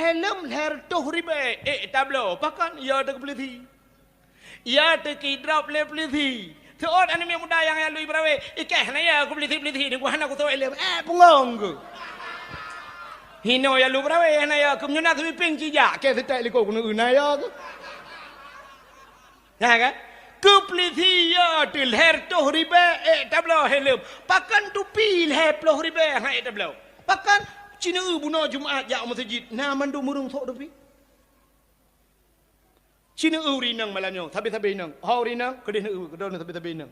helm her toh ribe tablo pakan ya tak peliti ya tak drop le peliti teot anu mi muda yang lui brawe ikeh na ya aku peliti ni gua hana aku tahu elem pungong ku hino ya lu brawe na ya aku nyuna tu ping cija ke setai liko kuno una ya kan ke peliti ya til her toh ribe tablo helm pakan tupi le ploh ribe ha tablo pakan Cina bunuh Jumaat jak masjid. Nah mandu murung sok tapi. Cina rinang malamnya. Tabi-tabi nang. Hau rinang. Kedih kedona tabi-tabi nang.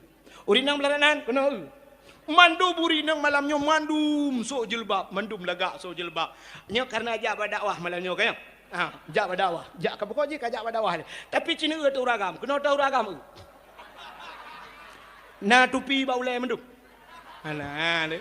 Urinang belaranan. Kena mandu burinang malamnya. Mandum sok jilbab. Mandum lagak sok jilbab. Nya karena jak berdakwah malamnya kaya. Jak berdakwah. Jak ke pokok je jak berdakwah. Tapi Cina tu ragam. Kena tahu ragam. Nah tupi baulai mandum. Alah ni.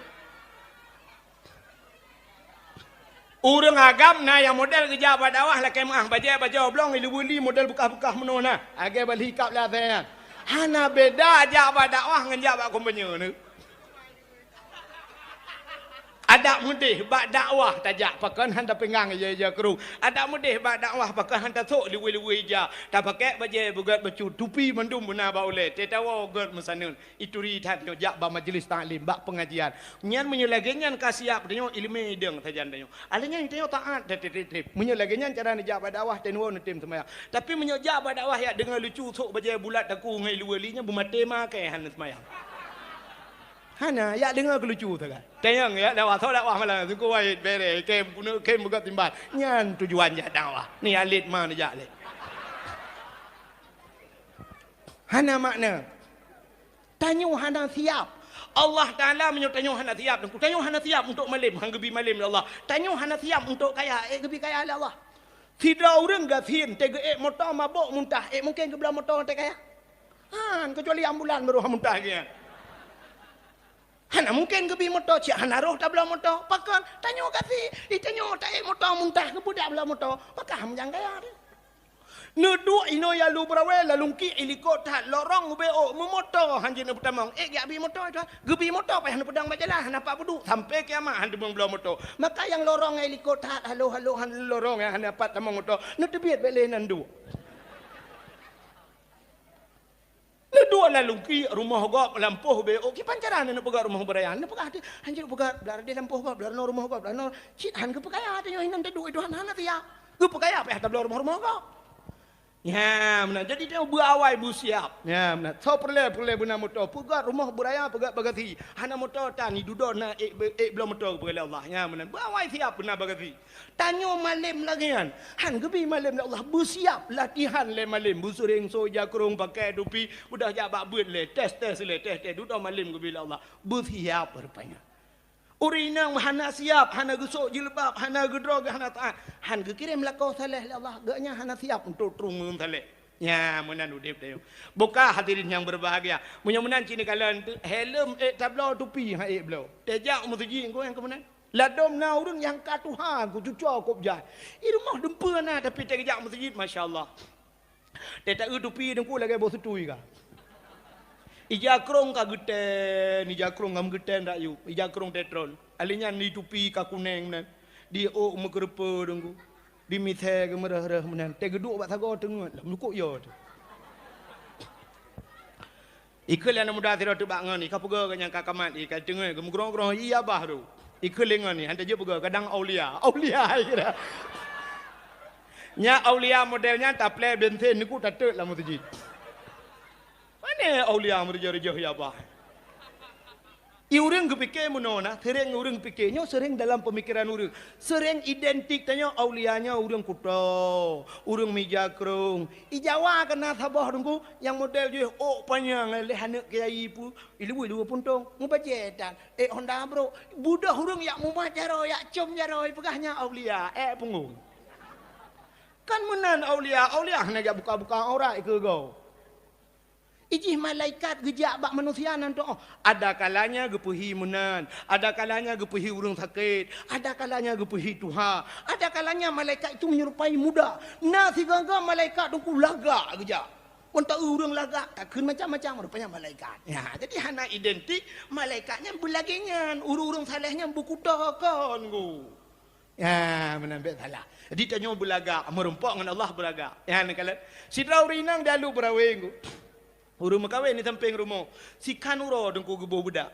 Urang agam na yang model kerja badawah lah kemah baca oblong ilu buli model buka-buka menona age bali hikap lah saya hana beda aja badawah ngan ja bak kompanya ni ada mudih bak dakwah tajak pakan handa pinggang je kru ada mudih bak dakwah pakan handa sok liwi-liwi ja tak pakai baje bugat bacu tupi mendum buna baule tetawa got mesanun itu ri that jak ba majlis taklim bak pengajian nyan menyelagenyan kasiap denyo ilmu deng tajan denyo alanya denyo taat tetep menyelagenyan cara ni jak dakwah tenwo netim semaya tapi menyojak dakwah ya dengan lucu sok baje bulat aku ngai liwalinya bumatema ke han semaya hana ya dengar kelucu tu kan tayang ya dakwah malam tu kau wait bere kem buka timbat nyan tujuannya dakwah ni alit mana ja alit hana makna tanyo hana siap Allah Taala menyuruh hana siap tanyo hana siap untuk malim hang gebi malim Allah tanyo hana siap untuk kaya gebi kaya Allah tidak orang gafin tega motor mabuk muntah mungkin ke belah motor tega kaya kecuali ambulan baru muntah dia hana mungkin kebi motor cik hana roh tak belah motor pakan tanyo kasi tanyo tak motor muntah ke budak belah motor pakam yang kaya dia nedu ino ya lu brawe lalungki iliko tat lorong beo memotor hanjin pertama ya bi motor itu gebi motor payah pedang bajalah hana pak pedu sampai kiamat han demang belah motor maka yang lorong iliko tat halo han lorong ya hana pat tamang motor netebiat bele nandu dua lalungki rumah gop lampuh beo ki pancaran nak pegat rumah berayan nak pegat hanjir pegat belar di lampuh gop belar rumah gop belar cit han ke pekaya tanya hinan tedu itu han tiap ke pekaya apa dah rumah gop ya mana jadi dia berawai bu siap ya mana so perle bena motor pegat rumah beraya pegat bagati hana motor tani duduk na belah motor kepada Allah ya mana berawai siap bena bagati tanyo malim lagi han gebi malim Allah bu siap latihan le malim bu sering soja kerung pakai dupi udah jabak beut le tes duduk malim gebi Allah bu siap rupanya urinang hana siap hana gesok jilbab hana gedrog hana taat han gekirim lakau saleh Allah gaknya hana siap untuk turun saleh ya menan udip dia buka hadirin yang berbahagia mudah-mudahan cini kalian helm tablau tupi blau tejak mutuji engkau yang kemenan ladom na urang yang katuhan ku cucuk kop jai i rumah dempa na tapi tejak mutuji masyaallah tetak tupi dengku lagi bos tutui ka ijakrong ka geten ijakrong ngam geten rayu ijakrong tetron alinya ni tupi ka kuneng nan di o mekerepe dengku di mithe ke merah-merah menan te geduk bak sago tengut lukuk yo tu ikul yang muda tiro tu bak ngan ka pega ka yang kakamat i ka tengut ke mugrong-grong iya bah tu ikul lengan ni hanta je pega kadang aulia kira nya aulia modelnya taple benten niku tatek lah masjid mana aulia merja-reja ya bah orang kepikir menona, sering orang pikirnya sering dalam pemikiran orang, sering identik tanya aulianya orang kuta, orang mijakrong, ijawa kena sabah dengku yang model je panjang lehanek kiai pu, ilu puntong, mubajetan, Honda bro, budak orang yang mumajaro, yang cum jaro, pegahnya aulia, punggung, kan menan aulia hanya buka-buka orang ke kau. Ijih malaikat gejak bak manusia nanti ada kalanya gepuhi menan, ada kalanya gepuhi urang sakit, ada kalanya gepuhi Tuhan, ada kalanya malaikat itu menyerupai muda. Nah si gangga malaikat tu lagak gejak. Untuk urang lagak takkan macam-macam rupanya malaikat. Ya, jadi hana identik malaikatnya belagingan, urang salehnya buku takkan go. Ya, menambil salah. Jadi tanya belaga, merempok dengan Allah belaga. Ya, ni kalau si Rau Rinang dalu beraweng. Rumah kahwin ni samping rumah. Si Kanuro dengku gebuh budak.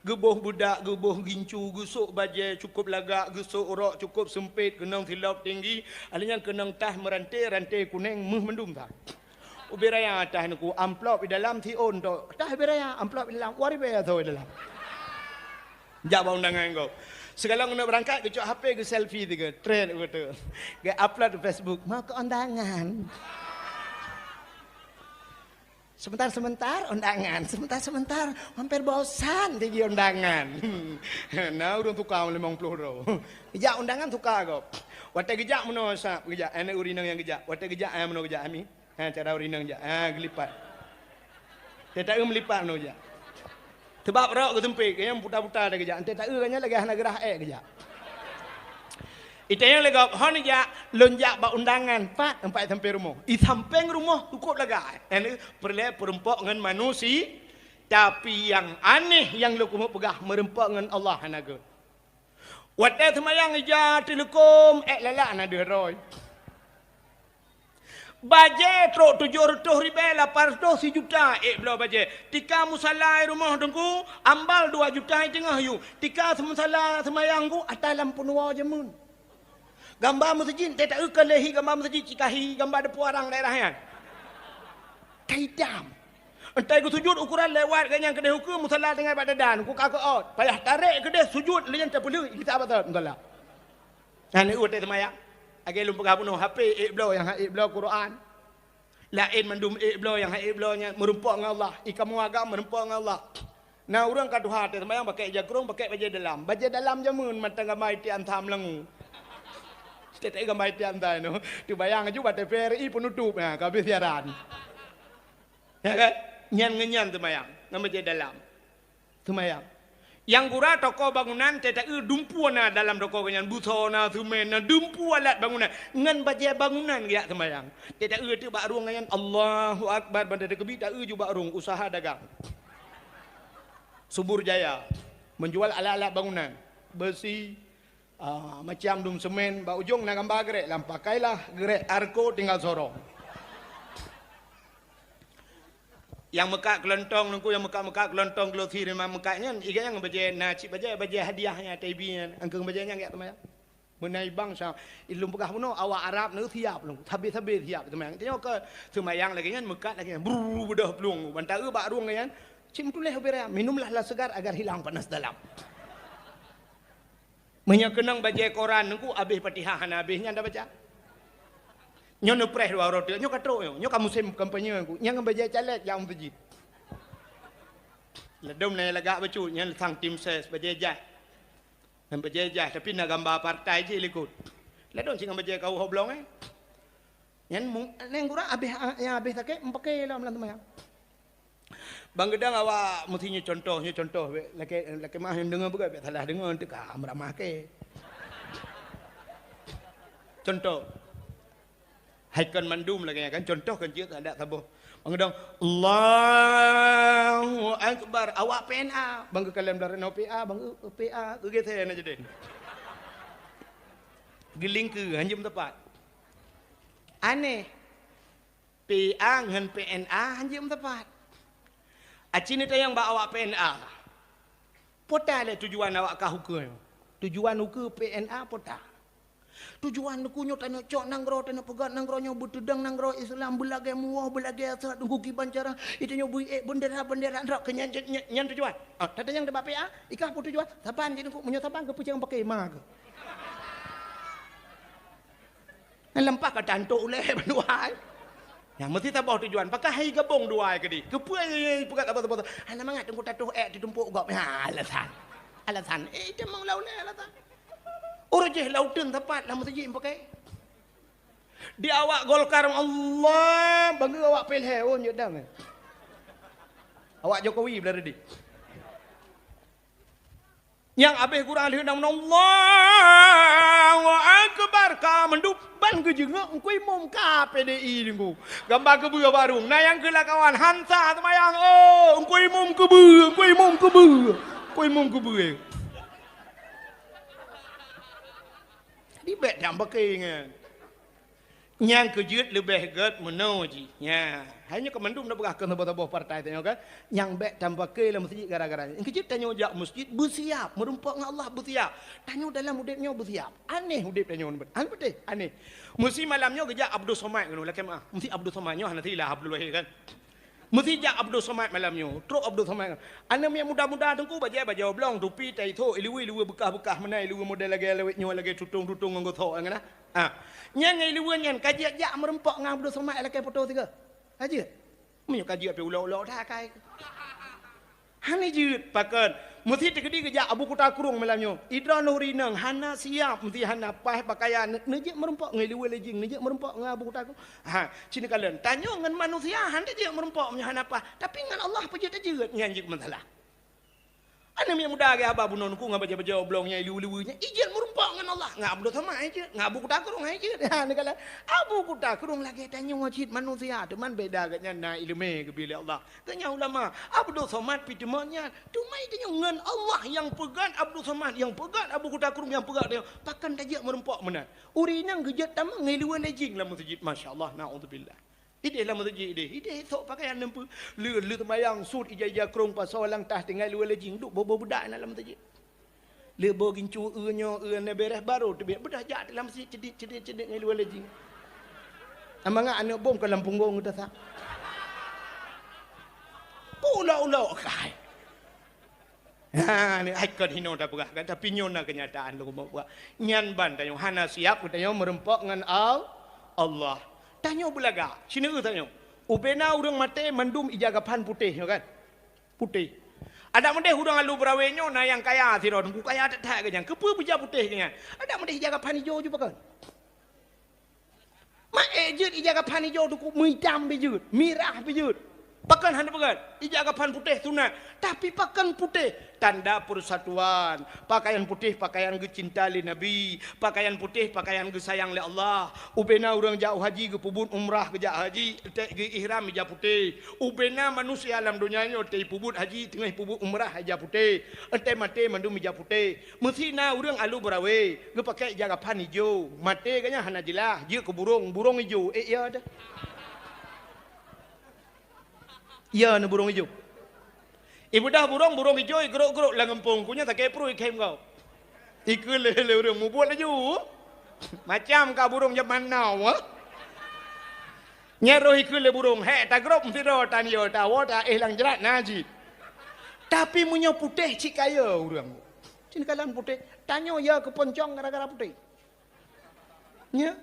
Gebuh budak, gebuh gincu, gusuk bajai cukup lagak, gusuk urok cukup sempit, kenang silap tinggi. Alanya kenang tah merantai, rantai kuning, mendum tak. Ubiraya tah nuku amplop di dalam ti on tu. Tah ubiraya amplop di dalam, wari baya tu di dalam. Jawab undangan kau. Sekarang nak berangkat, kecok HP ke selfie tiga, trend betul. Ke upload di Facebook, mau ke undangan. Sebentar-sebentar undangan, sebentar-sebentar hampir bosan di undangan. Nah, urang tukar 50 ro. Gejak undangan tukar kau. Waktu gejak meno sap gejak, anak urinang yang gejak. Waktu gejak meno gejak ami. Cara urinang gejak. Gelipat. Dia tak melipat meno gejak. Sebab rok ke tempik, yang putar-putar dah gejak. Ante tak kanya lagi hana gerah gejak. Itu yang lagi hon ya lonjak ba undangan pat tempat sampai rumah. I samping rumah cukup laga. Ini perle perempok dengan manusia tapi yang aneh yang lu kumu pegah merempok dengan Allah hanaga. Waktu semayang ija telekom lala na deroi. Baje trok 700 ribu 800 juta belah baje. Tika musalai rumah dengku ambal 2 juta tengah yu. Tika musalai semayang ku atas lampu nuwa jemun. Gambar masjid, tak tahu lehi gambar masjid cikahi, gambar depu orang daerah yang. Kaidam. Entai ku sujud ukuran lewat kan yang kedai hukum musalla dengan badadan, ku kakak out. Payah tarik kedai sujud leyan tak perlu kita apa tahu entahlah. Nah ni utai semaya. Age lumpur kapuno HP iblo yang iblo Quran. Lain mandum iblo yang iblo nya merumpok dengan Allah. Ikamu agama merumpok dengan Allah. Nah orang kadu hati semaya pakai jagrung pakai baju dalam. Baju dalam jamun mata gamai ti antam lengu. Tak gambar tiap dah no. Tu bayang juga TVRI penutup nah habis siaran. Ya kan? Nyan tu mayang. Nama je dalam. Tu mayang. Yang gura toko bangunan tak dumpu na dalam toko kanyan busona semen na dumpu alat bangunan. Ngan baje bangunan ya tu mayang. Tak tu bak ruang kanyan Allahu Akbar bandar kebi tak juga rung usaha dagang. Subur Jaya menjual alat-alat bangunan. Besi macam dum semen ba ujung nak gambar gerek lam pakailah gerek arko tinggal sorong yang mekak kelontong nungku yang mekak kelontong glothi memang mekaknya iga yang baje nacip baje hadiahnya taibian angkeng baje yang ya teman menai bangsa ilmu pegah puno awak Arab nu siap lu tabi siap teman tengok ke semayang lagi kan mekak lagi bru bedah pelung bantau bak ruang kan cim tuleh bera minumlah la segar agar hilang panas dalam. Menyakenang baca Quran nungku habis Fatihah habisnya anda baca. Nyo no preh dua roti, nyo katro nyo kamu musim kampanye aku. Yang baca caleg yang masjid. Ledom na lagak bacu nyan sang tim ses baca jah. Dan baca jah tapi nak gambar partai je ikut. Ledom sing baca kau hoblong Nyan neng kurang habis yang habis tak pakai lah melan teman. Bang Gedang awak mestinya contoh laki mah yang dengar bukan salah dengar tu kah meramah ke. Contoh Haikon mandum lagi kan contoh kan dia tak ada tabuh. Bang Gedang Allahu Akbar awak PNA bang kalian dalam PA bang PA tu gitu ya jadi. Giling ke hanjum tepat. Aneh PA dengan PNA hanjum tepat. Acini tayang ba awak PNA. Pota le tujuan awak ka hukum. Tujuan hukum PNA pota. Tujuan ku nyo tanah cok nanggro tanah pegat nanggro nyo butudang nanggro Islam belage muah belage asat tunggu kiban cara itu nyo bui bendera ndrak kenyan nyan tujuan. Ah tata yang de ba PA ikah pu tujuan. Tapan jadi ku menyo tapan ke pucang pakai mag. Lempak ka tanto uleh banuai. Yang mesti tak bawa tujuan. Pakai hai gabung dua ke di. Kepuai pegat apa-apa. Ana mangat tunggu tatuh ditumpuk gop. Alasan. Itu memang lauleh alasan. Orang je lautan tepat lah mesti pakai. Di awak Golkar Allah bangga awak pilih on je dang. Awak Jokowi belar di. Yang habis kurang lihat nama Allahu Akbar ka mendupan ke jengak engkau imam ka PDI ningku. Gambar kebu barung. Nah yang kela kawan Hansa semayang engkau imam kebu. Di bet yang pakai kan. Yang kejut lebih get menuji. Ya, hanya kemandum dah berah ke tempat-tempat partai tanya kan. Yang bet tanpa ke dalam masjid gara-gara. Yang kejut tanya jak masjid bersiap, merumpak dengan Allah bersiap. Tanya dalam hidupnya bersiap. Aneh hidup tanya on. Aneh betul, aneh. Mesti malamnya kerja Abdul Somad kan lah kemah. Mesti Abdul Somadnya nanti lah Abdul Wahid kan. Mesti jak Abdul Somad malamnya. Terus Abdul Somad. Anak yang muda-muda tengku baju oblong tupi tai tho ilu bekah-bekah menai ilu model lagi lewetnya lagi tutung-tutung nggo tho kan ah. Ah. Nyang ilu nyan kaji jak merempok ngam Abdul Somad lagi foto tiga. Aja. Munyo kaji ape ulau-ulau dah kai. Hani jut pakan. Mesti tegedi kerja Abu Kuta Kurung malamnya. Idra Nurinang hana siap mesti hana pah pakaian nejek merempok ngeliwe lejing nejek merempok ngah Abu Kuta Kurung. Ha, sini kalian tanya dengan manusia hana je merempok nya hana pah. Tapi dengan Allah pejat jeut nyanjik masalah. Ana yang muda ke abah bunonku ngah baca-baca oblongnya ilu-ilunya. Ijin merempok dengan Allah. Ngah Abdul Somad aja, ngah Abu Kuta Kurung aja. Ha, ni kala Abu Kuta Kurung lagi tanya wajib manusia teman beda katnya na ilmu ke bila Allah. Tanya ulama, Abdul Somad pitemannya tumai tanya ngan Allah yang pegang Abdul Somad yang pegang Abu Kuta Kurung yang pegang dia. Pakan tajak merempok mana. Urina gejat tamang ngiluan lejing lah masjid masya-Allah naudzubillah. Ide lah masjid ide. Ide sok pakaian nempu. Lu temayang sud ija krong pasal lang tah tinggal lu lejing duk bobo budak dalam masjid. Le bo gincu eunyo eun beres baru tu budak jak dalam masjid cedik ngai lu lejing. Amanga anak bom ke lampung gong dah sak. Pulau kai. Ha ni aikon hino dah berah kan tapi nyona kenyataan lu mau buat. Nyan ban tanya hana siap tanya merempok dengan Allah. Tanya belaga, sini tanya. Ubena urang mate mandum ijagapan putih kan? Putih. Ada mendeh urang alu berawenyo na yang kaya tiron, ku kaya tak ke yang kepu bija putih kan. Ada mendeh ijagapan hijau juga kan? Mak ejut ijagapan hijau tu ku hitam bijut, merah bijut. Pakan hanya pakan, ijagapan putih tunat. Tapi pakan putih, tanda persatuan. Pakaian putih, pakaian ke cinta li Nabi. Pakaian putih, pakaian ke sayang li Allah. Ubena orang jauh haji ke pubun umrah ke jauh haji. Ke ihram ija putih. Ubena manusia alam dunia ni, te pubun haji, tengah pubun umrah ija putih. Ente mate mandum ija putih. Mesti na orang alu berawe. Ke pakai ijagapan hijau. Mate kanya hana jelah. Dia ke burung hijau. Ya ada. Ya, na burung hijau. Ibu dah burung hijau, gerok-gerok lah ngempung. Kunya tak kepru ikem kau. Ikut lele orang mu buat laju. Macam kau burung zaman now. Nyeroh ikut le burung. Hei, tak gerok mesti roh tanyo. Tahu tak lang jerat naji. Tapi punya putih cik kaya orang. Cik kalan putih. Tanyo ya ke poncong gara-gara putih. Ya.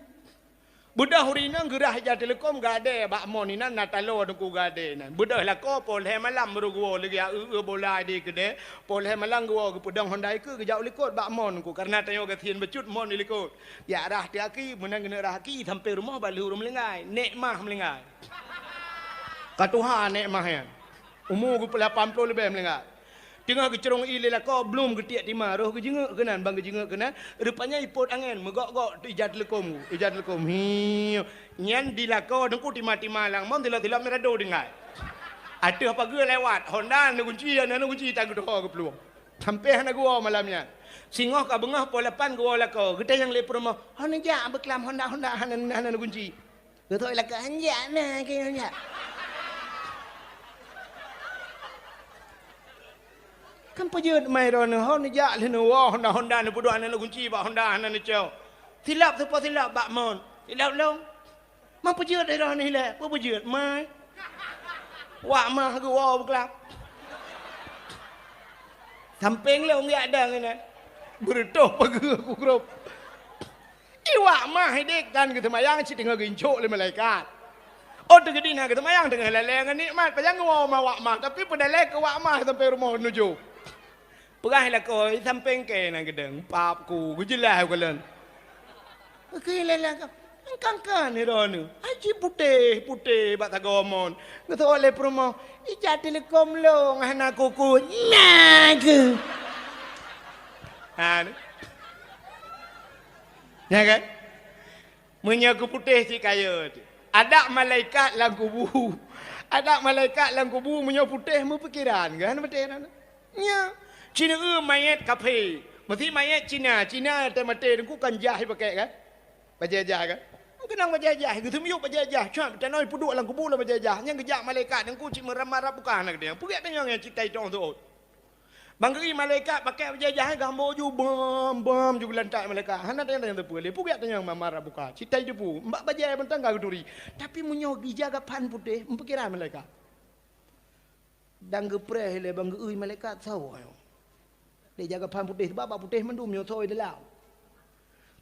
Budak hurina gerah ja telekom gade bak mon ina natalo dengku gade nan. Budak la ko pol he malam baru gua lagi bola di kede. Pol he malam gua ke pedang Honda ke jau likut bak mon ku karena tayo ke tien becut mon likut. Ya rah ti aki menang kena rah aki sampai rumah balik rumah melengai. Nekmah melengai. Katuha nekmah yan. Umur ku 80 lebih melengai. Tengah kecerong ile lah kau belum ketiak timah roh ke jenguk kenan bang ke jenguk kenan rupanya ipot angin megok-gok ijat lekom hiu nyan dilako dengku timah-timah lang mon tila-tila merado dengai ada apa ge lewat Honda na kunci tak gedo ke peluang sampai hana gua malamnya singoh ka bengah pol 8 gua lako gede yang le promo hana ja beklam Honda hana kunci getoi lako anja na kayaknya kan pejut mai ron hon ja le no Honda ne bodoh ana kunci ba Honda ana ne ceo silap sepo silap bak mon silap long mang pejut ai ron ni le pejut mai wa mah ku wa beklap samping le ong ya ada ngene berdoh pege ku grup iwa mah dek kan ke temayang ci tengah gincuk le malaikat oh tegedi na ke temayang tengah leleng nikmat pajang wa ma mah tapi pada le ke wa mah sampai rumah nuju perah lah kau samping ke nak gedeng pap ku jelas ku len ke lelah kan ni ron aji putih bak tagomon ngata oleh promo ija telekom long hana kuku nak ya kan menyaku putih si kaya ada malaikat lang kubu menyaku putih mu pikiran kan betul nya Cina mayat kape Mesti mayat Cina te mati ku kan jah pakai kan. Bajajah kan. Kenang bajajah gitu miuk bajajah. Cak tanoi puduk dalam kubur lah bajajah. Yang kejak malaikat dan ku cik meramar bukan nak dia. Pugat tanya yang cita itu tu. Bangkeri malaikat pakai bajajah gambar ju bam juga lantak malaikat. Hana tanya yang terpulih. Pugat tanya yang marah buka. Cita itu pu. Mbak bajajah bentang gak geduri. Tapi munyogi jaga pan putih. Mempikirah malaikat. Dan gepreh le bangkeri malaikat tahu. Dia jaga pan putih sebab putih mendum yo thoi dalam.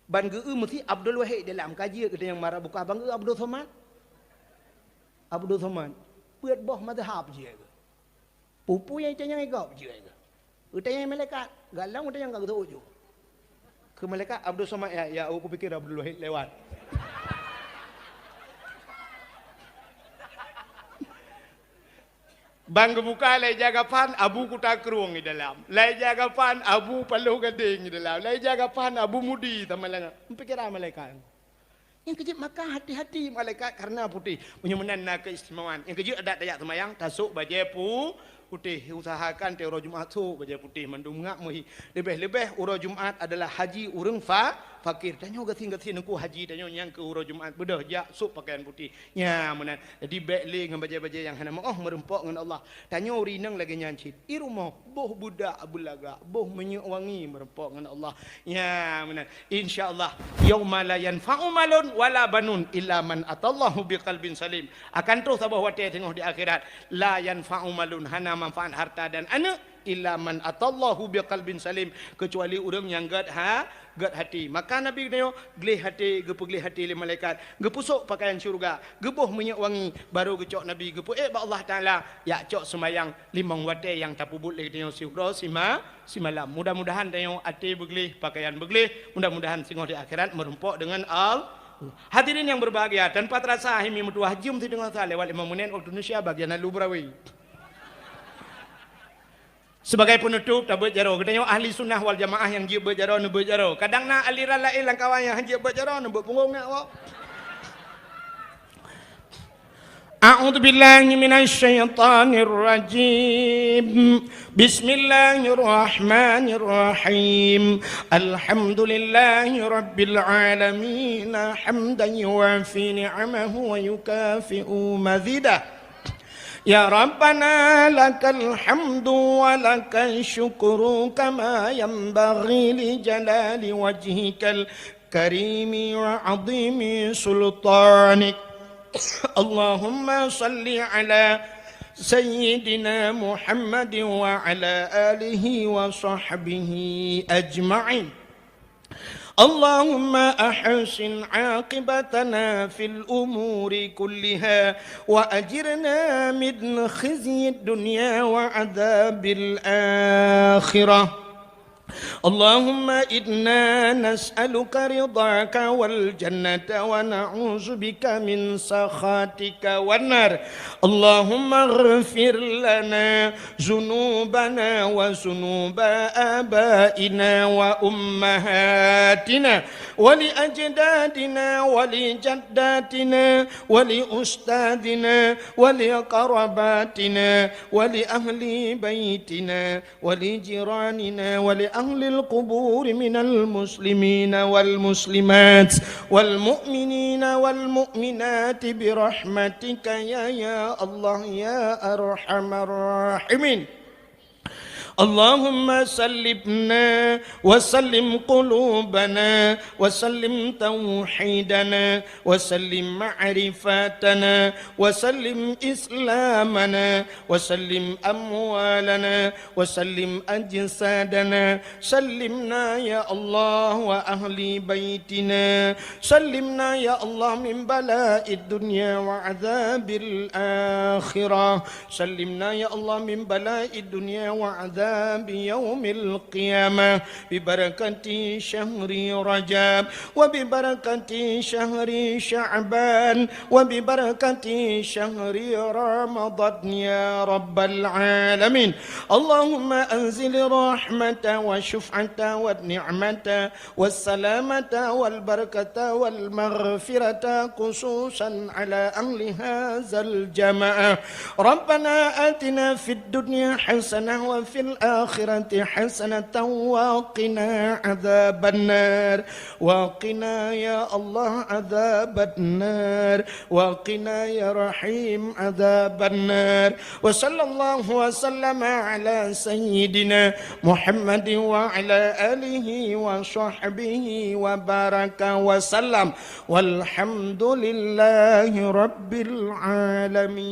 Ban geu mesti Abdul Wahid dalam kaji kita yang marah buka bang Abdul Somad. Abdul Somad. Buat boh mazhab je. Pupu yang tanya engkau je. Utanya malaikat, galang utanya enggak tahu je. Ke malaikat Abdul Somad ya aku pikir Abdul Wahid lewat. Bang buka lai jaga pan abu kuta kerung di dalam. Lai jaga pan abu paluh gading di dalam. Lai jaga pan abu mudi tamalang. Mempikiran malaikat. Yang kecil maka hati-hati malaikat karena putih punya menanda keistimewaan. Yang kecil ada dayak semayang tasuk baju putih usahakan te uro Jumaat tu baju putih mendung ngak muhi. Lebih-lebih uro Jumaat adalah haji urang fakir. Tanyo gating-gating nengku haji tanyo yang ke uro Jumaat bedah jak sup pakaian putih. Ya menan. Jadi bekli dengan baju-baju yang hana merempok dengan Allah. Tanyo rinang lagi nyancit. I rumah boh budak abulaga, boh menyuk wangi merempok dengan Allah. Ya menan. Insya-Allah yauma la yanfa'u malun wala banun illa man atallahu biqalbin salim. Akan terus sabah wate tengok di akhirat. La yanfa'u malun hana manfaat harta dan anak illa man atallahu biqalbin salim, kecuali orang yang gad hati. Maka Nabi kata gelih hati, gelih hati le malaikat, gepusuk pakaian syurga, geboh minyak wangi, baru gecok Nabi gepu ba Allah Taala ya cok semayang limang wate yang tapubut le tengok syurga simalam. Mudah-mudahan tengok hati beglih, pakaian beglih, mudah-mudahan singgoh di akhirat merempok dengan Hadirin yang berbahagia, tanpa terasa himi mutuah jum ti dengan saya lewat 5 menit waktu Indonesia bagian Lubrawi. Sebagai penutup tabut jaro katanya ahli sunnah wal jamaah yang jiu berjaro nu berjaro. Kadang nak aliran lain lang kawan yang jiu berjaro nu berpunggung nak wak. A'udzu billahi minasy syaithanir rajim. Bismillahirrahmanirrahim. Alhamdulillahi rabbil alamin hamdan yuwafi ni'amahu wa yukafi'u mazidah. Ya Rabbana lakal hamdu wa lakal syukru kama yanbaghi li jalali wajhikal karimi wa azimi sultanik. Allahumma salli ala Sayyidina Muhammad wa ala alihi wa sahbihi ajma'in. اللهم أحسن عاقبتنا في الأمور كلها وأجرنا من خزي الدنيا وعذاب الآخرة. اللهم إنا نسألك رضاك والجنة ونعوذ بك من سخطك والنار. اللهم اغفر لنا ذنوبنا وذنوب آبائنا وأمهاتنا ولأجدادنا ولجداتنا ولأستاذنا ولقرباتنا ولأهل بيتنا ولجيراننا ولأهل القبور من المسلمين والمسلمات والمؤمنين والمؤمنات برحمتك يا الله يا أرحم الراحمين. اللهم سلمنا وسلم قلوبنا وسلم توحيدنا وسلم معرفتنا وسلم إسلامنا وسلم أموالنا وسلم أجسادنا. سلمنا يا الله وأهل بيتنا. سلمنا يا الله من بلاء الدنيا وعذاب الآخرة. سلمنا يا الله من بلاء الدنيا وعذاب بيوم القيامة ببركة شهر رجب وببركة شهر شعبان وببركة شهر رمضان يا رب العالمين. اللهم أنزل الرحمة والشفعة والنعمة والسلامة والبركة والمغفرة خصوصا على أهل هذا الجماعة. ربنا آتنا في الدنيا حسنة وفي الآخرة حسنة وقنا عذاب النار وقنا يا الله عذاب النار وقنا يا رحيم عذاب النار وصلى الله وسلم على سيدنا محمد وعلى آله وصحبه وبارك وسلم والحمد لله رب العالمين.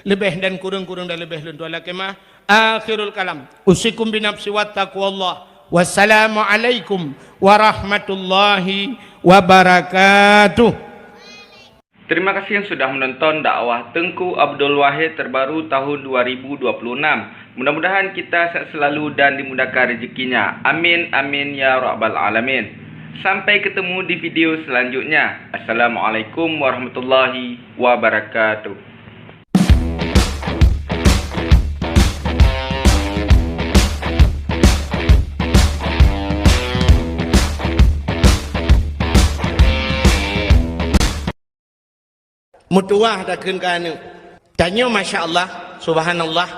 Lebih dan kurang-kurang dan lebih lentu ala kemah. Akhirul kalam. Usikum binafsi wa taqwallah. Wassalamualaikum warahmatullahi wabarakatuh. Terima kasih yang sudah menonton dakwah Tengku Abdul Wahid terbaru tahun 2026. Mudah-mudahan kita sehat selalu dan dimudahkan rezekinya. Amin amin ya rabbal alamin. Sampai ketemu di video selanjutnya. Assalamualaikum warahmatullahi wabarakatuh. Mutuah dah kenkana. Tanya Masya Allah, Subhanallah.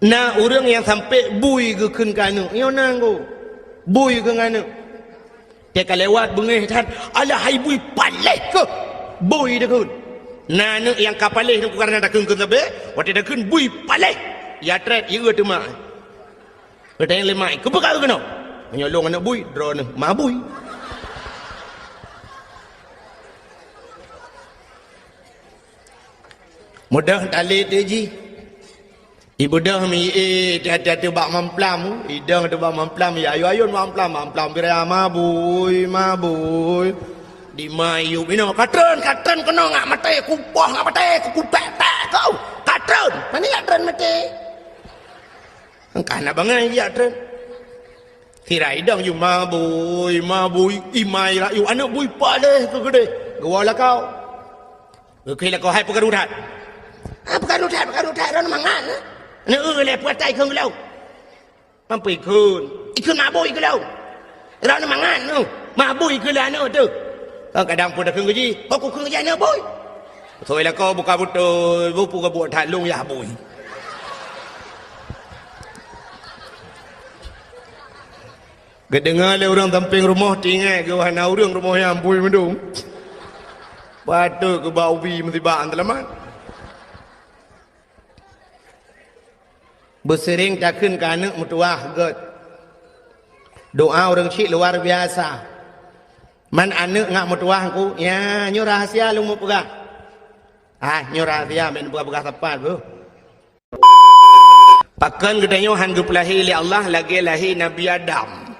Na orang yang sampai bui ke kenkana. Yang nanggu. Bui ke ngana. Dia kalau lewat bengih tan. Alah hai bui palih ke. Bui dah kun. Nana yang kapalih tu kerana dah kenkana tabe. Waktu dah kun bui palih. Ya tret, ya tu mak. Kata yang lemai. Kepekak ke kena? Menyolong anak bui. Drone. Ma bui. Mudah tali tu ji. Ibu dah mi hati-hati bak mamplam. Idang tu bak mamplam. Ya ayun mamplam. Mamplam bira mabui. Di mayu bina. Katron kena ngak mati. Kupah ngak mati. Kupek kau. Katron. Mana katron mati? Engkau nak bangai ya katron. Kira idang you mabui. Imai lah. You anak bui paleh ke gede. Gawalah kau. Kira kau hai pegarudat. Bukan rudat orang mangan. Nak le puatai kau gelau. Mampu ikun mabui gelau. Orang mangan tu. Mabui gelau anu tu. Kau kadang pun dah kau gaji. Kau kau gaji anu bui. Soalnya kau buka betul, buka buat talung ya bui. Kedengar le orang tamping rumah tinggal ke wahana orang rumah yang bui mendung. Patut ke bau bi mesti baan telaman. Bersering takkan ke anak mutuah god. Doa orang cik luar biasa. Man anak ngak mutuah aku, ya nyu rahasia lu mau pegang. Nyu rahasia ben pegang tepat bu. Pakan gedanya han gepelahi li Allah lagi lahi Nabi Adam.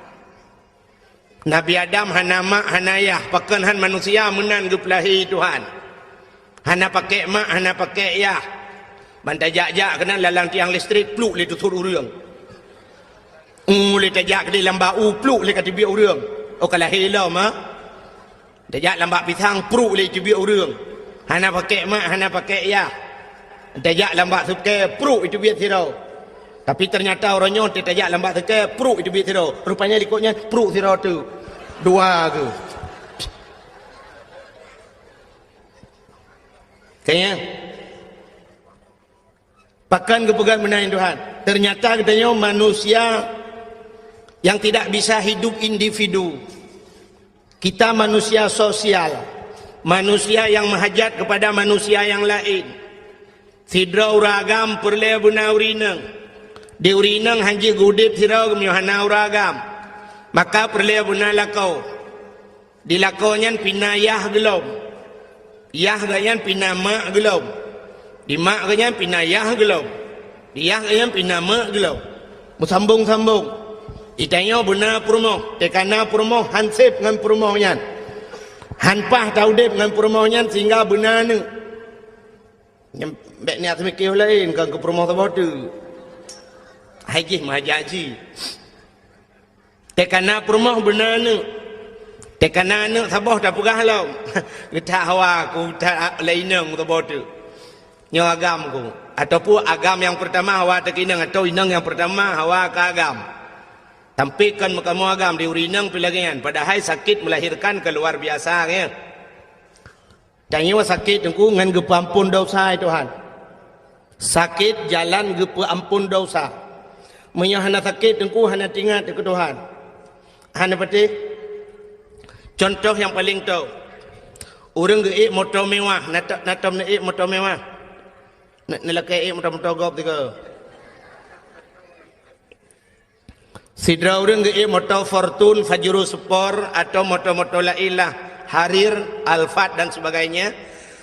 Nabi Adam hana mak hana ayah, pakan han manusia menan gepelahi Tuhan. Hana pakai mak, hana pakai ayah. Bantai jak-jak kena lalang tiang listrik pluk le tutur urang. Le tajak ke dalam bau pluk le kat biak urang. Oh kalau helau mah. Tajak lambak pisang pluk le biak urang. Hana pakai mak, hana pakai ya. Tajak lambak suke pluk itu biak sirau. Tapi ternyata orangnya tajak lambak suke pluk itu biak sirau. Rupanya ikutnya pluk sirau tu. Dua ke. Kayaknya pakan kepegang menaik Tuhan. Ternyata katanya manusia yang tidak bisa hidup individu. Kita manusia sosial. Manusia yang menghajat kepada manusia yang lain. Sidra uragam perle buna urinang. Di urinang hanji gudip sidra kemiohana uragam. Maka perle buna lakau. Di lakaunya pinayah gelom. Yah gayan pinama gelom. Di mak kanya pinayah gelau. Di yah kanya pinama gelau. Sambung-sambung. Itanya benar perumoh. Tekana perumoh hansip dengan perumohnya. Hanpah taudip dengan perumohnya sehingga benar ni. Nyembek ni atas mikir lain kan ke perumoh tersebut tu. Haji mahajaji. Tekana perumoh benar ni. Tekana ni sabah dah pegah lau. Kita hawa ku tak lainang tersebut tu. Nyo agam ku ataupun agam yang pertama hawa tak inang atau inang yang pertama hawa ke agam tampilkan makamu agam di urinang pilagian padahal sakit melahirkan keluar biasa ya. Tanya sakit aku ngan gepampun dosa Tuhan. Sakit jalan ke ampun dosa. Menyah hana sakit dengku hana tinggal ke Tuhan. Hana pati. Contoh yang paling tahu. Orang ke motor mewah, natam na motor mewah. Nelakai motor gop tiga. Sidra orang ke motor Fortune, Fajro Sport atau motor-motor lailah, Harir, Alphard dan sebagainya.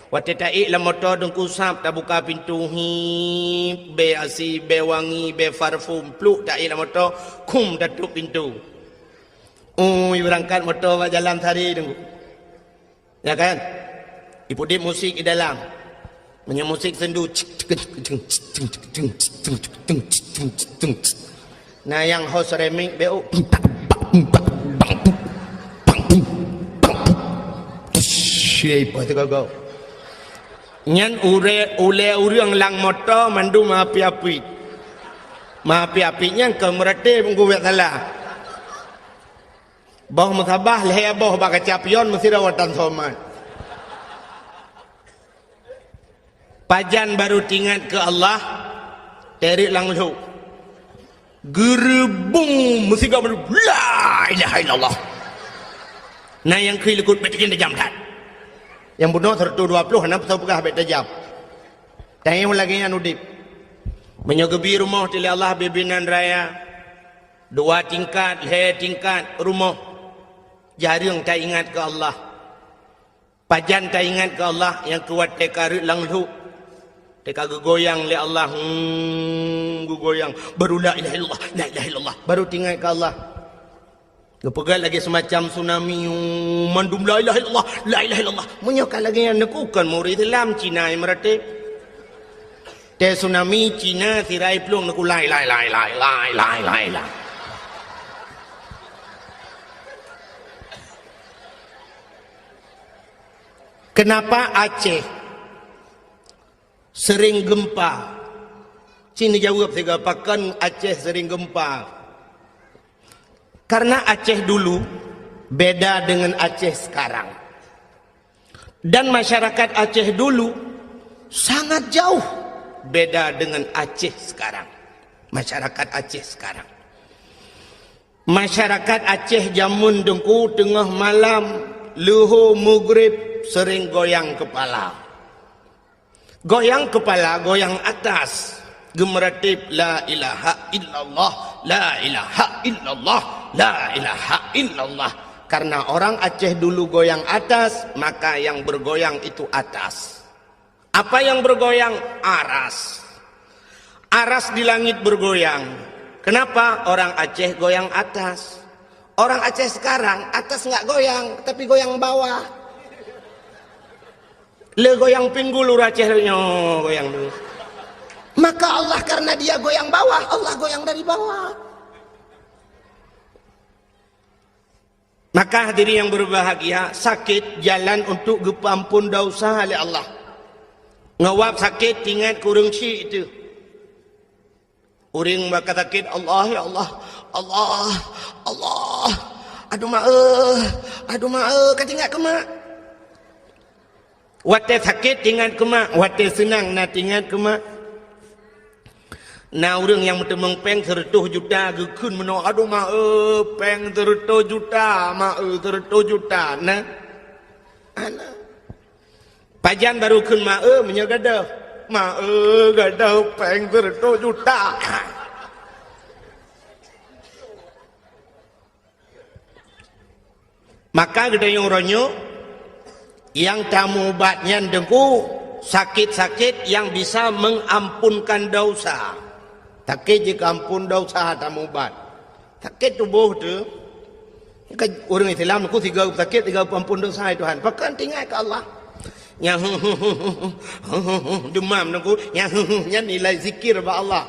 Waktu taik lah motor dengku sap, tak buka pintu hi, be asi, be wangi, be parfum, pluk taik lah motor, kum tutup pintu. Berangkat motor jalan hari dengku. Ya kan? Ibu dia musik di dalam. Punya musik sendu. Nah yang host remix BO. Siapa tu kau? Nyan ule yang lang motor mandu maapi-api. Maapi-apinya ke merate menggubat salah. Bawah musabah leher bawah baka capion mesti rawatan somat. Pajan baru tingat ke Allah, terik langsung. Gerebung mesti kau baru la ilaha illallah. Nah yang kiri lekut betikin tajam tak. Yang bunuh 120 hendak tahu pegah bet tajam. Tanya lagi yang udip. Menyogebi rumah tili Allah bibinan raya. 2 tingkat, leher tingkat rumah. Jarang tak ingat ke Allah. Pajan tak ingat ke Allah. Yang kuat teka langsung. Teka goyang le Allah. Goyang. Baru la ilaha illallah. La ilaha illallah. Baru tinggal ke Allah. Kepegal lagi semacam tsunami. Mandum la ilaha illallah. La ilaha illallah. Menyokal lagi yang nekukan murid Islam Cina yang meratip. Te tsunami Cina tirai pelung neku la ilaha illallah. Kenapa Aceh sering gempa? Sini jawab tiga pakan Aceh sering gempa. Karena Aceh dulu beda dengan Aceh sekarang. Dan masyarakat Aceh dulu sangat jauh beda dengan Aceh sekarang. Masyarakat Aceh sekarang. Masyarakat Aceh jamun dengku tengah malam luhur maghrib sering goyang kepala. Goyang kepala, goyang atas. Gemeratip la ilaha illallah, la ilaha illallah, la ilaha illallah. Karena orang Aceh dulu goyang atas, maka yang bergoyang itu atas. Apa yang bergoyang? Aras. Aras di langit bergoyang. Kenapa? Orang Aceh goyang atas. Orang Aceh sekarang atas nggak goyang, tapi goyang bawah. Le goyang pinggul Aceh goyang dulu. Maka Allah karena dia goyang bawah, Allah goyang dari bawah. Maka hadirin yang berbahagia, sakit jalan untuk gepampun dosa oleh Allah. Ngawap sakit ingat kurang si itu. Uring baka sakit Allah ya Allah, Allah, Allah. Aduh maaf, katingat ke mak. Wate sakit ingat ke mak, wate senang nak ingat ke mak. Nah orang yang bertemang peng 100 juta gekun menolak. Aduh maaf, peng 100 juta, maaf 100 juta. Nah, anak. Pajan baru kun maaf menyagadah. Maaf gadah peng 100 juta. Maka gede yang ronyo yang tamu obatnya dengku sakit-sakit yang bisa mengampunkan dosa. Sakit jika ampun dosa tamu obat. Sakit tubuh tu. Orang Islam aku 3 sakit 3 ampun dosa Tuhan. Pakan tinggal ke Allah. Yang demam aku, yang nilai zikir ba Allah.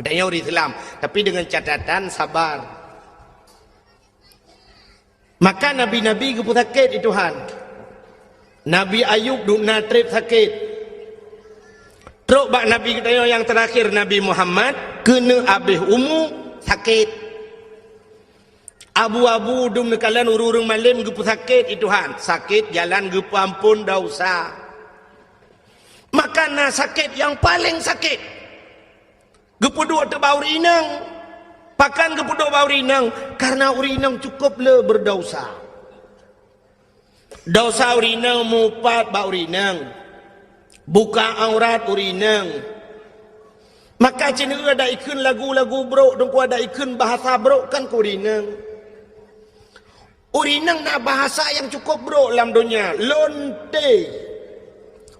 Udahnya orang Islam, tapi dengan catatan sabar. Maka nabi-nabi ke sakit itu Tuhan. Nabi Ayub duk natrip sakit. Teruk bak Nabi kita yang terakhir Nabi Muhammad kena habis umur sakit. Abu-abu dum nekalan urung malam gepu sakit itu han. Sakit jalan gepu ampun dosa. Maka makan na sakit yang paling sakit. Gepuduk te bau rinang. Pakan gepuduk bau rinang karena urinang cukup le berdosa. Dosa urinang mupat bau rinang. Buka aurat urinang. Maka cina ada ikun lagu-lagu bro, dengku ada ikun bahasa bro kan urinang. Urinang na bahasa yang cukup bro dalam dunia. Lonte.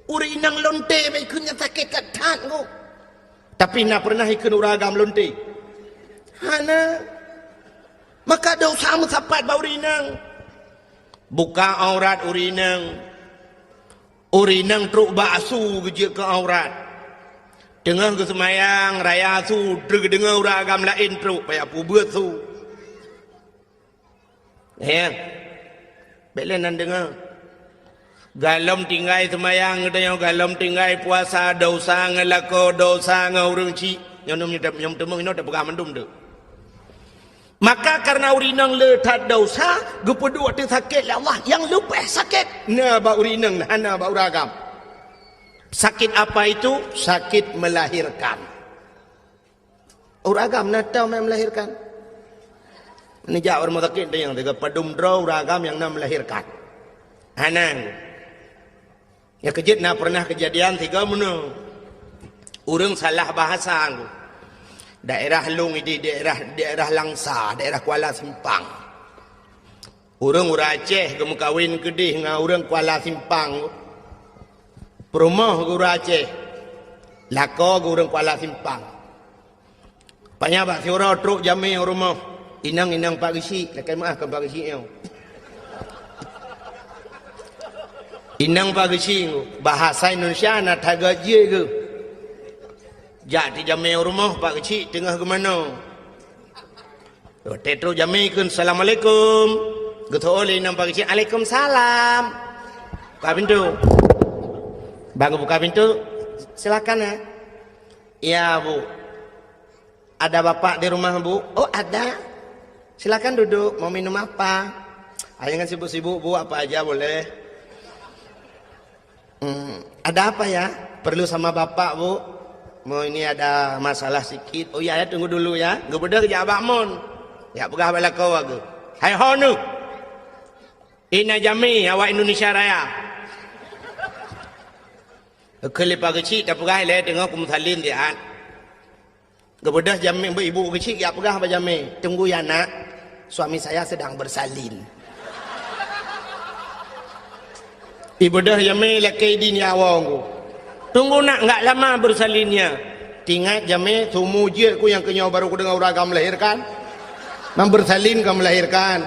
Urinang lonte ikunnya sakit kat tan ko. Tapi nak pernah ikun uragam lonte. Hana. Maka dosa musapat bau urinang. Buka aurat urinang. Urinang truk baksu kerja ke aurat. Tengah ke semayang raya su dengar uragam lain truk payah pubut su. Ya. Belen nan dengar. Galam tinggai semayang katanya galam tinggai puasa dosa ngelako dosa ngaurung ci. Nyom temung ino dah pegang mendum tu. Maka karena urinang letat dosa, gepeduk tu sakit lah Allah yang lupa sakit. Na ba urinang hana ba uragam. Sakit apa itu? Sakit melahirkan. Uragam na tahu melahirkan. Ini jauh orang sakit tu yang tiga padum draw uragam yang nak melahirkan. Hanang. Ya kejut na pernah kejadian tiga mana. Urang salah bahasa aku. Daerah Lung ini daerah Langsa, daerah Kuala Simpang. Urang Aceh kamu kawin kedih dengan urang Kuala Simpang. Perumah guru Aceh. Lako urang Kuala Simpang. Panya bak siura truk jami rumah. Inang Pak Gisi, lekai maafkan Pak Gisi yo. Inang Pak Gisi bahasa Indonesia nak tagaje ke. Jadi jami rumah Pak Gisi tengah ke mana? Tetro jami kun assalamualaikum. Gitu oleh inang Pak Gisi, Waalaikumsalam. Buka pintu. Bang buka pintu. Silakan ya. Iya, Bu. Ada bapak di rumah, Bu? Oh, ada. Silakan duduk, mau minum apa? Jangan sibuk-sibuk, Bu, apa aja boleh. Ada apa ya? Perlu sama bapak, Bu? Mau ini ada masalah sikit. Oh ya, tunggu dulu ya. Gue beda kerja abak mon. Ya, pegah bala kau aku. Hai honu. Ina jami, awak Indonesia Raya. Kelip kecil, tak pegah le tengok kumsalin dia. Kemudian jami ibu kecil ya pegah apa jami? Tunggu ya nak. Suami saya sedang bersalin. Ibu dah jami laki di nyawang. Tunggu nak enggak lama bersalinnya. Tingat jami sumu je ku yang kenyau baru ku dengar uragam melahirkan. Bersalin ke melahirkan.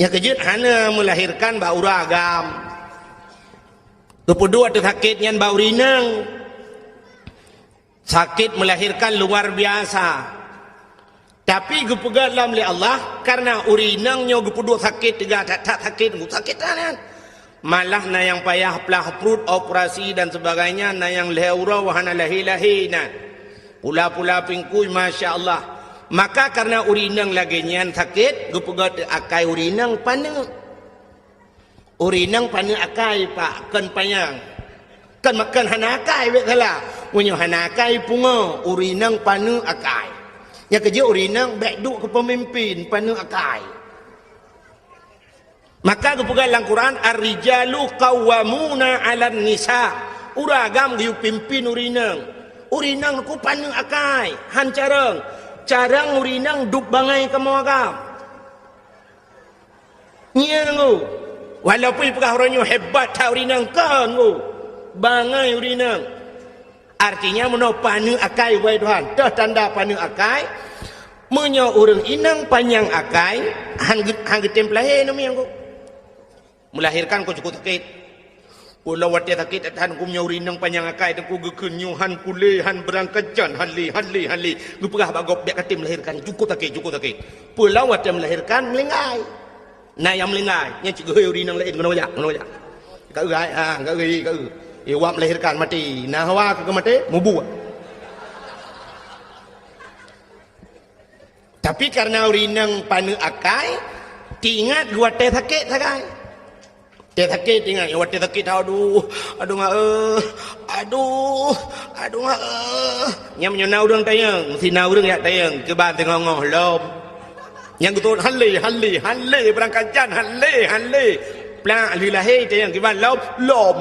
Ya kejut hana melahirkan bau uragam. Kepudua tu sakitnya bau rinang. Sakit melahirkan luar biasa. Tapi gupegat dalam oleh Allah karena urinangnya gupuduk sakit tiga tak sakit sakit kan. Malah na yang payah pelah perut operasi dan sebagainya na yang leura wahana lahi na. Pula pingkui masya-Allah. Maka karena urinang lagi nyan sakit gupegat akai urinang paneng. Urinang paneng akai pak kan panyang. Kan makan hana akai betala. Punyo hana akai punga urinang paneng akai. Yang kerja urinang baik ke pemimpin panu akai. Maka kepegang dalam Quran ar-rijalu qawwamuna 'alan nisa. Uragam giu pimpin urinang. Urinang ku panu akai, han carang urinang duk bangai ke mawagam. Nyengu. Walaupun pegah orangnya hebat ta urinang kan ku. Bangai urinang. Artinya menau panu akai wai Tuhan. Dah tanda panu akai. Menyo urang inang panjang akai. Hang getem lahir nami yang ku. Melahirkan ku cukup sakit. Pulau wati sakit tahan ku menyo urinang panjang akai. Dan ku gekenyuhan kulehan berangkajan. Hali. Ku pegah bagop biak katim melahirkan. Cukup sakit. Pulau wati melahirkan melingai. Nah yang melingai. Yang cikgu urinang lain. Kena wajak. Kau gai. Kau. Iwak melahirkan mati. Nah hawa ke mati, mubu. Tapi karena urinang panu akai, tingat gua teh sakit sakai. Dia sakit ingat, ya dia sakit aduh ngak aduh ngak nyam nyonau urang tayang, sinau urang ya tayang, ke ban tengok ngoh lom. Yang betul halle berangkat jan halle. Plak lilahi tayang ke ban lom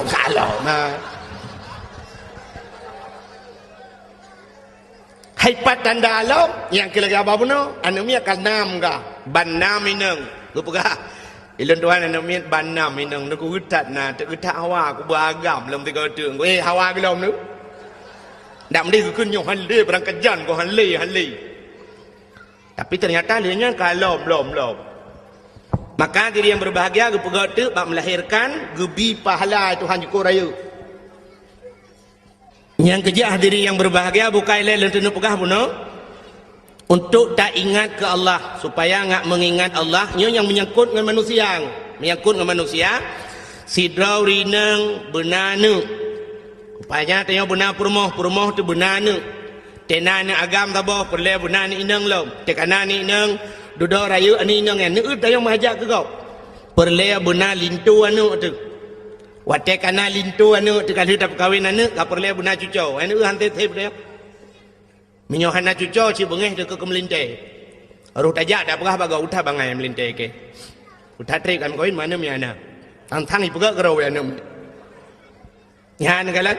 salah. Hai patanda lom yang kira apa puno, anu mi akan nam ka, ban nam ineng. Gupega Ilan tuan anak miat banam inang nak utat na tak utat hawa aku beragam dalam tiga tu. Hawa belum tu. Dak mesti aku nyok halle berangkat jan ko halle. Tapi ternyata dia kalau belum. Maka diri yang berbahagia aku pegat tu bak melahirkan gebi pahala Tuhan syukur raya. Yang kejah diri yang berbahagia bukan lain tentu pegah puno. Untuk tak ingat ke Allah supaya enggak mengingat Allah yang menyangkut dengan manusia sidrau rinang benana upaya tanya benar perumoh tu benana tenana agam tabah perle benana inang lom tekana ni inang duduk raya ani inang yang neut tayang mahajak ke kau perle benar lintu anu tu watekana lintu anu tu kalau tak kahwin anu ka perle benar cucau anu hantai tep dia minyohan na cuco si bengeh de ke melinte aruh tajak dak pegah baga utah bangai melinte ke utah trik kan koin mana mi ana tang ni pegak kerau ya nam ya negala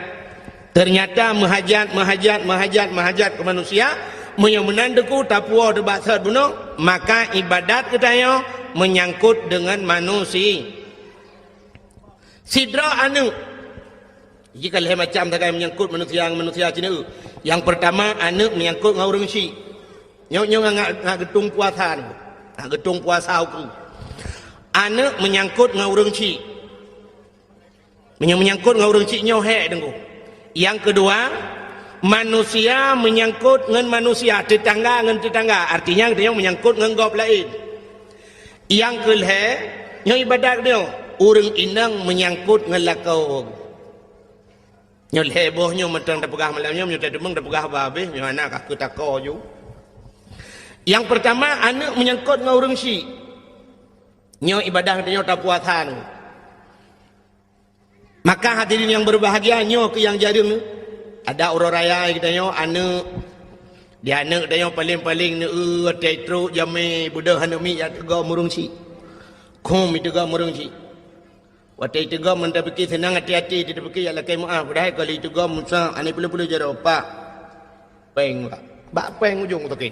ternyata menghajat ke manusia menandaku tapua de baksad buno maka ibadat ketayo menyangkut dengan manusia sidra anu jika leh macam tak menyangkut manusia Cina. Yang pertama anak menyangkut dengan orang Syik. Nyok ngak getung puasa ni. Ngak getung puasa aku. Anak menyangkut dengan orang Syik. Menyangkut dengan orang Syik nyohek dengku. Yang kedua, manusia menyangkut dengan manusia, tetangga dengan tetangga. Artinya dia menyangkut dengan gop lain. Yang kelih, nyok ibadat dia, orang inang menyangkut dengan lakau. Nyol hebohnya mentang dah pegah malamnya nyol tak demeng dah pegah habis nyo anak aku takor ju. Yang pertama anak menyangkut dengan orang Syik. Nyo ibadah dia tak puasan. Maka hadirin yang berbahagia nyo ke yang jaring ni ada orang raya kita nyo anak dia anak dia paling-paling ni tetru jame budak anak mi ya tegak murung Syik. Kom itu tegak murung Syik. Waktu itu gam mentah fikir senang hati-hati dia fikir ya lakai maaf dah kali itu gam musa ani perlu jaro pak peng bak peng ujung tu ke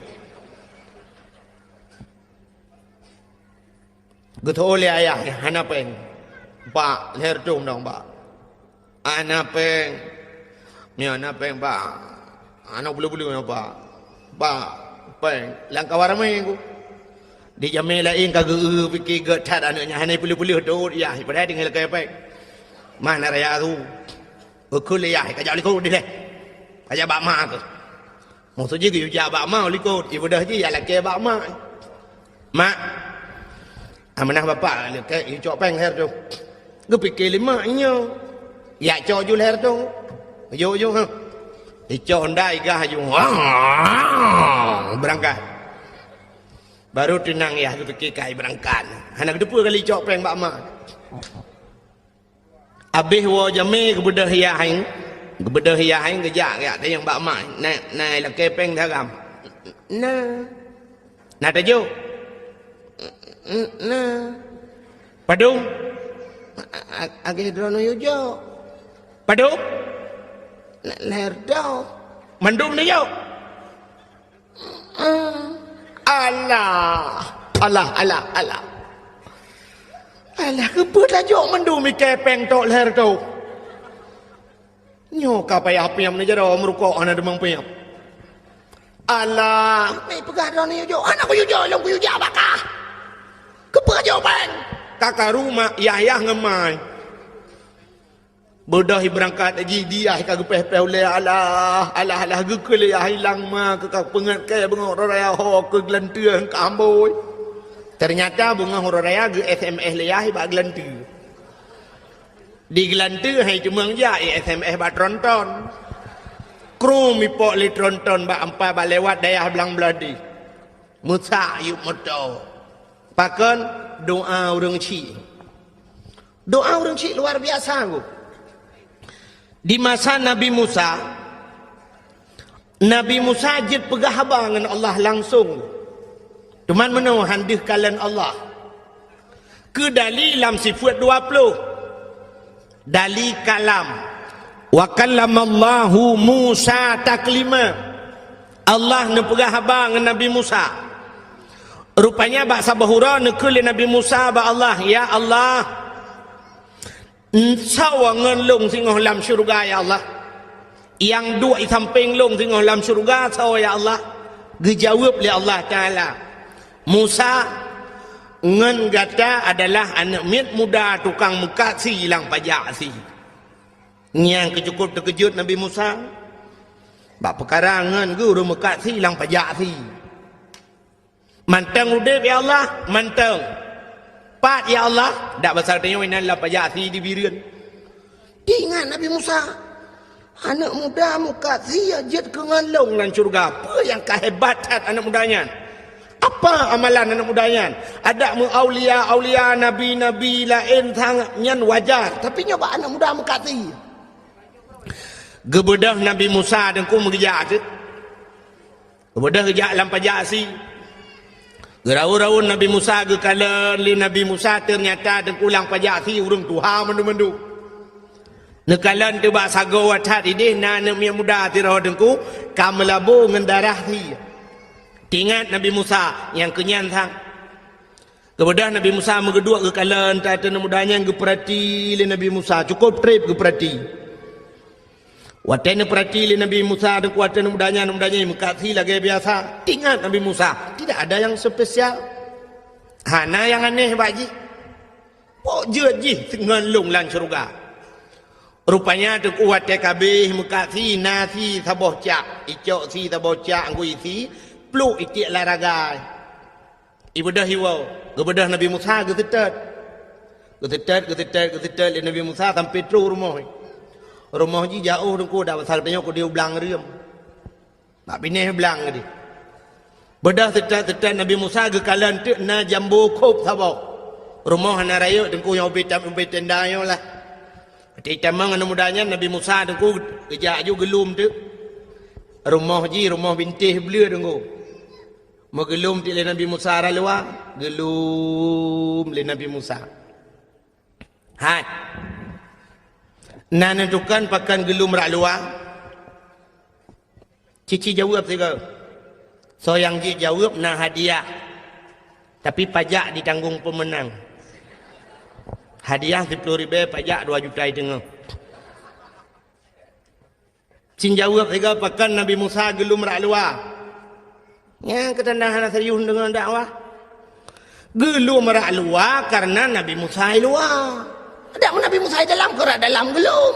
getol ayah hana peng pak leher tung dong pak ana peng ni ana peng pak ana perlu pak peng langkah waramai aku di jamai lain kagak fikir getat anaknya hanai pulih tu ya padahal tinggal ke apa mana raya tu ukul ya kajak likut dia kajak bak mak tu maksud je ke ya bak mak likut ibadah je ya laki bak mak amanah bapak ke cok peng her tu gue fikir limanya ya cok ju her tu yo ha cok ndai gah ju berangkat baru tenang ya tu fikir kai berangkat anak depu kali cok peng bak mak abih wo jame kebedah yaing gejak ya dia yang bak mak nai la ke peng thagam na tajo padung age drono yo padung leher do mandum ni yo Allah kebut tajuk mendum kepeng tok leher tu nyo kapai api yang menjara merukok ana demang piap Allah ni pegah dah ni yo anak ku yo long ku yo bakah kebut peng kakak rumah yah ngemai bodoh berangkat haji dia kagak peh-peh oleh Allah gekul ya hilang ma ke pengat ke bengok raya ho ke gelantian ke amboi ternyata bunga raya ge SMS leyah ba gelanti di gelanti hai cumang ja SMS ba tronton kru mi pok li tronton ba ampa ba lewat dayah belang beladi musa yuk moto pakan doa urang Syik Doa orang cik luar biasa aku. Di masa Nabi Musa jid pegah habang dengan Allah langsung. Tuman mana handih kalian Allah. Ke dali lam sifat 20. Dali kalam. Wa kallamallahu Musa taklima. Allah ne pegah habang dengan Nabi Musa. Rupanya bahasa bahura ne kuli Nabi Musa ba Allah, ya Allah. Sawa ngen long singoh lam syurga ya Allah. Yang dua i samping long singoh lam syurga sawa ya Allah. Dijawab oleh Allah Ta'ala. Musa ngen gata adalah anak mit muda tukang muka si hilang pajak si. Yang kecukup terkejut Nabi Musa. Bak perkara ngen guru muka si hilang pajak si. Manteng udip ya Allah, manteng. Pat ya Allah, dak besar tanya winan la pajak si di birian. Ingat Nabi Musa, anak muda muka si ajat ke ngalong lan syurga. Apa yang kehebatan anak mudanya? Apa amalan anak mudanya? Ada mu aulia nabi lain sangatnya wajar, tapi nyoba anak muda muka si. Gebedah Nabi Musa dan ku mengejar tu. Gebedah kejak lam pajak si. Gerau-rau Nabi Musa ke kala li Nabi Musa ternyata dengkulang pajak si urung Tuhan mendu-mendu. Nekalan tu bak sago watat idih na anak muda tirah dengku kamelabu ngendarah si. Tingat Nabi Musa yang kenyan sang. Kemudian Nabi Musa megedua ke kala entah mudanya yang geperati li Nabi Musa cukup trip geperati. Watena perhati li Nabi Musa dan kuatena mudanya mengkasi lagi biasa. Ingat Nabi Musa, tidak ada yang spesial. Hana yang aneh baji. Pok je dengan long lan syurga. Rupanya tu kuat TKB mengkasi nasi saboh cak, icok si saboh cak angku isi, pluk itik laragai. Ibadah hiwau, ibadah Nabi Musa getetet Nabi Musa sampai terus rumah. Rumah ji jauh dengku dah pasal tanya ku dia belang riam. Nak pineh belang dia. Bedah setat Nabi Musa ke kalan tu na jambu kop sabau. Rumah hana raya dengku yang ubit tenda yo lah. Ati tamang anu mudanya Nabi Musa dengku kejak ju gelum tu. Rumah bintih belia dengku. Mau gelum ti le Nabi Musa ra luar, gelum le Nabi Musa. Hai. Nak nentukan pakan gelum rak luar. Cici jawab juga. So yang ji jawab nak hadiah. Tapi pajak ditanggung pemenang. Hadiah 10,000, pajak 2 juta tengah. Cin jawab juga pakan Nabi Musa gelum rak luar. Yang ketandahan serius dengan dakwah. Gelum rak luar karena Nabi Musa luar. Ada Nabi Musa dalam kerak dalam gelum.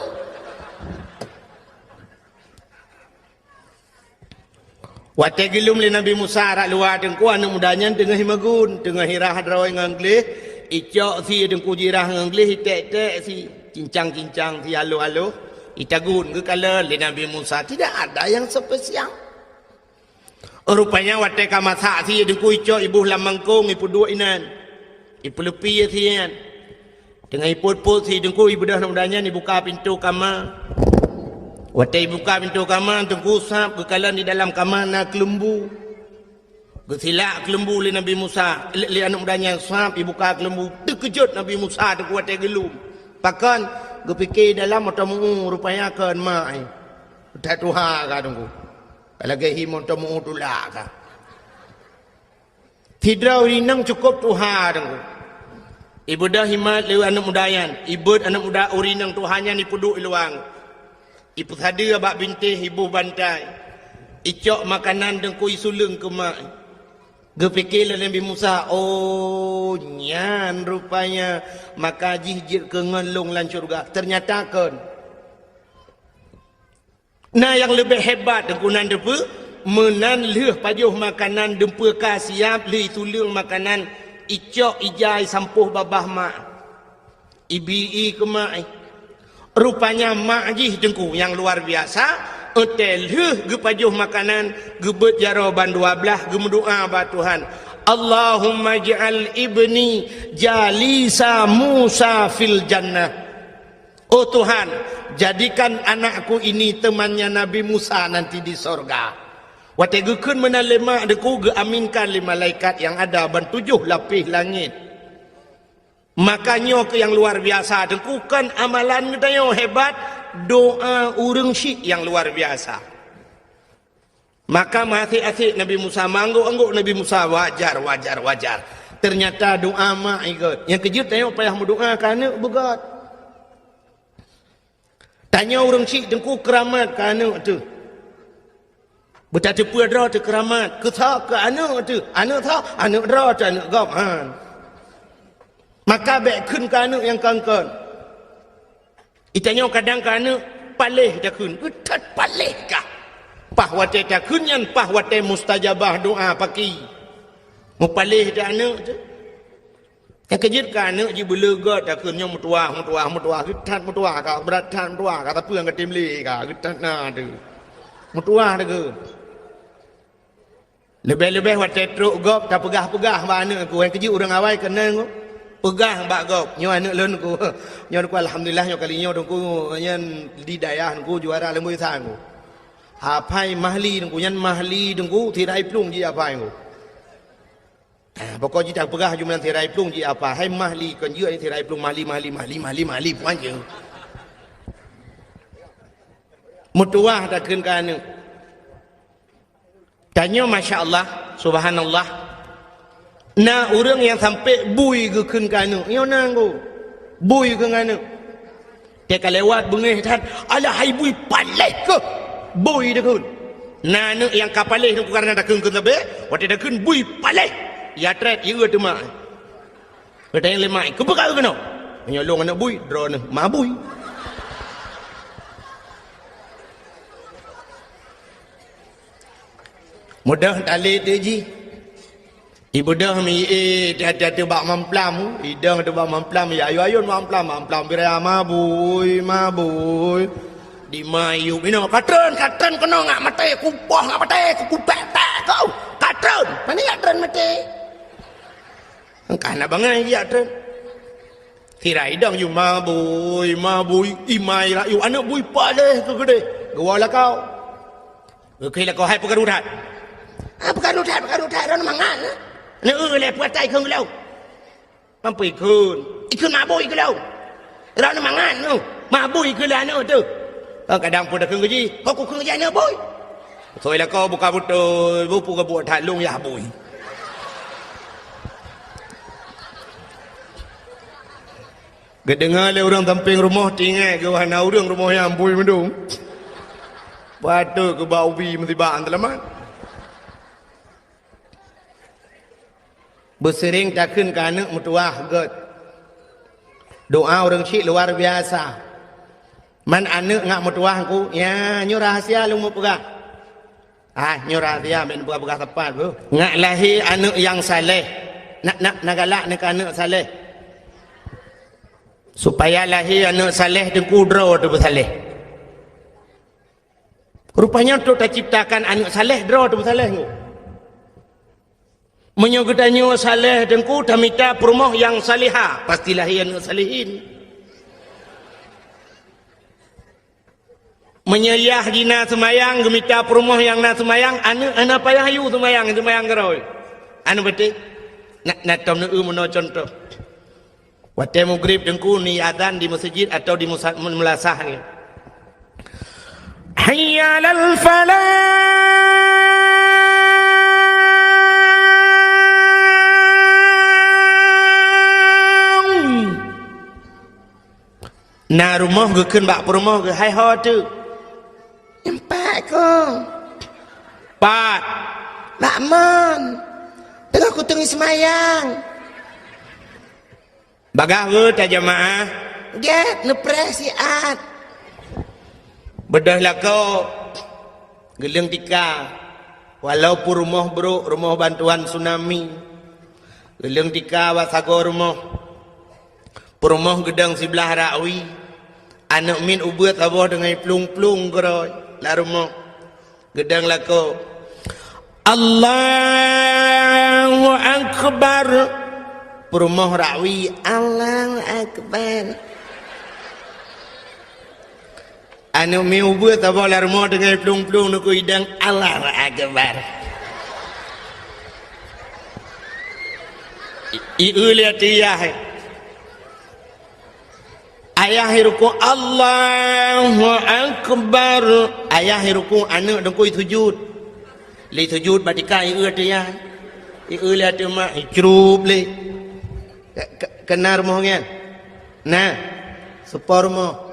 Wate gelum li Nabi Musa rak luar dengku anak mudanya tengah himagun, tengah hirah hadrawai nganglih, icok si dengku jirah nganglih, tek si cincang si halo itagun ke kala li Nabi Musa tidak ada yang spesial. Rupanya wate kamasa si dengku icok ibu lamangkong ibu dua inan. Ibu lepi si yan. Dengan iput-put si dengku ibu dah mudanya ni buka pintu kamar. Watai buka pintu kamar tengku sap kekalan di dalam kamar nak kelembu. Gesilak kelembu li Nabi Musa, li anak mudanya sap buka kelembu. Terkejut Nabi Musa tengku watai gelum. Pakan gepikir dalam otamu rupanya kan mai. Tak tuha ka tengku. Kalau gehi otamu tulak ka. Tidak rinang cukup tuha tengku. Ibu dah himat lewat anak mudayan. Ibu anak muda urinang Tuhannya ni puduk iluang. Ibu hadir abak bintih ibu bantai. Icok makanan dengku isulung ke mak. Gepikirlah Nabi Musa. Oh nyan rupanya. Maka jihjir ke ngelung lan syurga. Ternyata kan. Nah yang lebih hebat dengku nan depa. Menan leh pajuh makanan dempa ka siap. Leh sulung makanan. Icok ijai sampuh babah mak. Ibi ke mak. Rupanya mak jih dengku yang luar biasa. Hotel ge pajuh makanan. Gebet jaro ban 12. Gemdoa ba Tuhan. Allahumma ij'al ibni jalisa Musa fil jannah. Oh Tuhan, jadikan anakku ini temannya Nabi Musa nanti di sorga. Wategukun menalema deku geaminkan lima malaikat yang ada ban 7 lapis langit. Makanya ke yang luar biasa dengkukan amalan kita yang hebat, doa urang syik yang luar biasa. Maka masih asyik Nabi Musa mangguk-angguk Nabi Musa wajar. Ternyata doa mak ikut. Yang kejut tengok payah berdoa kerana begat. Tanya orang syik dengku keramat kerana tu. Betapa dah tu keramat. Kesah ke anak tu. Anak tak, anak dah tu anak gap. Maka baik kun ke anak yang kangkan. Itanya kadang ke anak palih dah kun. Utat palih kah? Pahwate takunyan pahwate mustajabah doa paki mupalih dah anak tu yang kejut kan anak je belega takunnya mutua getat mutua ka beratan mutua ka tapi yang ketimli ka getat na tu mutua tu lebih-lebih wate truk gop tak pegah-pegah ba anak ku yang kejut orang awai kena ku pegah ba gop nyo anak leun ku alhamdulillah nyo kalinya dongku nyen di dayah ku juara lembu sang ku apai mahli dengku yan mahli dengku tirai plung ji apai ku pokok ji tak pegah jumlah tirai plung ji apa hai mahli kon je tirai plung mahli puan je mutuah tak keun kan tanya masya-Allah subhanallah na urang yang sampai bui ke keun kan yo nang ku bui ke nganu dia lewat bengih tan ala hai bui palai ke bui dah kun. Nana yang kapalih tu karena dah kun lebih, waktu dah kun bui palih. Ya tret ya tu mak. Kata yang lemai, kau pegang kena. Menyolong anak bui, drone mah bui. Mudah tali tu ji. Ibu dah mi dah bak mamplam, idang tu bak mamplam ya ayo mamplam bira mabui. Di mayu bina katron kena ngak mati kupah ngak mati kupek tak kau katron mana katron mati engkau nak bangai ya katron tirai dong you mabui imai lah you anak bui paleh ke gede gawala kau okey lah kau hai pekan udat ron mangan ne le puatai kau gelau mampu ikun mabui gelau ron mangan tu mabui gelau anu tu kadang pun dah kena gaji kau kena gaji anak boy soalnya kau buka betul buku buat talung ya boy kedengar le orang tamping rumah tinggal ke wahana orang rumah yang boy mendung patut ke bau bi mesti baan telaman bersering takun ke anak mutuah god doa orang syik luar biasa. Man anak ngak mutuah ku ya nyu rahasia lu mau pegang nyu rahasia ben pegang tepat bu ngak lahir anak yang saleh nak galak nak anak saleh supaya lahir anak saleh tu kudro tu saleh rupanya tu tak ciptakan anak saleh dro tu saleh ku menyogedanyo saleh dengku tamita perumah yang salihah pasti lahir anak salihin menyayah dina semayang gemita perumah yang nak semayang anak payah ayu semayang geroi anu betul nak tom nu mono contoh waktu maghrib dengku ni azan di masjid atau di melasah ni hayya lal falah na rumah ke keun bak perumah ke hai ho tu empat kong empat lakman tengah aku tengah semayang bagah ke tak jamaah get nepres siat bedah lah kau geleng tika walaupun rumah bro rumah bantuan tsunami geleng tika wasago rumah perumah gedang sebelah rakwi anak min ubat abah dengan plung-plung geroi la rumah gedang lako Allahu Akbar. Perumoh rawi Allahu Akbar. Anu miu buat apa lah rumah dengan pelung-pelung nak hidang Allahu Akbar. Iu lihat dia. Ayah ruku Allahu Akbar. Ayah ruku anak dengku sujud. Li sujud badika iu dia. Iu lihat dia mak icrub li. Kenar moh kan? Nah, sepor moh.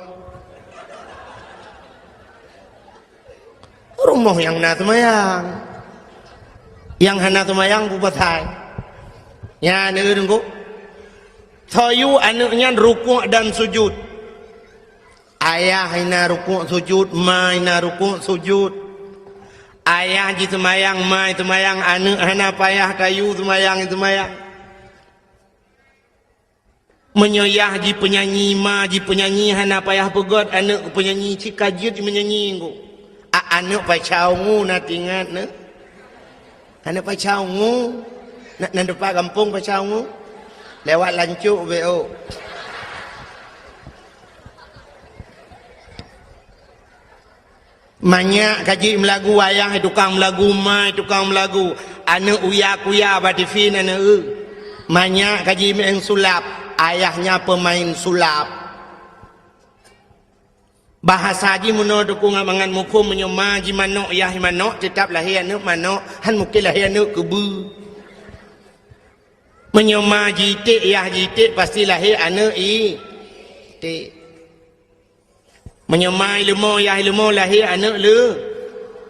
Rumah yang nak semayang, yang hendak semayang buat hai. Ya, ni dengku. Sayu anaknya rukuk dan sujud. Ayah ina rukuk sujud, ma ina rukuk sujud. Ayah ji semayang, ma semayang, anak hendak payah kayu semayang semayang. Menyoyah ji penyanyi, ma ji penyanyi hendak payah pegot, anak penyanyi cikajut ji menyanyi engko. Anak pacau ngu nak ingat ne. Anak pacau ngu nak depan kampung pacau ngu. Lewat lancuk BO. Banyak kaji melagu ayah tukang melagu mai tukang melagu. Anak uya-kuya batifin anak Banyak kaji main sulap. Ayahnya pemain sulap. Bahasa ji muno dukung mangan mukum menyoma ji manok yah manok tetap lahir anak manok han mungkin lahir anak kebu. Menyoma ji tek yah ji tek pasti lahir anak tek. Menyoma ilmu yah ilmu lahir anak le.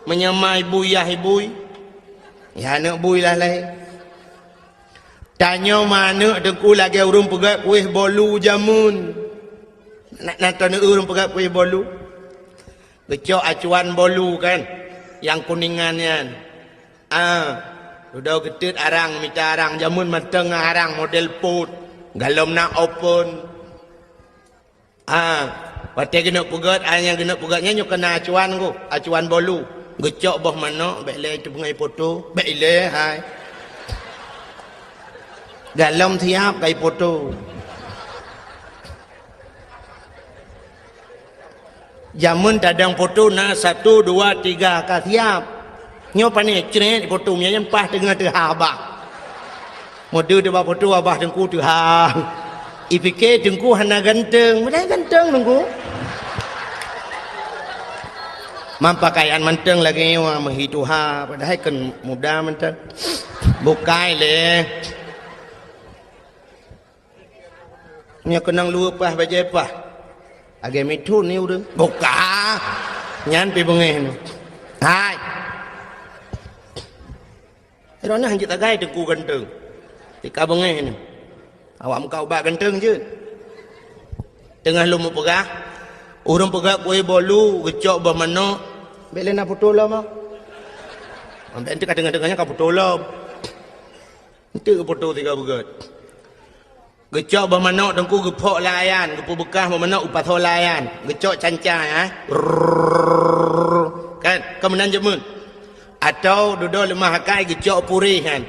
Menyoma ibu yah ibu. Ya anak bui lah lahir. Tanya mana dengku lagi urung pegat kuih bolu jamun. Nak tahu orang pegat kuih bolu. Kecok acuan bolu kan. Yang kuningan kan. Sudah ketut arang minta arang jamun mateng arang model put. Galom nak open. Pati kena pegat yang kena pegatnya nyok kena acuan ko. Acuan bolu. Kecok boh mana baik le tu pengai foto. Baik le hai. Galom siap kai foto. Jamun tadang foto na 1, 2, 3 ka siap. Nyo pani cret foto nya yang pas dengan tu abah. Mode dia foto abah dengku tu ha. Ipike dengku hana ganteng, mana ganteng dengku. Mampakaian menteng lagi wa mahitu ha padahal kan muda menteng. Bukai le. Nya kenang lupa baca apa? Agak mitu ni udah buka nyan pi bengeh ni hai rona hanjit agai deku ganteng tika bengeh ni awak kau bak ganteng je tengah lu pegah urang pegah kuih bolu gecok bermano bele nak foto lah mah ambil nanti kadang-kadangnya kau foto lah itu foto tiga begat gecok bermanok dengku gepok layan gepu bekah bermanok upatho layan gecok cancai kan kemenan jemun atau duduk lemah hakai gecok purih kan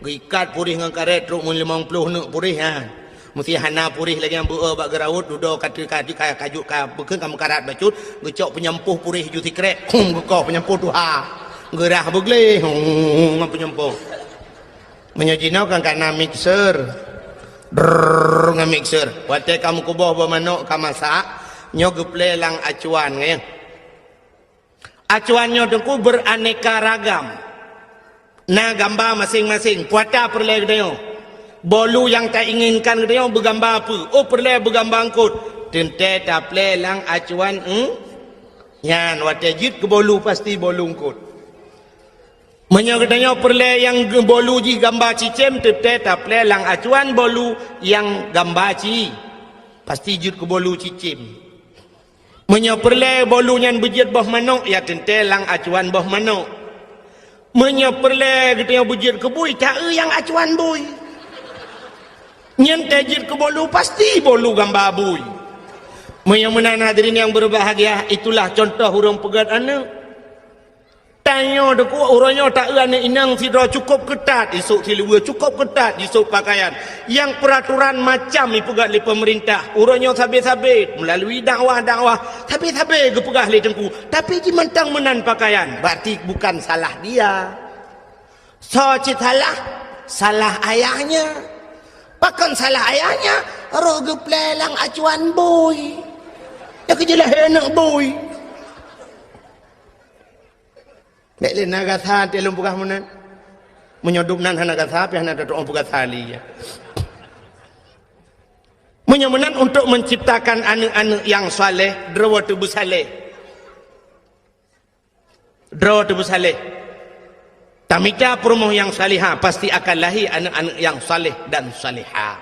gikat purih dengan karet truk mun 50 nak purih kan mesti hana purih lagi yang beu bak gerawut duduk kaki kajuk ka bekeun kamu karat bacut gecok penyempuh purih ju tikrek gekoh penyempuh tuha gerah begle ngam penyempuh menyojino kan kana mixer dengan mixer. Waktu kamu kubah bermanok kamu masak, nyo geple lang acuan nge. Acuannya dengku beraneka ragam. Nah gambar masing-masing. Puata perle gedeo. Bolu yang tak inginkan gedeo bergambar apa? Oh perle bergambar angkut. Tente taple lang acuan Yan waktu jit ke bolu pasti bolu angkut. Menyokatanya perle yang bolu ji gambar cicem tete taple lang acuan bolu yang gambar ci pasti jut ke bolu cicem. Menyoperle bolu yang bejit boh manok ya tente lang acuan boh manok. Menyoperle kita yang bejit ke bui tak yang acuan bui. Nyen tajit ke bolu pasti bolu gambar bui. Menyomenan hadirin yang berbahagia itulah contoh hurung pegat anak. Tanya deku orangnya tak ane inang sidra cukup ketat isuk silua cukup ketat isuk pakaian. Yang peraturan macam ipegak li pemerintah. Orangnya sabit-sabit melalui dakwah-dakwah. Sabit-sabit ke pegah li tengku. Tapi di mentang menan pakaian. Berarti bukan salah dia. So salah. Salah ayahnya. Pakan salah ayahnya. Roh geplelang acuan boy. Ya kejelah enak boy. Baiklah naga tha telung pugah menan. Menyodupnan naga tha pi hana doa pugah thali ya. Menyemenan untuk menciptakan anak-anak yang saleh, drawa tubuh saleh. Drawa tubuh saleh. Tamika perumoh yang salihah pasti akan lahir anak-anak yang saleh dan salihah.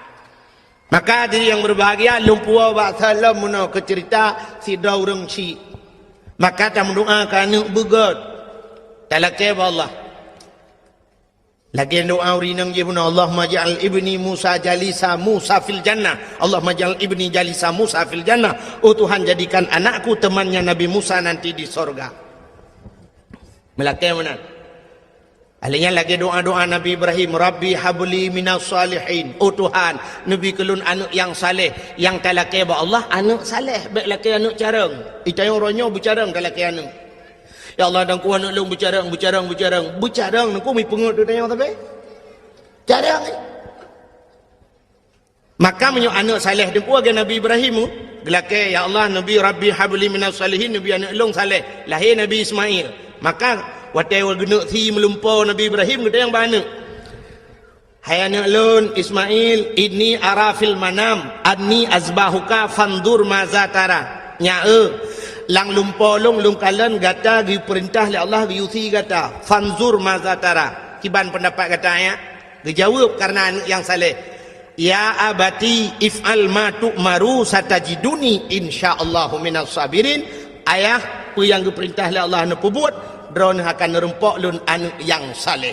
Maka diri yang berbahagia lumpua wa salam muna ke cerita si daurang si. Maka tak mendoakan anak begat. Talakay ba Allah? Lagi doa rinang je pun Allah maj'al ibni Musa jalisa Musa fil jannah. Allah maj'al ibni jalisa Musa fil jannah. Oh Tuhan jadikan anakku temannya Nabi Musa nanti di sorga. Melakay mana? Alihnya lagi doa-doa Nabi Ibrahim, Rabbi habli minas salihin. Oh Tuhan, Nabi kelun anak yang saleh, yang talakay ba Allah anak saleh, baik laki anak carang. Itay orangnya bercarang talakay anak. Ya Allah dan ku anak long bercarang ku mi pengut tu tanya tapi. Carang. Maka menyo anak saleh dengku aga Nabi Ibrahim gelake ya Allah Nabi Rabbi habli minas salihin Nabi anak long saleh lahir Nabi Ismail. Maka watai wa genek si melumpau Nabi Ibrahim kita yang bana. Hai anak lon Ismail inni ara fil manam anni azbahuka fandur maza tara. Nya lang lumpau long kalan gata di perintah oleh Allah diusi gata fanzur mazatara kiban pendapat kata ya dijawab karena anak yang saleh ya abati if'al ma tu'maru satajiduni insyaallah minas sabirin ayah pu yang diperintah oleh Allah nak buat drone akan nerempok lun anak yang saleh.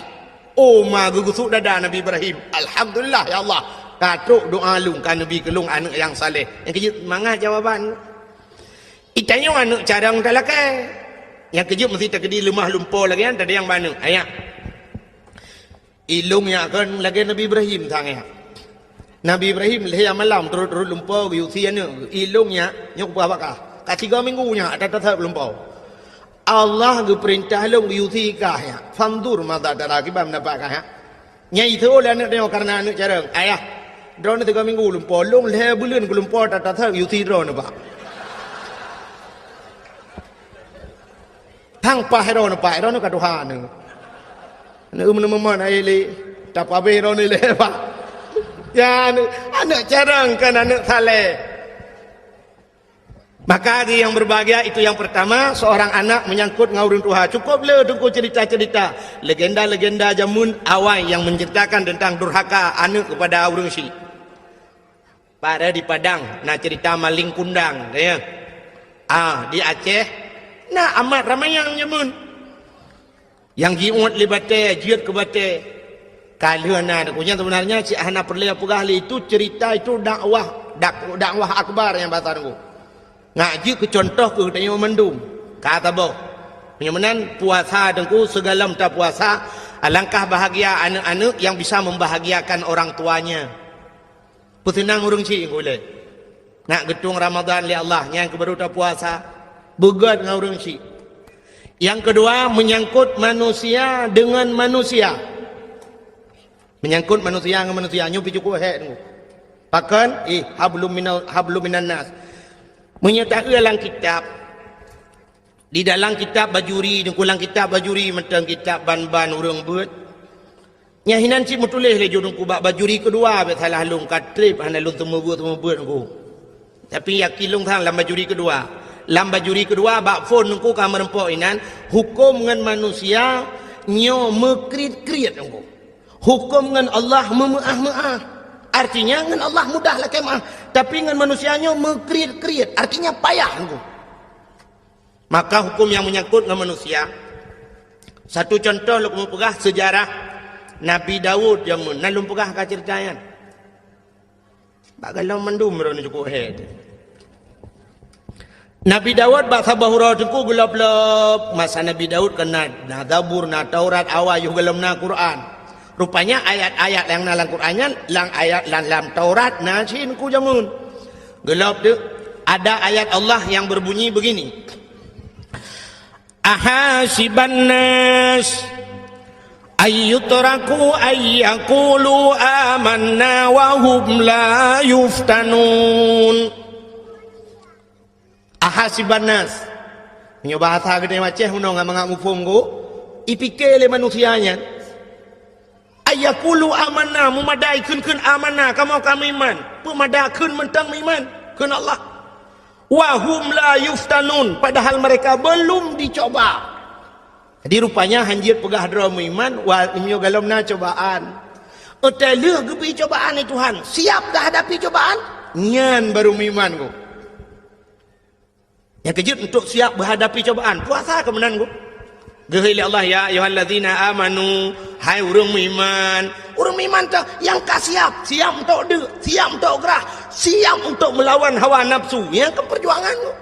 Oh ma gugusuk dada Nabi Ibrahim alhamdulillah ya Allah katruk doa lung kan Nabi kelung anak yang saleh yang kejut mangah jawaban. Itanya anak carang talakai. Yang kejut mesti terkedi lemah lumpur lagi kan. Tak ada yang mana. Ayat. Ilungnya kan lagi Nabi Ibrahim tangnya. Nabi Ibrahim leher malam turut-turut lumpur. Yusiannya. Ilungnya. Nyok berapakah? Kat 3 minggunya. Tak tetap lumpur. Allah perintah lung yusikah ya. Fandur mata darah. Kibam dapatkah ya. Nyai itu oleh anak tengok karena anak carang. Ayah. Drone 3 minggu lumpur. Lung leher bulan ke lumpur. Tak tetap yusi drone pak. Hang pa hero no ka Tuhan ne. Ne meneman ai tak apa hero ni le pak. Ya anak carang kan anak saleh. Maka dia yang berbahagia itu yang pertama seorang anak menyangkut ngaurun Tuhan. Cukup le tunggu cerita-cerita legenda-legenda jamun awal yang menceritakan tentang durhaka anak kepada urang si. Pada di Padang nak cerita maling kundang ya. Di Aceh nah amat ramai yang nyemun yang jiut libate jiut ke bate kalana punya sebenarnya si ahna perle pegah itu cerita itu dakwah akbar yang bahasa aku ngaji ke contoh ke tanya mendung kata boh penyemenan puasa dengku segala tak puasa alangkah bahagia anak-anak yang bisa membahagiakan orang tuanya pesenang urang si boleh nak getung Ramadan li Allah yang kebaru tak puasa begat dengan orang si. Yang kedua menyangkut manusia dengan manusia. Menyangkut manusia dengan manusia. Nyu picu ku he tu. Pakan hablum minan nas. Menyatakan dalam kitab di dalam kitab bajuri dan kulang kitab bajuri mentang kitab ban-ban urang buat. Nya hinan si mutulis le judung ku bajuri kedua be salah lung katrip hana lung temu buat ku. Tapi yakin lung thang dalam bajuri kedua. Lamba juri kedua bak phone nungku kamar empok inan hukum dengan manusia nyo mekrit-krit nungku hukum dengan Allah memeah-meah artinya dengan Allah mudahlah kemah tapi dengan manusia nyo mekrit-krit artinya payah nungku. Maka hukum yang menyangkut dengan manusia satu contoh lu mau pegah sejarah Nabi Daud jamun nalum pegah ka ceritanya bagalau mendum ro cukup he. Nabi Daud bak sabahura tengku gelap-gelap masa Nabi Daud kena na Zabur na Taurat awal yo gelem na Quran. Rupanya ayat-ayat yang dalam Qurannya lang ayat dalam Taurat na cin ku jamun. Gelap tu ada ayat Allah yang berbunyi begini. Ahasiban nas ayyutraku ayyaqulu amanna wa hum la yuftanun. Ahasiban nas. Punya bahasa gede macam hunong ngam ngufung go. Ipikir le manusianya. Ayyaqulu amanna mumadai kun amanna kamu kami iman. Pemadai kun mentang iman kun Allah. Wa hum la yuftanun padahal mereka belum dicoba. Jadi rupanya hanjir pegah dra iman wa imyo galomna cobaan. Otele gebi cobaan ni Tuhan. Siap dah hadapi cobaan? Nyan baru iman go. Yang kejut untuk siap berhadapi cobaan. Puasa kemenan go. Gehili Allah ya ayyuhallazina amanu hai urang iman. Urang iman tu yang ka siap untuk de, siap untuk gerah, siap untuk melawan hawa nafsu. Yang ke perjuangan tu.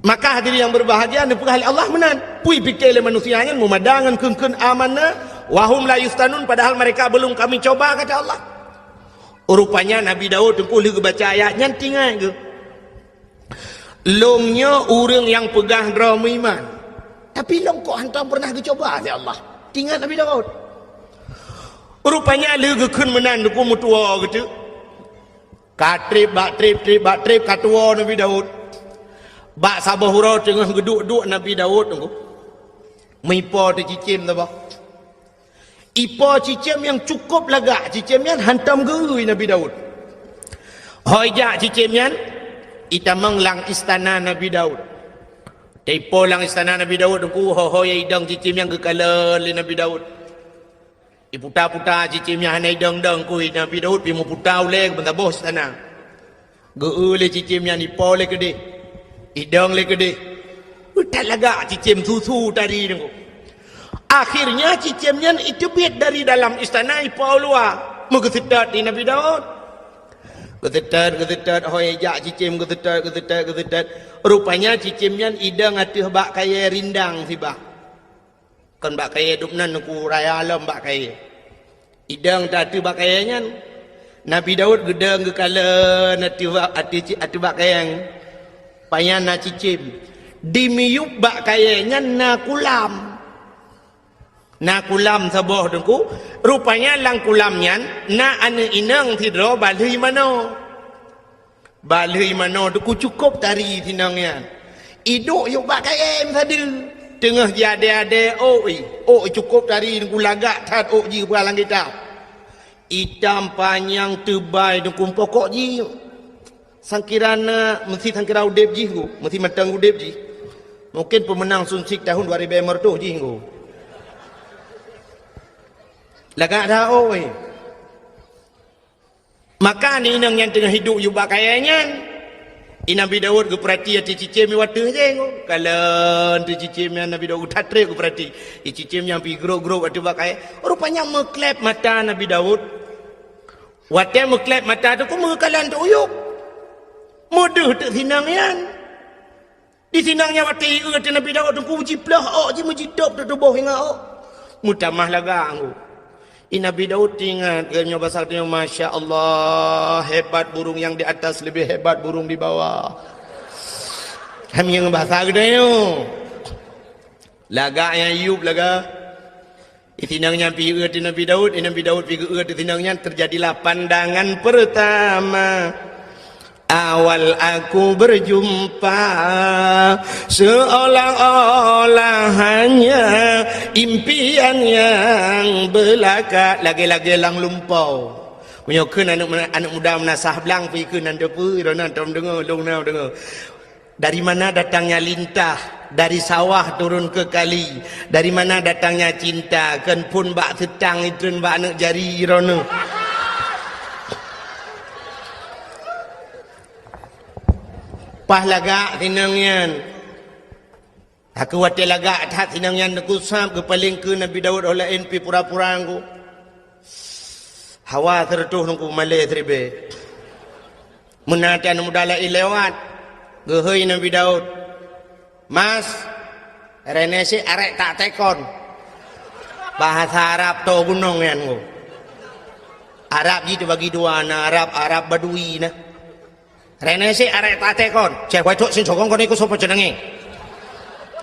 Maka hadirin yang berbahagia ni pegah Allah menan. Pui fikir le manusianya memadangan keun amanah wa hum la yustanun padahal mereka belum kami coba kata Allah. Rupanya Nabi Daud tengku lagi baca ayatnya tinggal ke. Longnya orang yang pegah dra iman. Tapi long kok hantam pernah dicoba oleh Allah. Tinggal Nabi Daud. Rupanya lagi keun menan ku mutua gitu. Katrip bak trip katua Nabi Daud. Bak sabahura tengah geduk-duk Nabi Daud tunggu. Mipo tu cicim tu bah. Ipo cicim yang cukup lagak cicimnya hantam gerui Nabi Daud. Hojak cicimnya itamang lang istana Nabi Daud. Tepo lang istana Nabi Daud tunggu hoya idang cicim yang kekalan li Nabi Daud. Iputa-puta cicimnya hanai dang-dang kui Nabi Daud pi mu puta ule bentar bos istana. Geu le cicimnya ni po le gede. Idang le gede. Udah lagak cicim susu tadi tunggu. Akhirnya cicimnya itu biat dari dalam istana ipo luar. Megesetat di Nabi Daud. Gesetat hoi jak cicim gesetat. Rupanya cicimnya idang atuh bak kaya rindang si bah. Kan bak kaya dupnan ku raya alam bak kaya. Idang tak atuh bak kayanya. Nabi Daud gedang gekala atuh bak kaya. Payan na cicim. Dimiyup bak kayanya na kulam. Na kulam saboh dengku. Rupanya lang kulamnya na ane inang tidro balui mano. Balui mano tu cukup tari tinangnya. Iduk yuk bak kayem tadi. Tengah jade-ade cukup tari dengku lagak tat ji peralang kita. Hitam panjang tebal dengku pokok ji. Sangkirana mesti sangkira udep ji ku. Mesti matang udep ji. Mungkin pemenang sunsik tahun 2000 ji ku. Lagak dah Maka ni inang yang tengah hidup juga kayaknya. Nabi Daud ke perhati hati cicim yang wadah je. Kalau tu cicim yang Nabi Daud tatrip ke perhati. Cicim yang pergi geruk-geruk waktu pakai. Rupanya meklep mata Nabi Daud. Waktu meklep mata tu, kau mengekalan tu uyuk. Mudah tak sinang yan. Di sinangnya waktu Nabi Daud tu, kau jiplah. Mujidop tu tubuh hingga. Mutamah lagang aku. Nabi Daud ingat kerana bahasa dia Masya Allah hebat burung yang di atas lebih hebat burung di bawah. Kami yang bahasa dia laga yang Ayub laga itinangnya pergi ke Nabi Daud. Nabi Daud pergi ke itinangnya terjadilah pandangan pertama. Awal aku berjumpa seolah-olah hanya impian yang belaka. Lagi-lagi lang lumpau. Punya kan anak muda menasah belang pergi ke nanda pu rona tom dengar long nau dengar. Dari mana datangnya lintah? Dari sawah turun ke kali. Dari mana datangnya cinta? Kan pun bak setang itu bak anak jari rona. Pah lagak tinangyan. Aku watil lagak tak tinangyan aku sam ke paling ke Nabi Daud oleh NP pura-pura aku. Hawa tertuh nungku malai terbe. Menatan mudala lewat. Geheuy Nabi Daud. Mas, rene si arek tak tekon. Bahasa Arab to gunung yan ko. Arab gitu bagi dua na Arab Badui na. Rene si arek tak tekon. Cek wedok sing jogong kono iku sapa jenenge?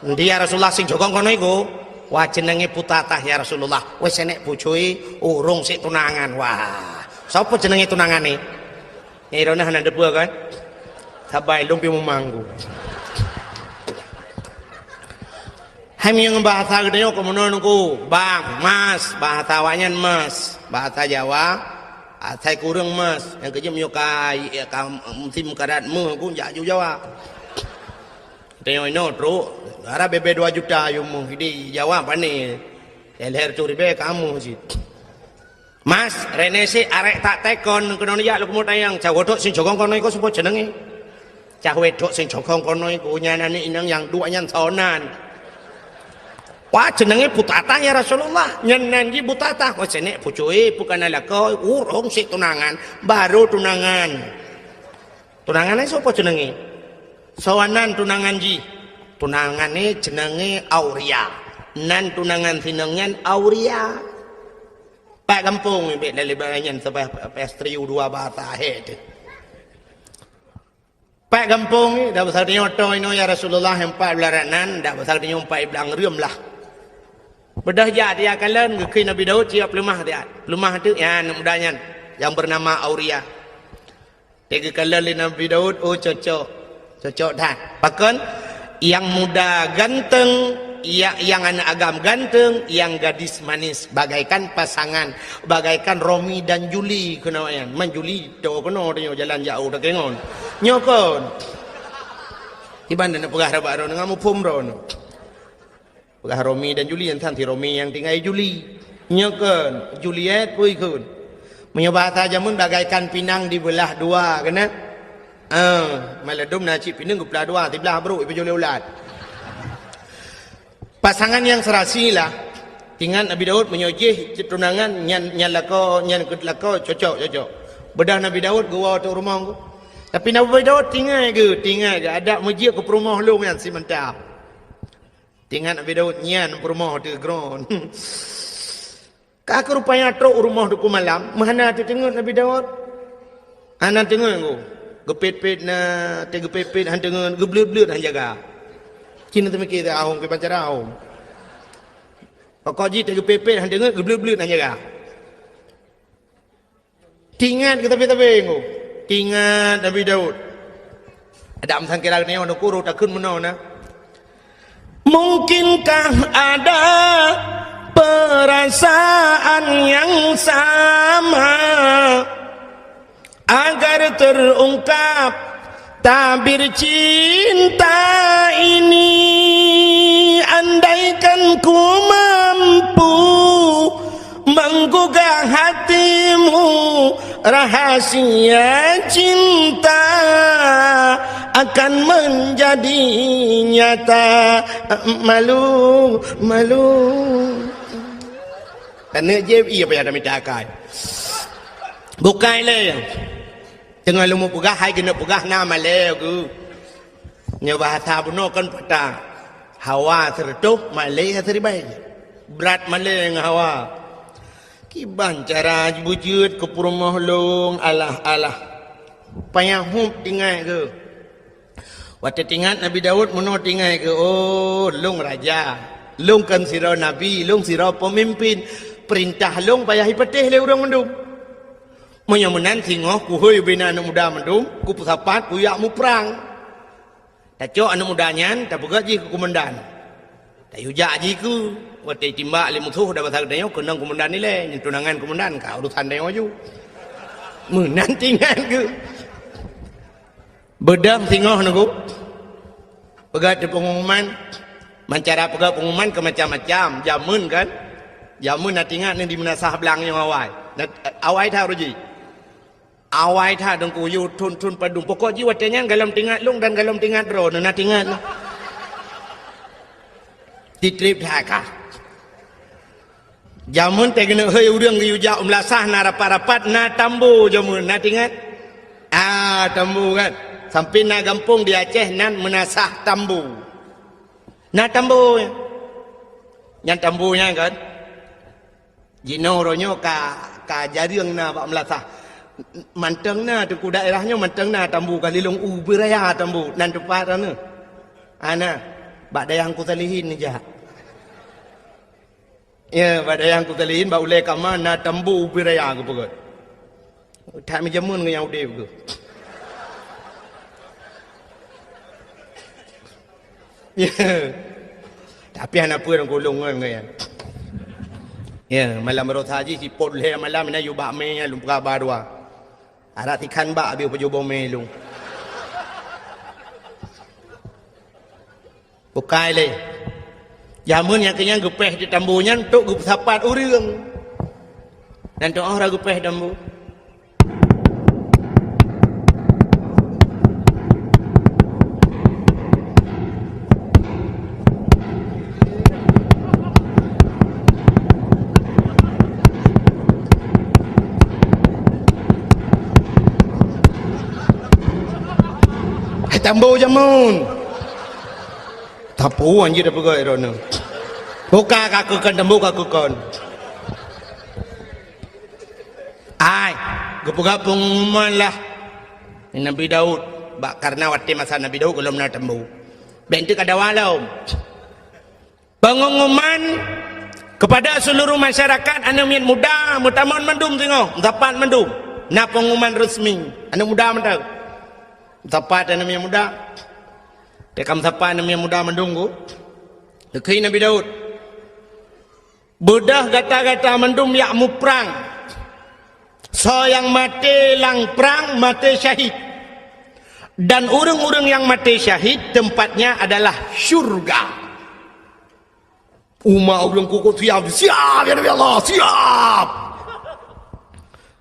Endi ya Rasulullah sing jogong kono iku? Wah jenenge Putatah ya Rasulullah. Wis enek bojoe urung sik tunangan. Wah, sapa jenenge tunangane? Irona hanandep kan? Sabay lumpi memanggu. Kami yang bahasa gede ko menurutku bang, mas, bahasa wanyan mas, bahasa Jawa, saya kurang mas, yang kerja menyukai musim karatmu, aku jauh Jawa. Tengok ini tru, ada bebe 2 juta yumu, di Jawa apa nih? Leher curi be kamu sih. Mas, rene si arek tak tekon, kena ya lu mau tayang, cawodok sing jogong kono iku sapa jenenge? Cah wedok sing jogong kono iku nyanane inang yang duanya sonan. Wah jenenge Putatah ya Rasulullah. Nyenan ji Putatah. Wah jenek bojoe bukan alaka urung sik tunangan, baru tunangan. Tunangane sapa jenenge? Sawanan tunangan ji. Tunangane jenenge Auria. Nan tunangan sinengan Auria. Pak kampung mbek lelebangan sampai pestriu 2 bahasa het. Pak kampung dah besar nyoto ino ya Rasulullah 4 belaranan dah besar nyompai belang riem lah. Bedah ja dia kalian ke Nabi Daud siap lemah dia. Lemah tu ya mudanya yang bernama Auria. Dia kalian Nabi Daud oh cocok. Cocok dah. Bahkan yang muda ganteng, yang anak agam ganteng, yang gadis manis, bagaikan pasangan, bagaikan Romi dan Juli kenawayan. Man Juli do kena dia jalan jauh dah kengon. Nyokon. Iban dan pegah rabak ron ngamu pum ron. Pegah Romi dan Juli yang santi Romi yang tinggal Juli. Nyokon, Juliet pun ikut. Menyobat jamun bagaikan pinang dibelah 2 kena. Maladum nasi pinang belah 2 dibelah bro ibu Juli ulat. Pasangan yang serasi lah. Tinggal Nabi Daud menyojih tunangan nyan lako nyan kedlako cocok. Bedah Nabi Daud gua tu rumah aku. Tapi Nabi Daud tinggal ke ada masjid ke rumah lu yang si mentah. Tinggal Nabi Daud nyan rumah tu gron. Kak rupanya truk rumah tu malam. Mana tu tengok Nabi Daud? Anak tengok aku. Gepet-pet na tegepet-pet han tengok geblut-blut han jaga. Kini tu mikir dah ahong ke pancara ahong. Kau ji tegepet-pet han tengok geblut-blut han jaga. Tingat ke tapi-tapi aku. Ingat Nabi Daud. Ada amsan kira ni orang kuru tak kun mana na. Mungkinkah ada perasaan yang sama agar terungkap tabir cinta ini, andaikan ku mampu menggugah hatimu, rahasia cinta akan menjadi nyata. Malu karena je iya apa yang ada minta akan bukai le tengah lu mau pegah hai kena pegah nama le ku nya bahasa buno kan patah hawa tertup malai terbaik berat malai dengan hawa kiban cara bujut ke rumah long alah payah hup tinggal ke waktu tinggal Nabi Daud menuh tinggal ke oh long raja long kan sirah Nabi long sirah pemimpin perintah long payah hipatih le orang mendum menyamunan singoh ku hoi bina anak muda mendum ku pusapat ku yak mu perang tak cok anak mudanya tak pegat ji ku komandan tak hujak ji ku waktu timbak le musuh dah pasal dia kenang komandan ni le tunangan komandan ka urusan dia maju menang tinggal ke bedang singoh nunggu pegat di pengumuman mencara pegat pengumuman ke macam-macam jamun kan jamun nak tinggal ni di menasah belang yang awai tahu ji awai tha dong ku yu tun padung pokok ji watanya galam tingat lung dan galam tingat ro na tingat titrip tha ka jamun te gena heuy urang yu ja umlasah na rapat-rapat na tambu jamun na tingat tambu kan sampai na gampung di Aceh nan menasah tambu. Na tambu yang tambunya kan jino ronyo ka jariang na bak melasah manteng na tu ku daerahnya manteng na tambu kalilong ubiraya tambu nan tepat ana ana bak dayang ku talihin ni jah ya bak dayang ku talihin bak ulai kama na tambu ubiraya ku pegot tak menjamun ke yang udah ke ya tapi anak apa yang golong kan kan ya malam berot haji si pot le malam na yu bak me lum kabar dua ara tikan bak biu pejobo me lung bukai le jamun yang kenyang gepeh di tambunya untuk gup sapat urang dan tu orang gepeh tambu tambu jamun tapu anjir apa kau erona buka kakukan tambu kakukan ai gapung malah Nabi Daud bak karena waktu masa Nabi Daud kalau nak tambu bentuk ada walau pengumuman kepada seluruh masyarakat anu mian muda mutaman mendum tengok dapat mendum na pengumuman resmi anu muda mentau tepat namanya muda tekam tepat namanya muda mendunggu dekai Nabi Daud budah gata-gata mendum yak mu perang so yang mati lang perang mati syahid dan orang-orang yang mati syahid tempatnya adalah syurga umat ulung kuku siap ya Nabi Allah siap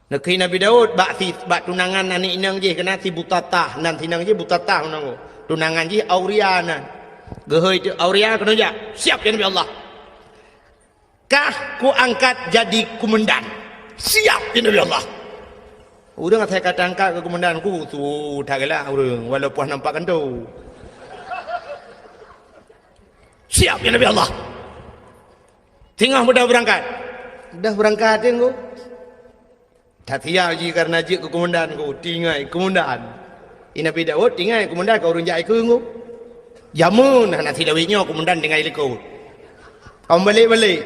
Nabi Daud bak tunangan anak inang je kena si butatah nan tinang je butatah nang tunangan je Auria nan gehoi tu Auria kena ja siap ya Nabi Allah kah ku angkat jadi komandan siap ya Nabi Allah urang saya kata angkat ke komandan ku tu dah urang walaupun nampak kan tu siap ya Nabi Allah tinggal mudah berangkat dah berangkat tengok tak siap je karena je ke komandan ku tinggai komandan Nabi Daud tinggai komandan kau orang jai ke ku jamun nanti dawitnya komandan tinggai likut kau balik-balik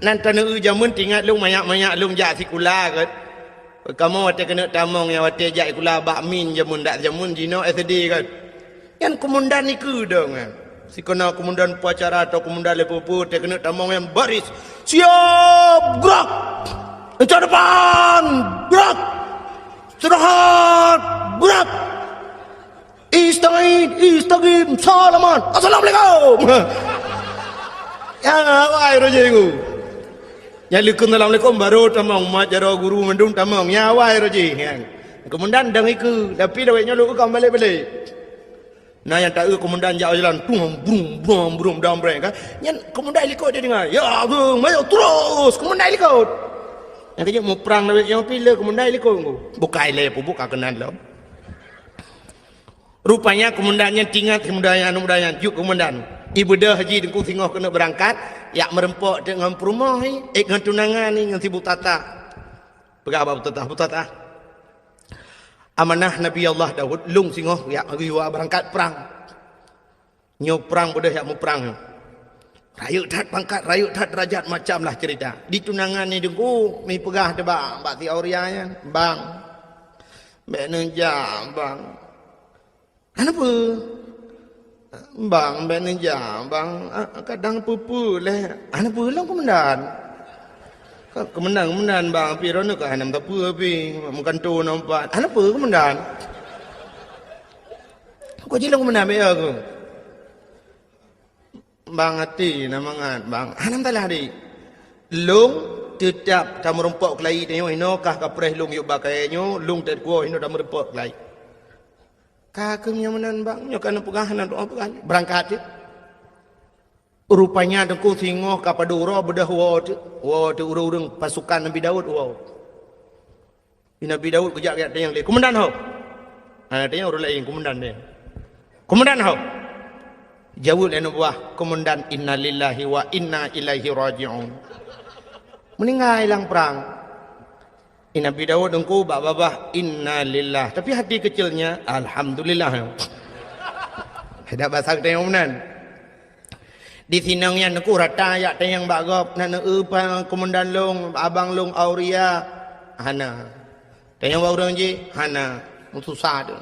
nanti nu jamun tinggal lung banyak-banyak lung jak sikula kat kamu wate kena tamong yang wate jak kula bakmin jamun dak jamun jino SD kan yang komandan ni ke dong kan si kena komandan upacara atau komandan lepopo te kena tamong yang baris siap gerak ke depan gerak istirahat gerak istagim salaman assalamualaikum ya wahai rojiku ya likun assalamualaikum baru tamong majaro guru mendung tamong ya wahai roji komandan dang iku tapi dawetnya lu kau balik-balik nah yang tak komandan jalan brum dambreng kan yang komandan ikut dia dengar ya bung maju terus komandan ikut yang kejap mau perang yang pilih komandan ikut bukai le buka kenan lo rupanya komandannya tinggal komandannya juk komandan ibu dah haji dengku singoh kena berangkat yak merempok dengan perumah dengan tunangan ni dengan si butata pegawai butata amanah Nabi Allah Daud lung singoh yak riwa berangkat perang nyo perang bodoh yak mu perang rayuk tat pangkat rayuk tat derajat macam lah cerita di tunangan ni dengku mi pegah de bang bak ti aurianya bang mek nenja bang kenapa bang mek nenja bang kadang pupu leh ana pulang komandan Kemendan bang pirono ka hanam tapu api makan tu nampak. Ana apa komandan? Ko jilang komandan be aku. Bang hati namangat bang. Hanam talah di. Lung tetap tamu rompok kelai tengok ino kah kapreh lung yuk bakainya lung tet kuo ino tamu rompok kelai. Kakengnya menan bang nyokan pegahan doa pegahan berangkat. Rupanya dengku singoh kapadura bedah wa tu urang pasukan Nabi Daud wa. Nabi Daud kejak yang le komandan ho. Tanya orang lain komandan dia. Komandan hau. Jawab lain buah komandan inna lillahi wa inna ilaihi raji'un. Meninggal hilang perang. Nabi Daud engkau babah inna lillah. Tapi hati kecilnya alhamdulillah. Ada bahasa kita yang benar. Di sinangnya aku rata ayat yang bagop nak apa komandan long abang long Auria hana. Tanya orang je hana susah tu.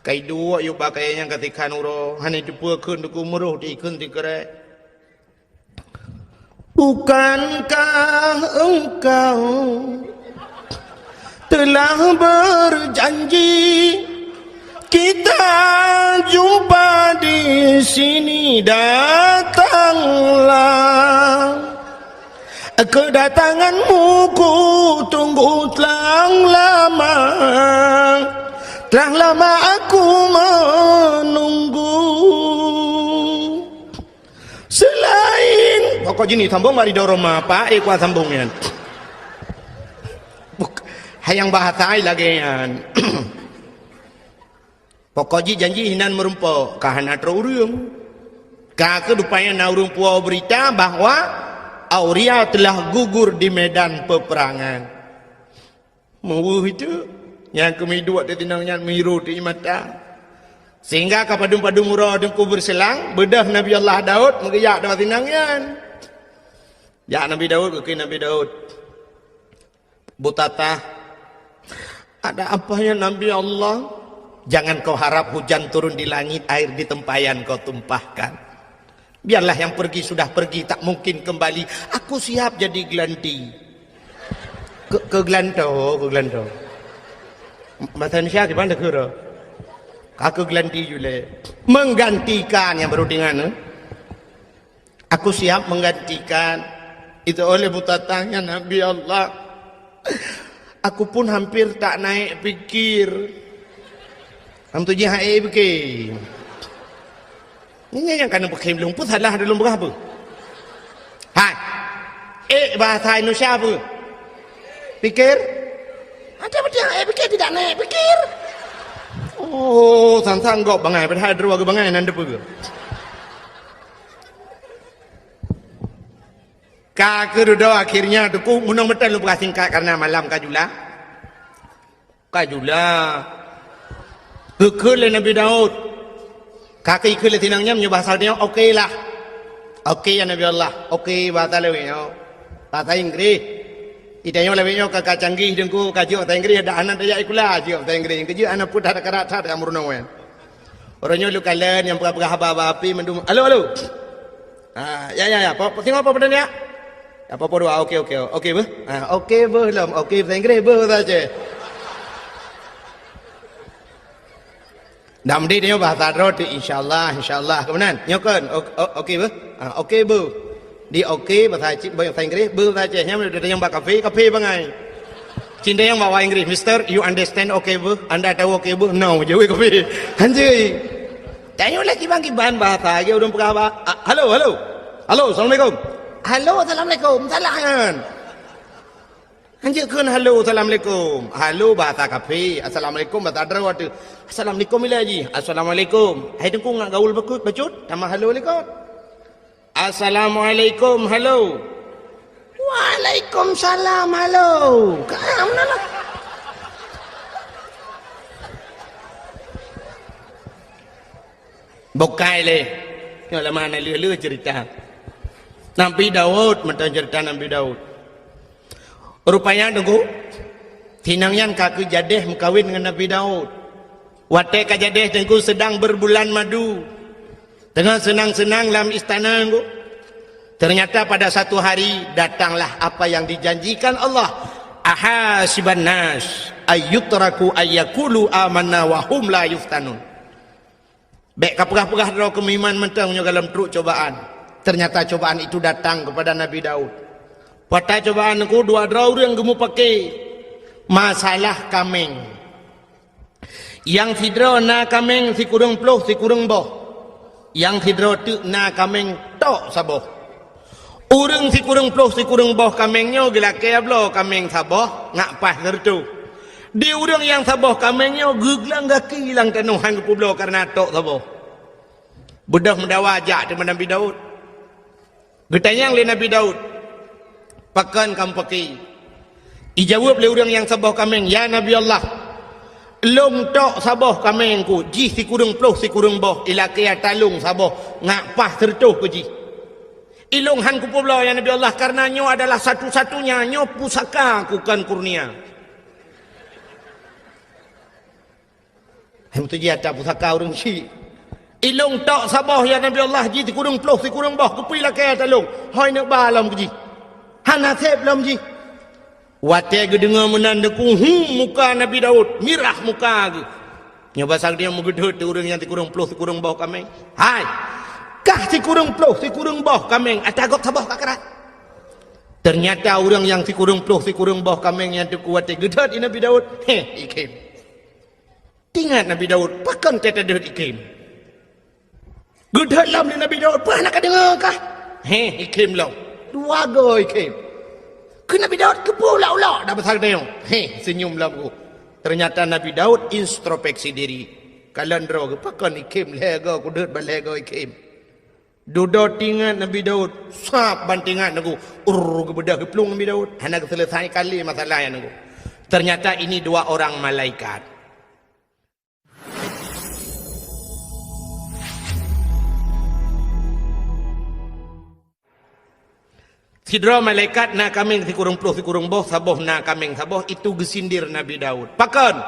Kai dua you pakai yang ketika nuro hana jumpa kun tu muruh di kun ti kere. Bukankah engkau telah berjanji kita jumpa di sini, datanglah. Kedatanganmu ku tunggu telah lama aku menunggu. Selain pokok jini sambung mari dorong apa kuat sambungnya. Hayang bahasa lagi yan. Pokoknya janji hinan merumpok kahana terurung. Kaka rupanya naurung puau berita bahwa Auria telah gugur di medan peperangan. Mau itu yang kami dua tinangnya miru di mata. Sehingga kapadung-padung murah dengku berselang bedah Nabi Allah Daud mengiyak dapat tinangnya. Ya Nabi Daud ke Nabi Daud. Butata ada apanya Nabi Allah? Jangan kau harap hujan turun di langit, air di tempayan kau tumpahkan. Biarlah yang pergi sudah pergi, tak mungkin kembali. Aku siap jadi gelanti. Ke gelanto. Bahasa Indonesia gimana kira? Aku gelanti juga. Menggantikan yang baru dengan. Aku siap menggantikan. Itu oleh butatanya Nabi Allah. Aku pun hampir tak naik pikir. Kamu tu jihai fikir. Ini yang kena pakai belum pun salah dalam berapa? Hai. Bahasa Indonesia apa? Fikir? Ada apa dia fikir tidak naik fikir? Oh, sang gok bangai pada dua ke bangai nanda apa? Kakak doa akhirnya tuku munang betul lu singkat karena malam kajula. Kekele Nabi Daud. Kaki kekele tinangnya menyebah salnya okey lah. Okey ya Nabi Allah. Okey bahasa lewenya. Bahasa Inggris. Idanya lewenya kakak canggih dengku kaji bahasa Inggris ada anak daya ikulah kaji bahasa Inggris. Kaji anak pun ada karat ada yang merunawan. Orangnya lu kalian yang pernah haba api mendum. Halo. Ya. Tengok apa benda ni ya? Apa doa okey. Okey bah. Okey bah belum. Okey bahasa Inggris bah saja. Nam dia bahasa roti insyaallah kemudian nyokan okey bu okey bu di okey bahasa Inggris bu saja nya ada yang bak kafe bangai cinta yang bawa Inggris Mister you understand okey bu anda tahu okey bu no jauh kafe anjay tanya lagi bang kiban bahasa dia udah pernah halo assalamualaikum salam anjir kan halo assalamualaikum halo bahasa kafe assalamualaikum bahasa Darawat assalamualaikum ilaji assalamualaikum hai dengku ngak gaul bacut sama halo lekot assalamualaikum halo waalaikumsalam halo kamna lah bokai le kalau mana lulu cerita Nabi Daud macam cerita Nabi Daud. Rupanya tunggu tinangnya kaku jadeh mengkawin dengan Nabi Daud. Watek kajadeh tengku sedang berbulan madu. Tengah senang-senang dalam istana tengku. Ternyata pada satu hari datanglah apa yang dijanjikan Allah. Ahasiban nas ayyutraku ayyakulu amanna wa hum la yuftanun. Baik kapurah-purah draw kemiman mentangnya dalam truk cobaan. Ternyata cobaan itu datang kepada Nabi Daud. Pada cobaan aku dua draw yang kamu pakai masalah kameng. Yang sidro na kameng si kurang ploh si kurang boh. Yang sidro tu na kameng tok saboh. Urang si kurang ploh si kurang boh kamengnya gelake ablo kameng saboh ngak pas tertu. Dia orang yang sabah kamengnya geglang gaki lang tanuhan ke pulau karena tok sabah. Bedah mendawajak dengan Nabi Daud. Getanyang le Nabi Daud. Pakan kam pakai. Ijawab le orang yang sabah kameng, ya Nabi Allah. Long tok sabah kamengku, ji si kurung ploh si kurung boh, ila kia talung sabah ngak pah tertuh ke ji. Ilung han ku pulau ya Nabi Allah karena nyo adalah satu-satunya nyo pusaka ku kan kurnia. Hem tu dia tak pusaka orang si. Ilung tok sabah ya Nabi Allah ji si kurung ploh si kurung boh ku pila kia talung. Hoi nak balam ke ji. Han hasib lam ji. Wate ge dengar menandaku muka Nabi Daud mirah muka ge. Nya basang dia megedhut tu orang yang ti kurung ploh si kurung boh kameng. Hai. Kah si kurung ploh si kurung boh kameng atagok sabah kakarat. Ternyata orang yang si kurung ploh si kurung boh kameng yang tu kuat gedhut Nabi Daud. Ikim. Tingat Nabi Daud pakan tete gedhut ikim. Gedhut lam ni Nabi Daud pernah nak dengar kah? Ikim lam. Dua go ikim. Ke Nabi Daud ke pula dah besar dia. Senyum lam ku. Ternyata Nabi Daud introspeksi diri. Kalandro ke pakan ikim lega ku gedhut balega ikim. Dudo tingat Nabi Daud sap bantingan aku ke bedah ke pelung Nabi Daud hendak selesai kali masalah yang aku. Ternyata ini dua orang malaikat. Sidra malaikat nak kameng si kurung ploh si kurung boh saboh nak kameng saboh itu gesindir Nabi Daud. Pakan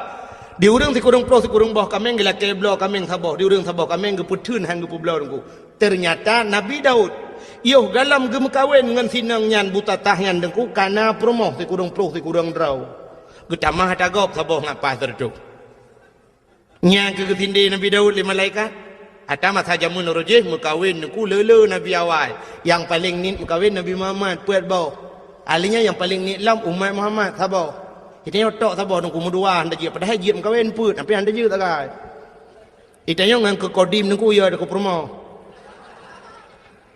di urang si kurung ploh si kurung boh kameng gila keblo kameng saboh di urang saboh kameng geputun hang gepublo nunggu. Ternyata Nabi Daud yoh galam gemekawin dengan sinang nyan buta tahyan dengku kana promoh si kurung ploh si kurung draw. Getamah tagap saboh ngapa tertuk. Nya ke getinde Nabi Daud li malaikat. Atama saja menurujih mekawin dengku lele Nabi awal. Yang paling nit mekawin Nabi Muhammad puat bau. Alinya yang paling nit lam umat Muhammad saboh. Itanya tok saboh dengku mudua anda je padahal jit mekawin put tapi anda je tak kai. Itanya ngan ke kodim dengku ya dengku promoh.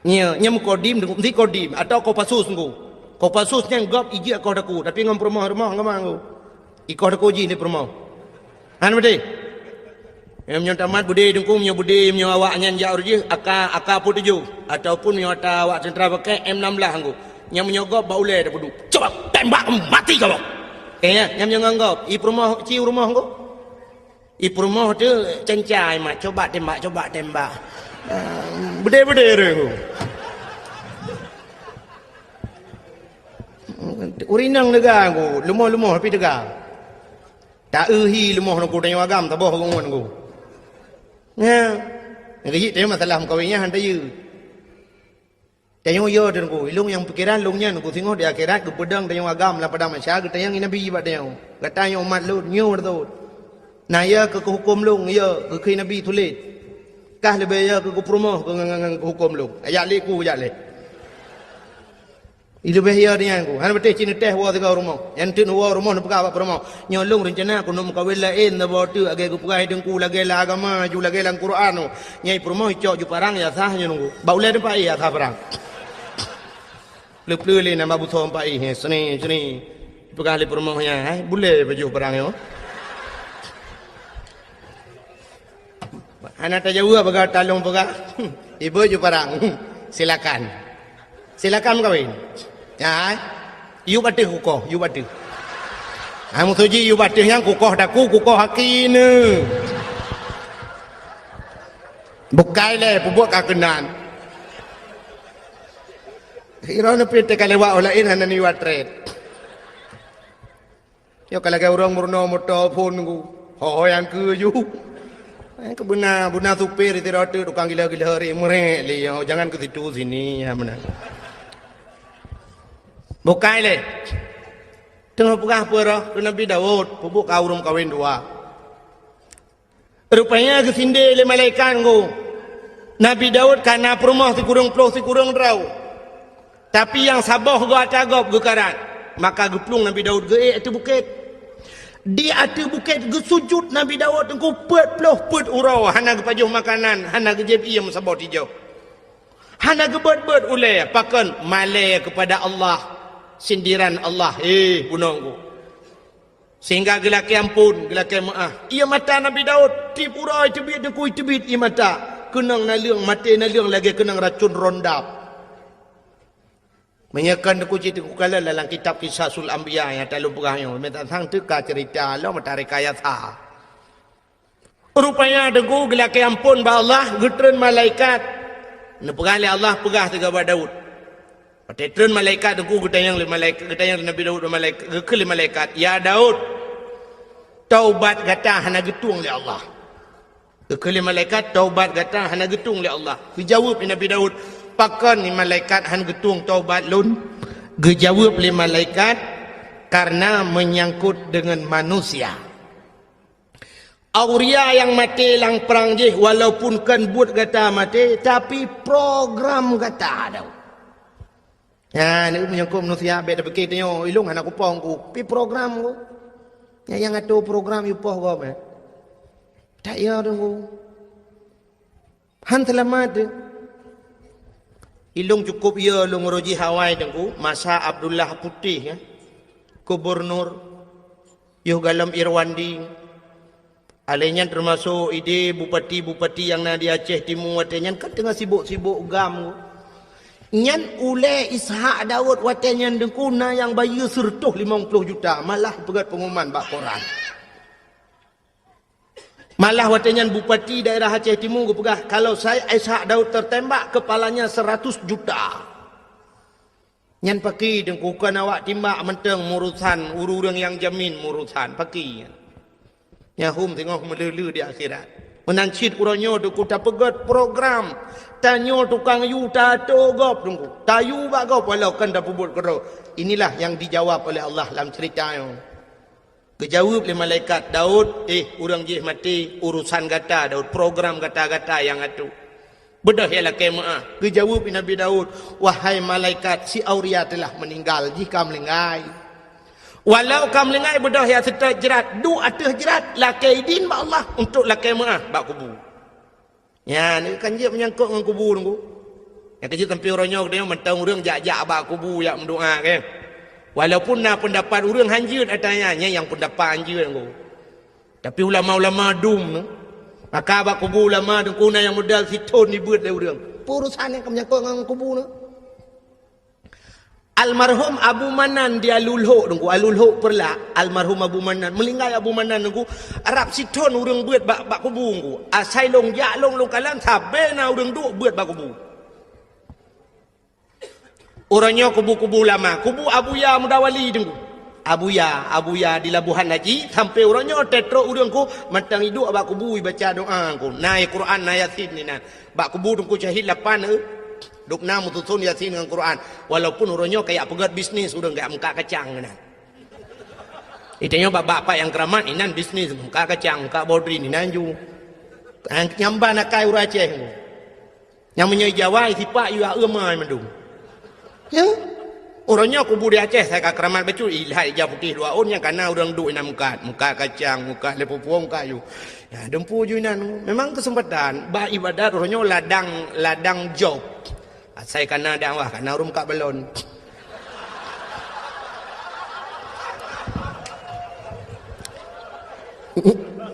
Nya kodim dengan mesti kodim atau kau pasus ngku. Kau pasus yang gap iji kau daku tapi ngam rumah ngam ngku. Ikau daku ji ni rumah. Han bede. Yang tamat bude dengku nya bude nya awak nyan ja urji aka pun tuju ataupun nya ta awak sentra pakai M16 ngku. Nya menyogop baule dah pedu. Coba tembak mati kau. Ya, nya nganggap i rumah ci rumah ngku. I rumah tu cencai mak coba tembak. Bede-bede rengku. Urinang negah aku, lemah-lemah tapi tegak. Tak ehi lemah aku tanya agam tak boh ngon aku. Ya. Ngejit dia masalah mukawinnya hantar ye. Tanya yo dan aku, ilung yang pikiran lungnya aku tengok di akhirat ke pedang tanya agam lah pada masyarakat tanya nabi bad dia. Katanya umat lu nyu tu. Nah ya ke hukum lung ya ke nabi tulis. Kah lebih ya ke promoh ke hukum lu. Ayat le ku ayat le. Itu bahaya dia aku. Han betul cina teh wa tiga rumah. Yang tu wa rumah nak apa rumah. Nyolong rencana aku nak kawin lain na botu agak aku pegai dengku lagi la agama ju lagi lang Quran. Nyai rumah cok ju parang ya sah nya nunggu. Bau le depa ya sah parang. Leplu le nama buto pa i seni pegai le rumahnya. Boleh baju parang yo. Anak tak jauh baga talung baga. Ibu ju parang. Silakan kawin. Ya, you batu kukoh, you batu. Kamu tuji you batu yang kukoh daku kukoh hakine. Bukai le pubuk kakenan. Irona pite kalewa olain hanani watret. Yo kalaga urang murno moto phone ku. Ho yang ke you. Buna supir itu roti tukang gila hari mureh le jangan ke situ sini ya benar. Bukai le. Tengah pegah pura Nabi Daud pubuk kawrum kawin dua. Rupanya ke sinde le malaikat go. Nabi Daud kana perumah si kurang draw. Tapi yang sabah go atagop go karat. Maka geplung Nabi Daud ge itu bukit. Di atas bukit ge sujud Nabi Daud engko put urau hana ge pajuh makanan hana ge jeb iem sabot hijau. Hana ge bet ulai pakan malai kepada Allah sindiran Allah punongku. Sehingga gelaki ampun, gelaki maaf. Ia mata Nabi Daud, tip urai tebit dengkui tebit ia mata. Kenang na liang mati na liang lagi kenang racun rondap. Menyakan deku cerita ku kala dalam kitab Kisah Sul Anbiya yang dalam perang minta sang teka cerita Allah mata rekayat ha. Rupanya dengku gelaki ampun ba Allah getren malaikat. Nepegale Allah pegah tegaba Daud. Patetren malaikat dengku getayang le malaikat getayang Nabi Daud malaikat gekeli malaikat. Ya Daud, taubat gata hana getung le Allah. Gekeli malaikat taubat gata hana getung le Allah. Dijawab Nabi Daud, pakan ni malaikat han getung taubat lun. Dijawab le malaikat karena menyangkut dengan manusia. Auria yang mati lang perang je walaupun kan buat kata mati tapi program kata ada. Ya ni menyangkut manusia bet begitu yo ilung anak kupong ku pi program ku. Ya yang atu program yu poh go me. Tak ya dong. Han selamat. Ilung cukup ya lung roji Hawaii dengku masa Abdullah Putih ya. Gubernur yo galam Irwandi. Alenya termasuk ide bupati-bupati yang na di Aceh Timur watenyan kan tengah sibuk-sibuk gam. Nyan ule Ishak Daud watenyan dengkuna yang bayar sertuh 50 juta malah pegat pengumuman bak koran. Malah watenyan bupati daerah Aceh Timur pegah kalau saya Ishak Daud tertembak kepalanya 100 juta. Nyan paki dengku kan awak timbak menteng murusan urang yang jamin murusan paki. Nyahum tengok melulu di akhirat. Menancit uranyo tu ku tak pegat program. Tanyo tukang yu tato gop tunggu. Tayu bak gop walau kan dah pubut kero. Inilah yang dijawab oleh Allah dalam cerita yang. Kejawab oleh malaikat Daud, urang jih mati urusan kata Daud, program kata-kata yang atu. Bedah ialah kemaah. Kejawab Nabi Daud, wahai malaikat si Auria telah meninggal jika melengai. Walau kamu lengai bedah ya serta jerat du atah jerat lakai din ba Allah untuk lakai maah bak kubu. Ya ni kan je menyangkut dengan kubu nunggu. Yang kecil tempi orangnya dia mentang urang jak-jak bak kubu yak mendoa kan. Walaupun nak pendapat urang hanjut atanya yang pendapat hanjut nunggu. Tapi ulama-ulama dum maka bak kubu ulama dengkuna yang modal siton ni beut le urang. Urusan yang menyangkut dengan kubu tu. Almarhum Abu Manan dia lulhuk nunggu alulhuk perla almarhum Abu Manan melinggai Abu Manan nunggu Arab siton urang beut bak kubu nunggu asai long jak long kalan sabena urang duk beut bak kubu orangnya kubu-kubu lama kubu Abu Ya Mudawali nunggu Abu Ya di Labuhan Haji sampai orangnya tetro urang ku matang hidup bak kubu baca doa ku naik Quran naik Yasin ni nah bak kubu nunggu syahid 8 duk na mutusun Yasin dengan Quran walaupun urangnya kayak pegat bisnis urang gak muka kacang nah. Itanya bapak-bapak yang keramat inan bisnis muka kacang muka bodri ni nanju. Nyamba nak kai ura Aceh. Yang menyai Jawa sipak yu amai mendung. Ya. Orangnya kubur di Aceh saya ka keramat becu ilhai hijau putih dua on yang kana urang duk ina muka kacang muka lepupuang kayu. Ya dempu ju inan memang kesempatan ba ibadat orangnya ladang job. Saya kena dakwah kena rum kat balon.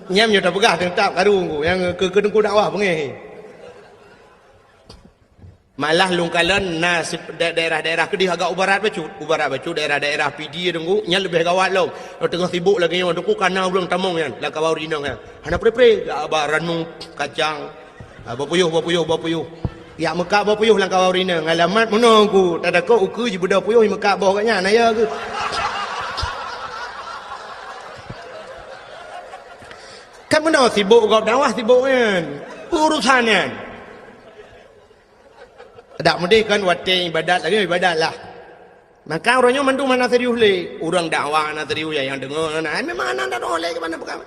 Nyam yo dah pegah tentap karung yang ke dengku dakwah pengeh. Malah lungkalan nas daerah-daerah ke dia agak ubarat bacu daerah-daerah PD dengku nya lebih gawat lo. Tengah sibuk lagi yang dengku kana urang tamong kan la kawau rinang kan. Hana pre-pre abaran mung kacang. Bapuyuh. Ya Mekah bawa puyuh lang kawau rina ngalamat menunggu tak ada kau uku je budak puyuh di Mekah bawa katnya naya ke kan mana sibuk kau dakwah sibuk kan urusan kan tak mesti kan wate ibadat lagi ibadat lah maka orangnya mandu mana serius le orang dakwah mana serius yang dengar memang anda tak boleh ke mana bukan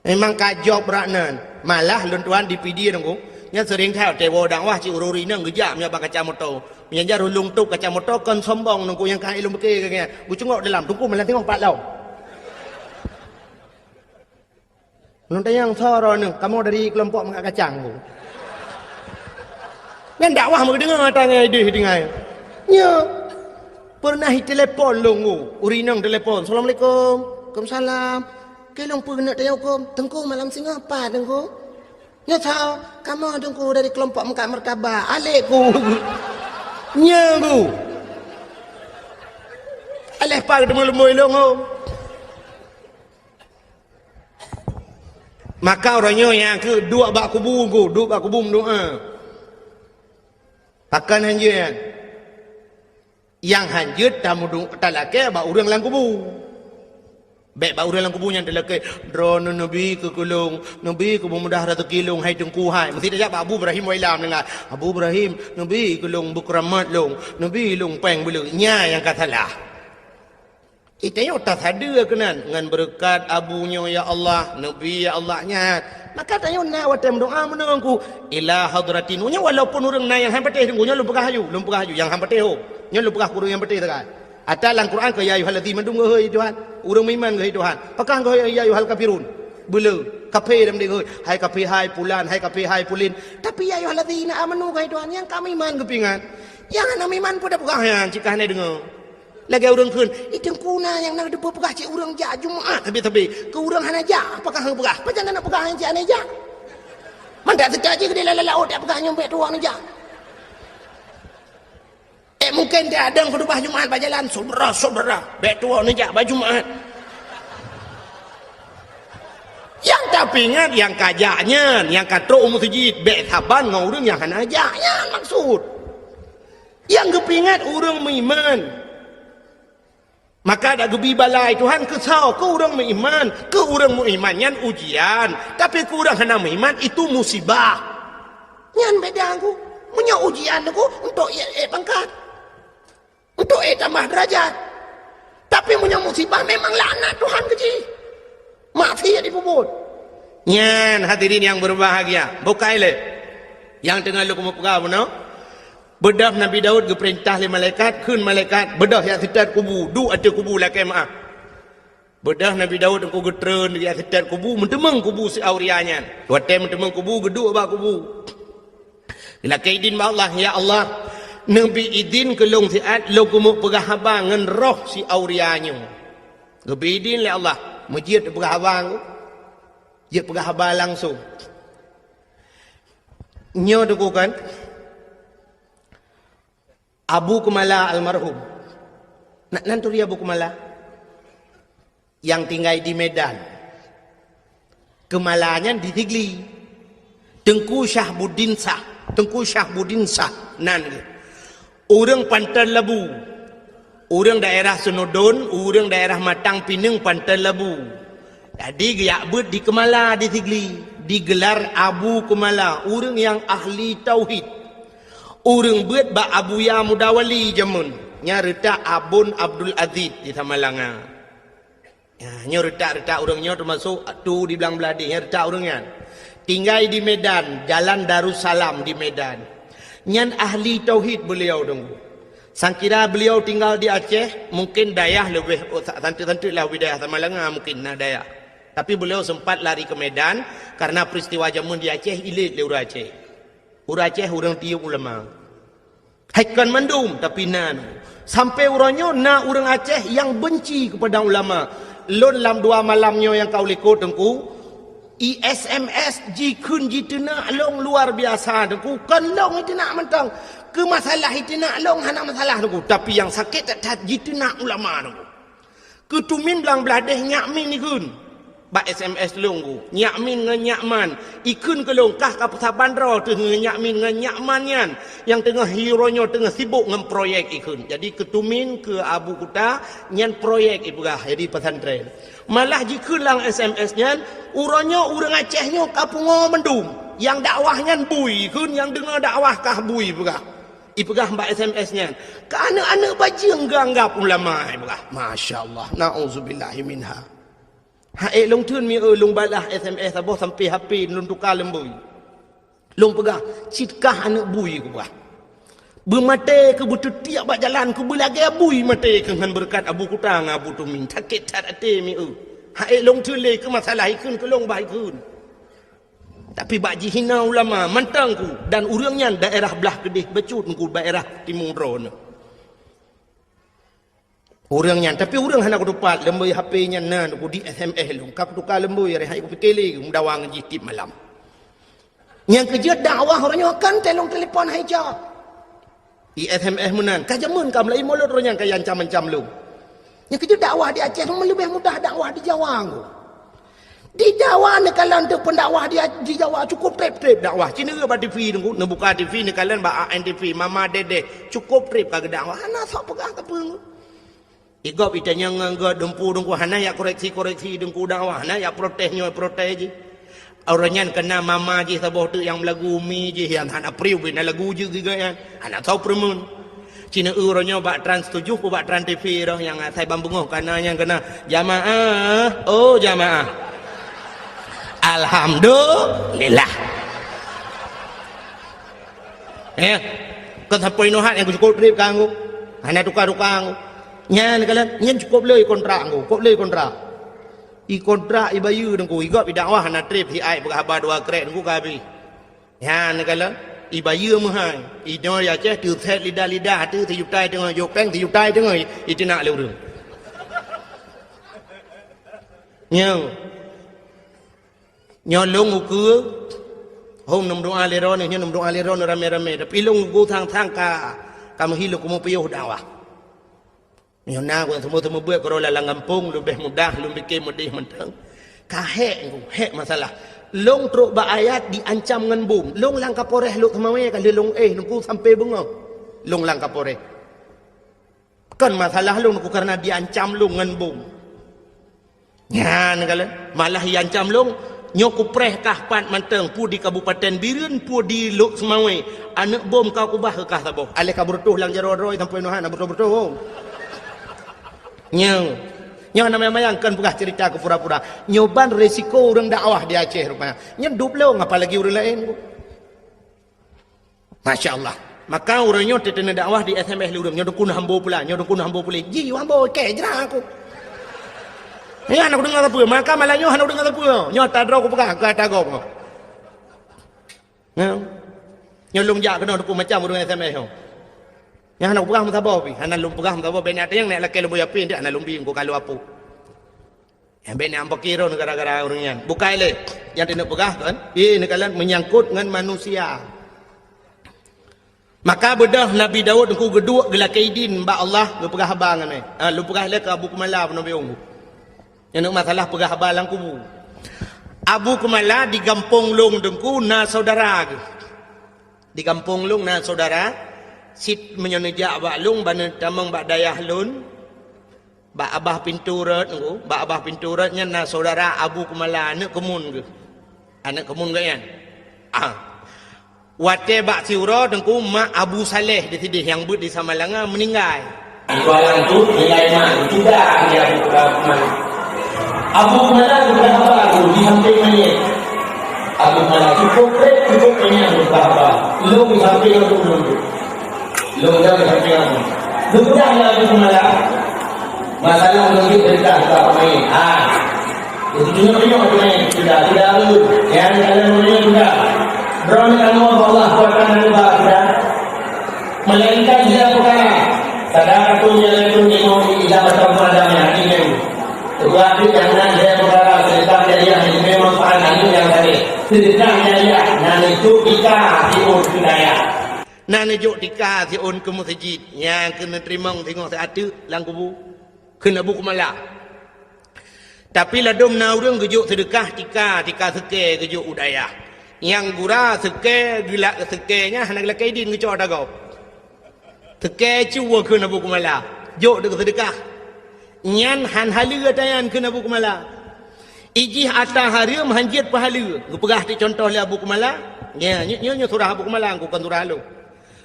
memang kajok beratnan malah luntuan di PD dengku yang sering tahu tewo dakwah ci ururi nang gejak nya bak kaca motor menyanjar hulung tu kaca motor kan sombong nungku yang kai ilmu ke kaya bu cengok dalam tungku malah tengok pat lau nonton yang soro ni kamu dari kelompok mengak kacang tu kan dakwah mau dengar tangai dia dengar nya pernah telepon longu urinang telepon assalamualaikum Waalaikumsalam. Kelong pun nak tanya hukum. Tengku malam singa apa tengku? Nya tahu, kamu tengku dari kelompok Mekat Merkabah. Alekku. Nya ku. Aleh pak ketemu lembu ilong. Maka orangnya yang ke dua bak kubu ku, dua bak kubu doa. Pakan hanjut. Yang hanjut tamu talake bak urang lang kubu. Baik bak urang lang kubu yang talake drone nabi ke kulung, nabi ke memudah ratu kilung hai tengku hai. Mesti dia bak Abu Ibrahim wailam dengar. Abu Ibrahim nabi kulung bukramat long, nabi long peng belu. Nya yang katalah. Itanya tak ada kenan dengan berkat abunya ya Allah, Nabi ya Allahnya. Maka tanya nak watem doa menengku ila hadratinunya walaupun orang na yang hampateh dengunya lu pegah hayu yang hampateh ho. Nya lu pegah kurang yang pateh tak. Atalan Quran ke ya ayyuhallazina amanu hei Tuhan, urang iman ke Tuhan. Pakah ke ya ayyuhal kafirun. Bela kafir dem deu hai kafir hai pulan, hai kafir hai pulin. Tapi ya ayyuhallazina amanu ke Tuhan yang kami iman kepingan. Yang anak iman pun dah pegah yang cikah ni dengar. Lagi orang kun, itu kuna yang nak depa pegah cik orang ja Jumaat tapi ke orang hana ja apakah hang pegah? Apa jangan nak pegah hang cik hana ja? Mandak tegak je ke dia lalau dak pegah nyampe tuang ni ja. Mungkin dia ada khutbah Jumaat berjalan saudara bek tuang ni ja baju Jumaat. Yang tapi ingat yang kajaknya, yang katrok masjid bek saban ngau orang yang hana ja ya maksud. Yang kepingat orang beriman. Maka ada gebi balai Tuhan kesau ke orang beriman, ke orang beriman yang ujian, tapi ke orang hendak beriman itu musibah. Yang beda aku, punya ujian aku untuk pangkat, untuk tambah derajat. Tapi punya musibah memang laknat Tuhan kecil. Maafia dipuput. Nyan hadirin yang berbahagia, bukai le. Yang tengah lu kamu pegang no? Bedah Nabi Daud ke perintah le malaikat, kun malaikat bedah yang setat kubu, du ada kubu lah kemaah. Bedah Nabi Daud engkau getren dia setat kubu, mentemeng kubu si aurianya. Dua tem mentemeng kubu, geduk ba kubu. Bila kaidin ba Allah, ya Allah, Nabi idin ke long siat lo kumu pegah abang ngan roh si aurianya. Nabi idin le Allah, majid pegah abang. Dia pegah abang langsung. Nyo tu kan Abu Kumala almarhum. Nanti Abu Kumala yang tinggal di Medan. Kemalanya di Tigli. Tengku Syahbuddin Sah nan. Orang Pantai Labu. Orang daerah Senodon, orang daerah Matang Pinang Pantai Labu. Jadi giak ber di Kemala di Tigli, digelar Abu Kumala, orang yang ahli tauhid. Orang buat ba Abu Ya Mudawali jamun. Nya retak Abun Abdul Aziz di Tamalanga. Ya, nya retak orangnya termasuk tu di belang beladi, nya retak orangnya. Tinggal di Medan, Jalan Darussalam di Medan. Nyan ahli tauhid beliau dong. Sangkira beliau tinggal di Aceh, mungkin dayah lebih santai-santai lah wilayah Tamalanga mungkin nah dayah. Tapi beliau sempat lari ke Medan karena peristiwa jamun di Aceh ilit le urang Aceh. Urang Aceh orang tiup ulama. Haikan mandum tapi nan. Sampai orangnya na orang Aceh yang benci kepada ulama. Lon lam dua malamnya yang kau likut tengku. ISMS jikun jitena long luar biasa tengku. Kan long itena mentang. Ke masalah itena long hana masalah tengku. Tapi yang sakit tak jitena ulama tengku. Ketumin belang beladeh nyakmin ni kun. Ba SMS longgu nyakmin ngan nyakman ikun ke longkah ka pasar bandar tu nyakmin ngan nyakmannya yang tengah hironya tengah sibuk ngan proyek ikun. Jadi ketumin ke Abu Kuta nyan proyek ibugah jadi pesantren. Malah jika lang SMS-nya uranya urang Acehnya kapungo mendum yang dakwahnya bui kun yang dengar dakwah kah bui ibugah. Ibugah mbak SMS-nya. Ke anak-anak bajing ganggap ulama ibugah. Masya-Allah. Nauzubillahi minha. Hae long thun mi long balah SMS aboh sampai HP long tukar lembui. Long pegah citkah anak bui ku bah. Bermate ke butuh tiap bak jalan ku belagi bui mate ke ngan berkat Abu Kutang Abu Tumin sakit tak ate mi Hae long thun le ke masalah ikun ke long bai kun. Tapi bak hina ulama mantang ku dan urangnya daerah belah Kedih Becut ku daerah Timur Ron. Orangnya, tapi orang hendak kudupat lembui HP-nya nan ku di SMS lu. Kak tukar lembui hari ku pikir mudawang jitip malam. Yang kerja dakwah orangnya akan telefon haja. Di SMS menan, kajamun kam lai mulut orangnya kaya ancam-ancam lu. Yang kerja dakwah di Aceh lebih mudah dakwah di Jawa. Di Jawa ni kalian tu pendakwah dia di Jawa cukup trip dakwah. Cina ke TV tu, nak buka TV ni kalian ba ANTV, Mama Dede cukup trip kagak dakwah. Ana sok pegang tepung. Igop itanya nganggo dengku hana ya koreksi dengku dakwah, hana ya protes je. Orangnya kena mama je saboh tu yang lagu mi je yang hana priu bina lagu je juga yang hana tahu permun. Cina orangnya bak trans 7 bak trans TV dah yang saya bambungoh karena yang kena jamaah. Oh jamaah. Alhamdulillah. Kau sampai nohat yang cukup trip kanggo. Hana tukar-tukar. Nyan kalian nyan cukup le kontrak aku cukup le kontrak i kontrak i bayu dengku i gop i dakwah na trip hi ai berkhabar dua krek dengku kabi nyan kalian i bayu mahai i no ya che tu set lidah tu ti yutai tengah yok peng ti yutai tengah i tinak le urang nyo long uku hôm nằm doa le ron ni nằm doa le ron rame tapi long go thang ka kamu hilu kumu piyuh dakwah. Yang nak semua buat kalau lalang kampung lebih mudah, lebih bikin mudah mentang. Kahek masalah. Long teruk ba ayat diancam dengan bom. Long lang kaporeh luk thamawai kan long nunggu sampai bunga. Long lang kaporeh. Kan masalah long karena diancam long dengan bom. Nyan kalian malah diancam long nyoku preh kah pat manteng pu di Kabupaten Biren pu di luk semawai. Anak bom kau kubah ke kah saboh. Alih kaburtuh lang jaro-roi sampai nohan betul-betul. Nyo namanya mayangkan bukan cerita ke pura-pura. Nyoban resiko orang dakwah di Aceh rupanya. Nyedup lo apalagi orang lain. Masya Allah. Maka orangnya tetap dakwah di SMS lu. Nyo dukun hambo pula. Ji hambo ke jerah aku. Ya anak dengar apa? Maka malah nyo anak dengar apa? Nyo tadro aku pegang ke tagok. Nyo lungjak kena dukun macam orang SMS tu. Yang anak pegang mutabah pi, anak lum pegang mutabah ben ada yang nak laki lembu yapin dia anak lumbi engko kalau apa. Yang ben ampak kira gara-gara orangnya. Bukai le yang tidak pegang kan? Ini kalian menyangkut dengan manusia. Maka bedah Nabi Daud engko geduk gelak kaidin mbak Allah lu pegang habang ni. Lu pegang le ke Abu Kumala Nabi Unggu. Yang masalah pegang habang lang kubu. Abu Kumala di kampung long dengku na saudara. Di kampung long na saudara. Sit menyonejak bak lung bana tamang bak dayah lun bak abah pinturat ngku bak abah pinturatnya na saudara Abu Kumala anak kemun ke yan wate bak siura tengku mak Abu Saleh di sini yang but di Samalanga meninggal ibalan tu nilai mak sudah dia Abu Kumala juga apa di samping mana Abu Kumala cukup ini apa lu di samping tu Lungga berhentian. Lungga yang Abu Kumala. Masalah lunggi cerita kita main. Itu punya main. Tidak lalu. Yang kalian punya juga. Berani kamu Allah kuatkan juga sudah. Melainkan dia perkara. Sadar aku yang itu mau tidak macam padanya ini. Tetapi jangan dia perkara cerita dia yang memang panjang yang tadi. Cerita dia yang itu kita tiur budaya. Nana jok tika si on ke masjid yang kena terima tengok saya ada lang kubu kena Abu Kumala. Tapi ladom na urang gejuk sedekah tika seke gejuk udaya. Yang gura seke gila sekenya hana gila kaidin gejuk ada kau. Seke cuwa kena Abu Kumala. Jok dek sedekah. Nyan han halia tayan kena Abu Kumala. Ijih ata harium hanjit pahala. Gepegah ti contoh le Abu Kumala. Ya nyo surah Abu Kumala aku kan surah lu.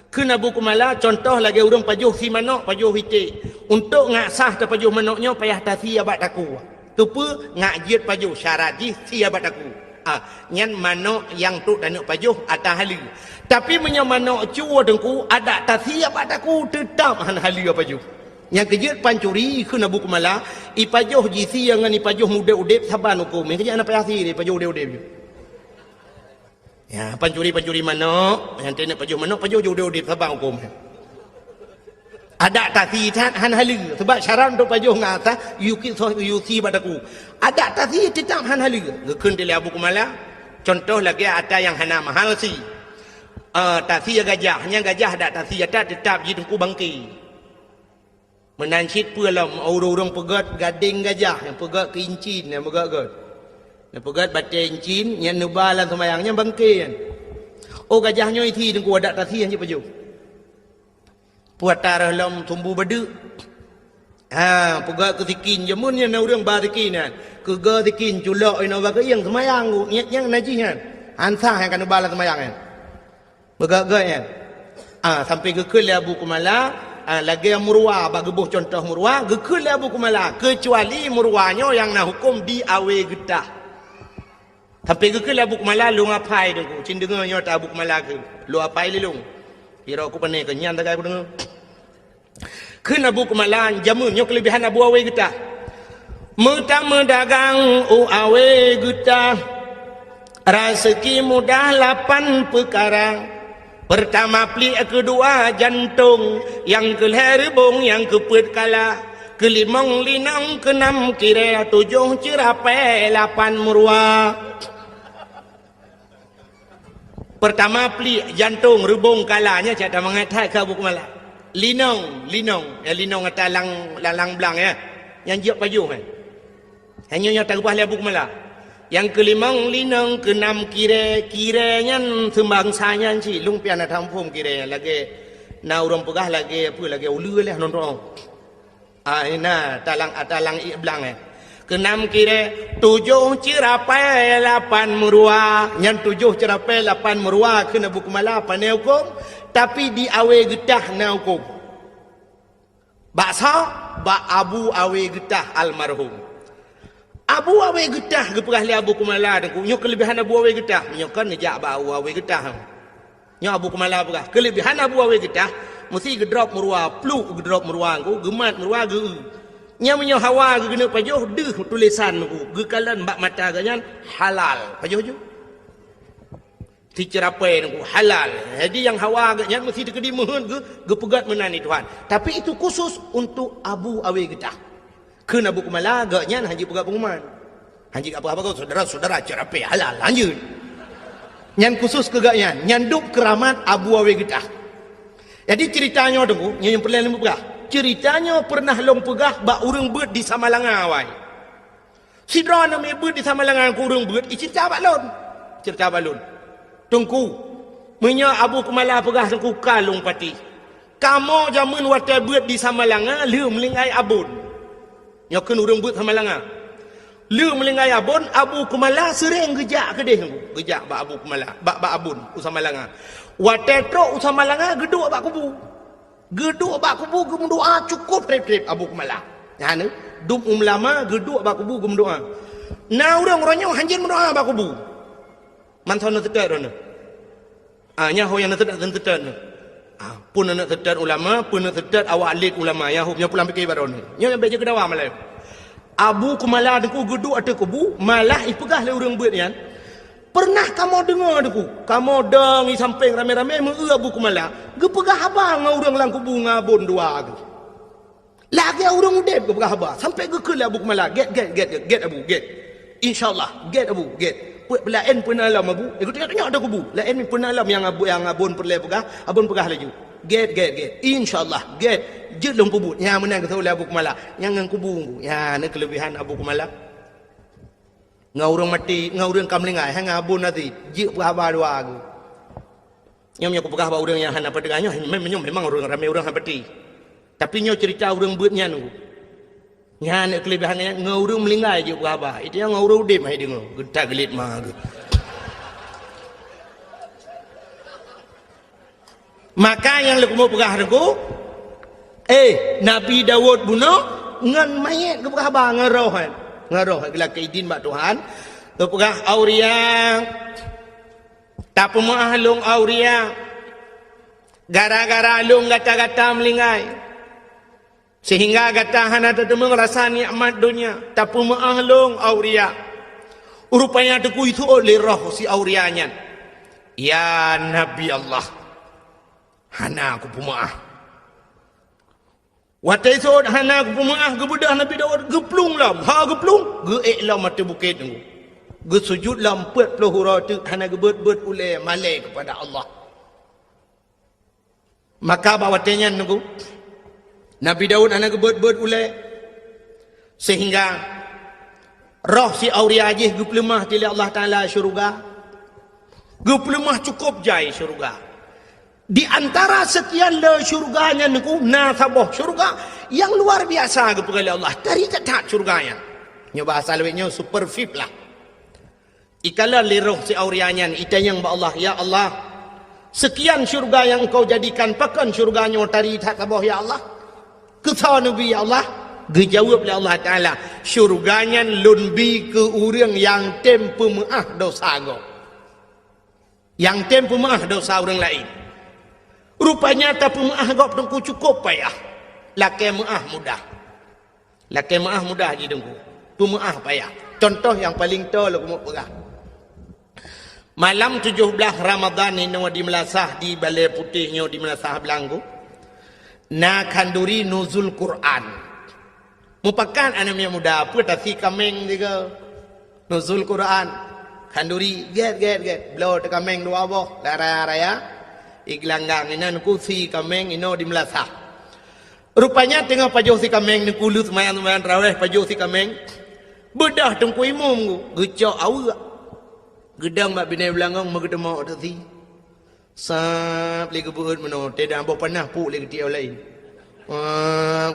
Kena Abu Kumala contoh lagi urang pajuh si manok pajuh hiti untuk ngaksah te pajuh manoknya payah tasi abat aku tupu ngajit pajuh syarat di si abat aku nyan manok yang tu dan pajuh atah hali tapi menya manok cuwa dengku ada tasi abat aku tetap han hali pajuh yang kejut pancuri kena Abu Kumala i pajuh jisi yang ni pajuh muda udep saban hukum yang kejut ana payah si pajuh udep ya, pancuri manok, yang tenek pajuh manok, pajuh jauh di sabang hukum. Ada tasi han halu sebab syarat untuk pajuh ngata yuki padaku. Ada tasi tetap han halu. Gekun di Abu Kumala. Contoh lagi ada yang hana mahal si. Tasi gajah, hanya gajah ada tasi ada tetap di tengku bangki. Menancit pulam orang-orang pegat gading gajah yang pegat keincin yang pegat. Yang pegat baca incin yang nubalan semayangnya bangki kan. Oh gajahnya itu tengku ada tasi hanya pajuh. Puat tarah lam tumbuh badu. Pegat ketikin jamunnya na orang barikinan. Kega tikin culak ina baga yang semayang yang najihan. Ansah yang kan nubalan semayang kan. Begak-gak kan. Sampai gekul Abu Kumala lagi yang murwa bagi buh contoh murwa gekul Abu Kumala kecuali murwanya yang nak hukum di awe getah. Sampai gekul Abu Kumala lu ngapai dengku cindengnya ta Abu Kumala ke lu apai lilung. Kira aku pandai kenyan tak aku dengar. Kena Abu Kumala jamunnya kelebihan Abu awe getah. Mutama dagang awe getah. Rezeki mudah 8 perkara. Pertama pli, kedua jantung, yang keherbong, yang keput kala, kelimang linang, keenam kira, 7 cerapai, 8 murwa. Pertama pli jantung rebung kalanya cakap mengatai ke Abu Kumala. Linong kata lalang belang ya. Yang jiak pajuh kan. Hanya tak ubah Abu Kumala. Yang kelimang linong, keenam kiranya sembangsanya si lung piana tampum kira lagi na orang pegah lagi apa lagi ulu lah nonton. Ina talang iblang keenam kira 7 cerapai 8 murwa. Yang 7 cerapai 8 murwa kena Abu Kumala pandai hukum tapi di awe getah na hukum. Baksa Abu awe getah almarhum. Abu awe getah gepegah li Abu Kumala dengku. Nyo kelebihan Abu awe getah. Nyo kan nejak ba awe getah. Nyo Abu Kumala pegah. Kelebihan Abu awe getah mesti gedrop murwa, pluk gedrop murwa ku, gemat murwa ge. Nya hawa ge kena pajuh deuh tulisan ku. Ge kalan bak mata ganyan halal. Pajuh ju. Ticerapai dengku halal. Jadi yang hawa ganyan mesti dikedi mohon ge pegat menani Tuhan. Tapi itu khusus untuk Abu awe getah. Kena Abu Kumala agaknya haji pegat pengumuman. Haji apa-apa kau saudara-saudara cerapai halal lanjut. Yang khusus kegaknya nyanduk keramat Abu awe getah. Jadi ceritanya dengku yang pernah lembu pegah. Ceritanya pernah long pegah bak urang beut di Samalanga awai. Sidra nama beut di Samalanga ku urang beut cerita balon. Cerita balon. Tengku menya Abu Kumala pegah tengku kalung pati. Kamu jamun wate beut di Samalanga le melingai abun. Nyakeun urang beut Samalanga. Le melingai abun Abu Kumala sering gejak ke dia. Gejak bak Abu Kumala, bak abun Samalanga. Wate tro Samalanga geduk bak kubu. Geduk bak kubu gem doa cukup rep-rep Abu Kumala. Ya ne, dum lama geduk bak kubu gem doa. Na urang-urangnya hanjin mendoa bak kubu. Man sono tetet rono. Nya ho yang tetet tetet. Pun nak tetet ulama, pun nak tetet awak lit ulama yang hubnya pulang fikir baron. Nya yang baca kedawa malai. Abu Kumala deku geduk ate kubu, malah ipegah le urang beut yan. Pernah kamu dengar deku? Kamu dengi samping rame-rame meu Abu Kumala, gepegah abang urang lang kubu ngabon dua ge. Lagi urang udep gepegah abang, sampai gekeul Abu Kumala, get Abu, get. Insyaallah, get Abu, get. Lain pun alam Abu. Aku tengok ada kubu. Lain pun alam yang abun perle pegah, abun pegah laju. Get. Insyaallah, get. Je long kubu. Ya menang ke Abu Kumala. Yang ngang kubu. Ya ni kelebihan Abu Kumala. Ngau urang mati, ngau urang kamlingai, hang abun nanti. Je pegah ba dua aku. Nyom aku pegah ba urang yang hana pedegahnya, memang urang ramai urang hapati. Tapi nyo cerita urang beutnya nu. Nya nak kelebihannya ngurung melingai je berapa. Itu yang ngurung dem hai dengar. Getak gelit mah. Maka yang lu mau pegah aku. Nabi Daud bunuh ngan mayat ke berapa ngaroh kan. Ngaroh gelak keidin mak Tuhan. Lu pegah Auria. Tak pemahlung Auria. Gara-gara lu gata-gata melingai. Sehingga gatahan ada demang rasa nikmat dunia. Tapi ma'ahlung Auria. Rupanya deku itu oleh roh si Aurianya. Ya Nabi Allah. Hana aku pemaah. Watai so hana ku pemaah ke bedah Nabi Daud geplung lam. Ha geplung, ge lam mata bukit tu. Ge sujud lam 40 hurau tu hana ge bet ulai malai kepada Allah. Maka bawatenya nunggu Nabi Daud hana ge bet ulai sehingga roh si auria ajih ge pelemah tili Allah Taala syurga. Ge pelemah cukup jai syurga. Di antara sekian le syurganya niku nasabah syurga yang luar biasa kepada Allah. Dari tak syurganya. Nya bahasa lewetnya super fit lah. Ikala liruh si aurianya itayang ba Allah, ya Allah. Sekian syurga yang engkau jadikan pakan syurganya dari tak sabah ya Allah. Kesal Nabi ya Allah. Dijawab oleh Allah Taala, syurganya lunbi ke orang yang tempu maah dosa go. Yang tempu maah dosa orang lain. Rupanya tak pemaah gop dengku cukup payah. Laki maah mudah. Laki maah mudah je dengku. Pemaah payah. Contoh yang paling tahu lagu mau pegang. Malam 17 Ramadan ini di Melasah di Balai Putihnya di Melasah Belanggu. Na kanduri nuzul Quran. Mupakan anaknya muda apa tasi kameng juga. Nuzul Quran. Kanduri get. Blow te kameng dua boh. Raya. Iglanggang inan kusi kameng ino di Melasah. Rupanya tengah pajuh si kameng ni kulus mayan raweh pajuh si kameng. Bedah tengku imum gecok awak. Gedang mak binai belangong magedemo tadi. Sap li kebeut meno tidak ambo panah pu li tiau lain.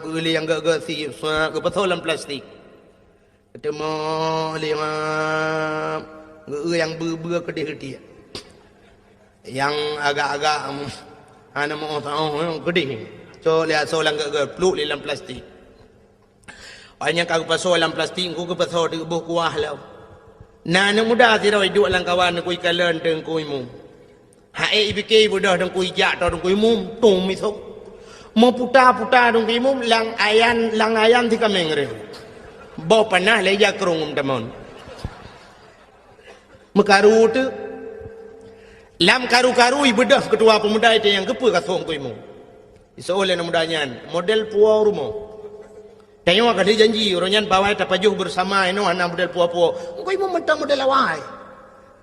Geli yang gak si sap ke petolan plastik. Ketemu li yang ber kedih-kedih. Yang agak-agak ana mau tahu gede. So lihat solang ke peluk dalam plastik. Banyak aku pasal dalam plastik aku ke pasal di buah kuah lah. Nah anak muda si rawai duk lang kawan aku ikalan teng ku imu. Hae ibike budah teng ku ijak teng ku imu tung misok. Mau putar teng ku imu lang ayan ti kameng re. Bawa panah leja kerung tamon. Mekaru tu lam karu-karu ibedah ketua pemuda itu yang kepu kasong kuimu. Isoleh mudanya model puau rumah. Tengok kali janji orangnya bawa tapajuh bersama ino anak model puau. Kuimu mentang model awai.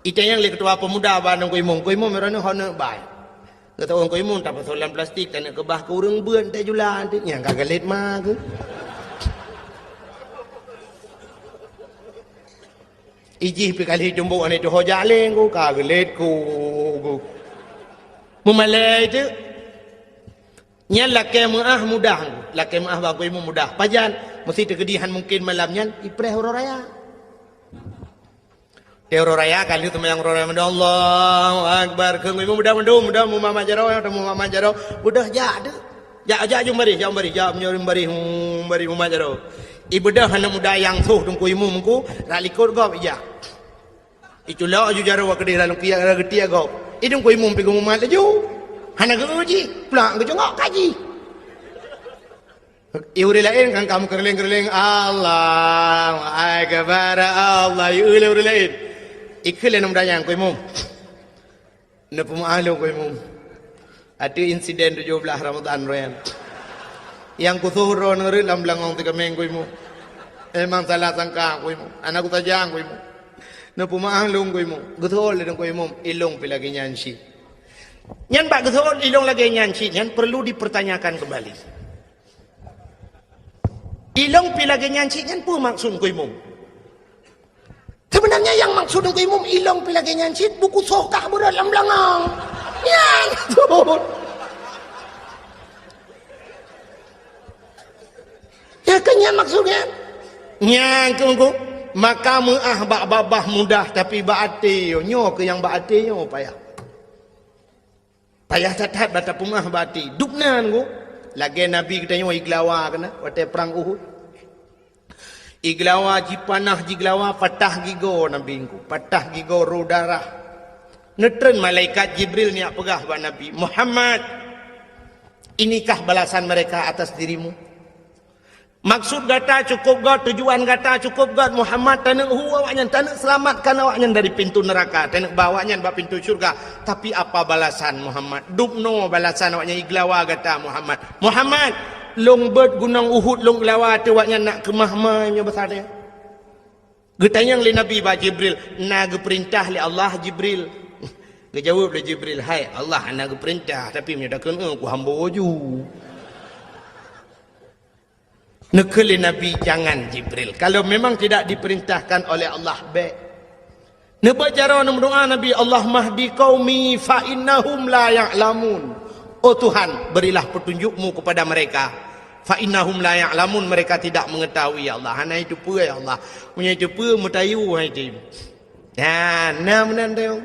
Itu yang le ketua pemuda bandang kuimu merana hona bai. Kata orang kuimu tak pasolan plastik tak nak kebah ke urang beun tak julan tu yang kagalet mah ke. Ijih pikali jumbo ane tu hojaleng ku kagelet ku. Memalai tu nya laki maah mudah. Laki maah bagai mu mudah. Pajan mesti terkedihan mungkin malamnya ipreh horo raya. Horo raya kali tu yang horo raya Allahu akbar keung mu mudah mu mama jaro mudah jadu. Ja jum bari bari mama jaro. Ibadah hana muda yang suh tungku imu mungku ralikot gop ija. Itulah aju jaro wa kedih lalu kia getia gop. Idung ku imu pigu mumat aju. Hana ge uji, pulang ge jongok kaji. Iuri lain kan kamu kerling Allah akbar Allah iuri lain. Ikhlas muda yang ku imu. Na pemalu ku imu. Ada insiden 17 Ramadan royan. Yang kusuhro ngerit lam langong tiga minggu imu. Emang salah sangka ku imu. Anak ku tajang ku imu. Na pumaang lung ku imu. Guthol ku imu ilong pilagi nyansi. Nyan bak guthol ilong lagi nyansi. Nyan perlu dipertanyakan kembali. Ilong pilagi nyansi nyan pu maksud ku imu. Sebenarnya yang maksud ku imu ilong pilagi nyansi buku sokah berat lam langong. Nyan tuh. Ya kenyan maksudnya nyang kengku maka maah babah mudah tapi baate nyo ke yang baate nyo payah tatat bata pumah baati dupnan ku lagi nabi kita nyo iglawa kana wate perang Uhud iglawa jipanah jiglawa patah gigo nabi ku patah gigo darah netren malaikat Jibril ni pegah ba nabi Muhammad inikah balasan mereka atas dirimu. Maksud kata cukup God, tujuan kata cukup God Muhammad tanak awaknya tanak selamatkan awaknya dari pintu neraka, tanak bawanya ba pintu syurga. Tapi apa balasan Muhammad? Dupno balasan awaknya iglawa kata Muhammad. Muhammad, long bird gunung Uhud long lawat awaknya nak ke mahmahnya besar dia. Getanyang li Nabi ba Jibril, nak perintah li Allah Jibril. Gejawab li Jibril, hai Allah nak perintah tapi menyatakan aku hamba ju. Nekeli Nabi jangan Jibril. Kalau memang tidak diperintahkan oleh Allah baik. Nebak cara berdoa Nabi, Allah mahdi qaumi fa innahum la ya'lamun. Oh Tuhan, berilah petunjukmu kepada mereka. Fa innahum la ya'lamun, mereka tidak mengetahui ya Allah. Hana itu apa ya Allah? Punya itu apa mutayu hai itu. Ya, nah menan teu.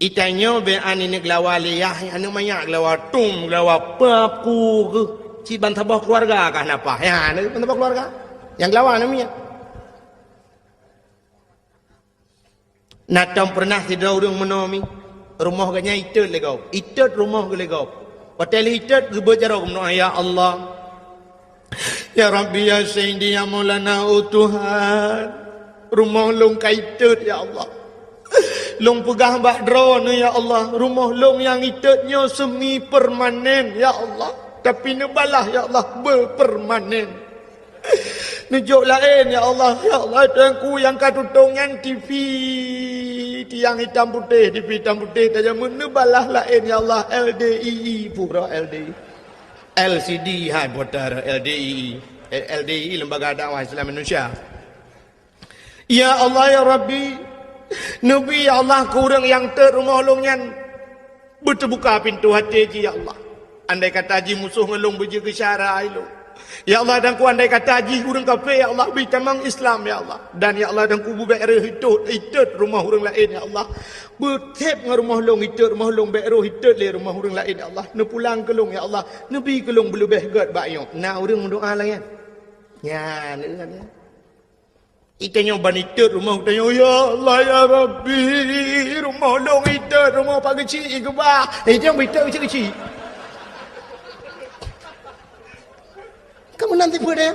Itanyo be ani nek lawali ya anu manyak lawatum lawapaku ke. Ci bantabah keluarga kah napa? Ya, bantabah keluarga. Yang lawan namanya. Natam pernah tidak orang menomi rumah ganya itet legau. Itet rumah ke legau. Hotel itet ke bercara kumno ya Allah. Ya Rabbi ya Sayyidi ya Maulana oh Tuhan. Rumah long kaitet ya Allah. Long pegah bak drone ya Allah. Rumah long yang itetnya semi permanen ya Allah. Tapi nebalah ya Allah berpermanen. Nujuk lain ya Allah. Ya Allah tuanku yang katutungnya TV tiang hitam putih, TV hitam putih saja menebalah lain ya Allah. LDII pura LDI. LCD hai putar LDII. LDII Lembaga Dakwah Islam Indonesia. Ya Allah ya Rabbi. Nabi ya Allah kurang yang terumah longnya berterbuka pintu hati ya Allah. Andai kata haji musuh ngelung berjaga syara itu. Ya Allah dan ku andai kata haji hurung kafe ya Allah bitamang Islam ya Allah. Dan ya Allah dan ku bubairah hitut rumah hurung lain ya Allah. Bertep dengan rumah long hitut rumah long bairah hitut le rumah hurung lain ya Allah. Ne pulang ke long ya Allah. Nabi ke long belubeh god bayo. Nah hurung mendoa lah ya. Ya ni kan ya. Itanya banitut rumah utanya ya Allah ya Rabbi rumah long hitut rumah pak kecil ke bah. Itu yang hitut kecil-kecil. Kamu nanti pada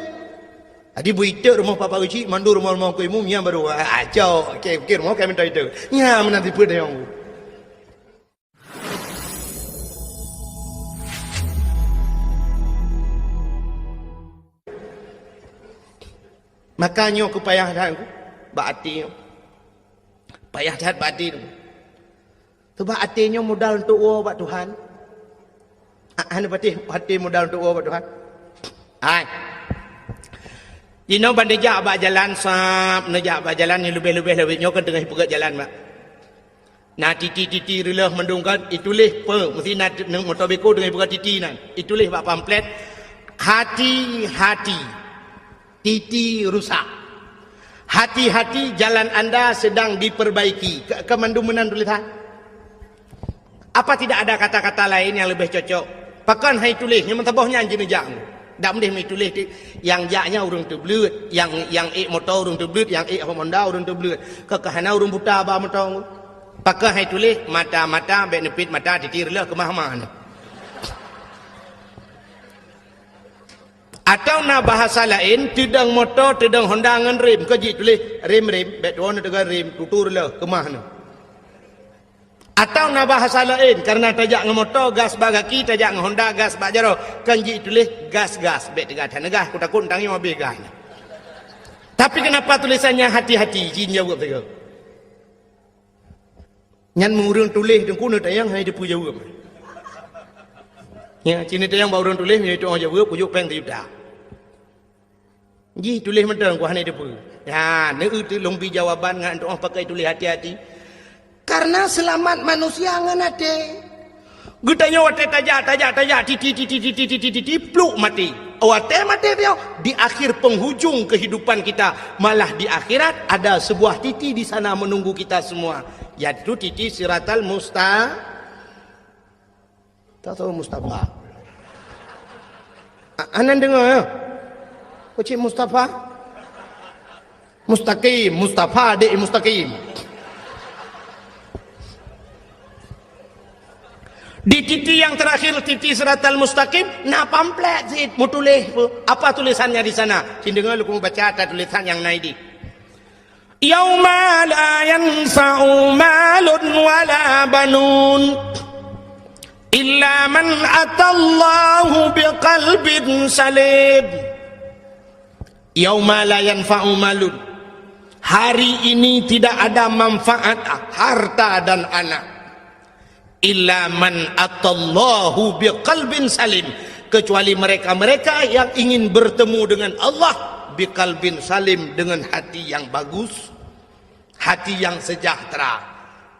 adi buita rumah papa kecil mandu rumah ku imum yang baru acau okey rumah kami minta itu nya menanti pada yang makanya aku payah dah aku baati payah dah baati tu baatinya modal untuk buat Tuhan anu hati modal untuk buat Tuhan. Hai. Dino bandejak bak jalan sap, nejak bak jalan ni lebih-lebih nyo kan tengah pegat jalan mak. Nah titi relah mendungkan itulah pe mesti nak motor beko dengan pegat titi nan. Itulah bak pamflet hati-hati. Titi rusak. Hati-hati jalan anda sedang diperbaiki. Kemandumenan tulisan. Apa tidak ada kata-kata lain yang lebih cocok? Pakan hai tulis yang mentabahnya anjing nejak. Tak boleh tulis yang jaknya orang tu belut, yang motor orang tu belut, yang Honda orang tu belut. Kekahana orang buta ba motor. Pakai hai tulis mata-mata benefit mata ditirlah ke mahmah. Atau na bahasa lain tidang motor, tidang Honda ngan rem, keji tulis rem betone dengan rem tuturlah ke mahna. Atau na bahasa lain karena tajak ngemotor gas bagaki tajak nge-Honda gas bajaro kanji tulis gas bet tegat negah aku takut tangnya mobil gas. Tapi kenapa tulisannya hati-hati jin jawab begitu. Nyan murung tulis dengku ne tayang hai depu jawab. Ya cini tayang baurung tulis ni itu jawab pujuk peng tiuda. Ji tulis mentang ku hanai depu. Ya ne itu lombi jawaban ngan doa pakai tulis hati-hati. Karena selamat manusia nganate. Gutanya wate tajak titi pluk mati. Wate mati dia di akhir penghujung kehidupan kita, malah di akhirat ada sebuah titi di sana menunggu kita semua. Yaitu titi siratal tak tahu Mustafa. Anan dengar ya? Kecik Mustafa? Mustaqim, Mustafa dek mustaqim. Di titi yang terakhir titi siratal mustaqim na pamflet sit mu tulis apa tulisannya di sana cindengar lu kamu baca ada tulisan yang naidi yauma la yanfa'u malun wala banun illa man atallahu biqalbin salim. Yauma la yanfa'u malun. Hari ini tidak ada manfaat harta dan anak. Illa man atallahu biqalbin salim, kecuali mereka-mereka yang ingin bertemu dengan Allah biqalbin salim, dengan hati yang bagus, hati yang sejahtera.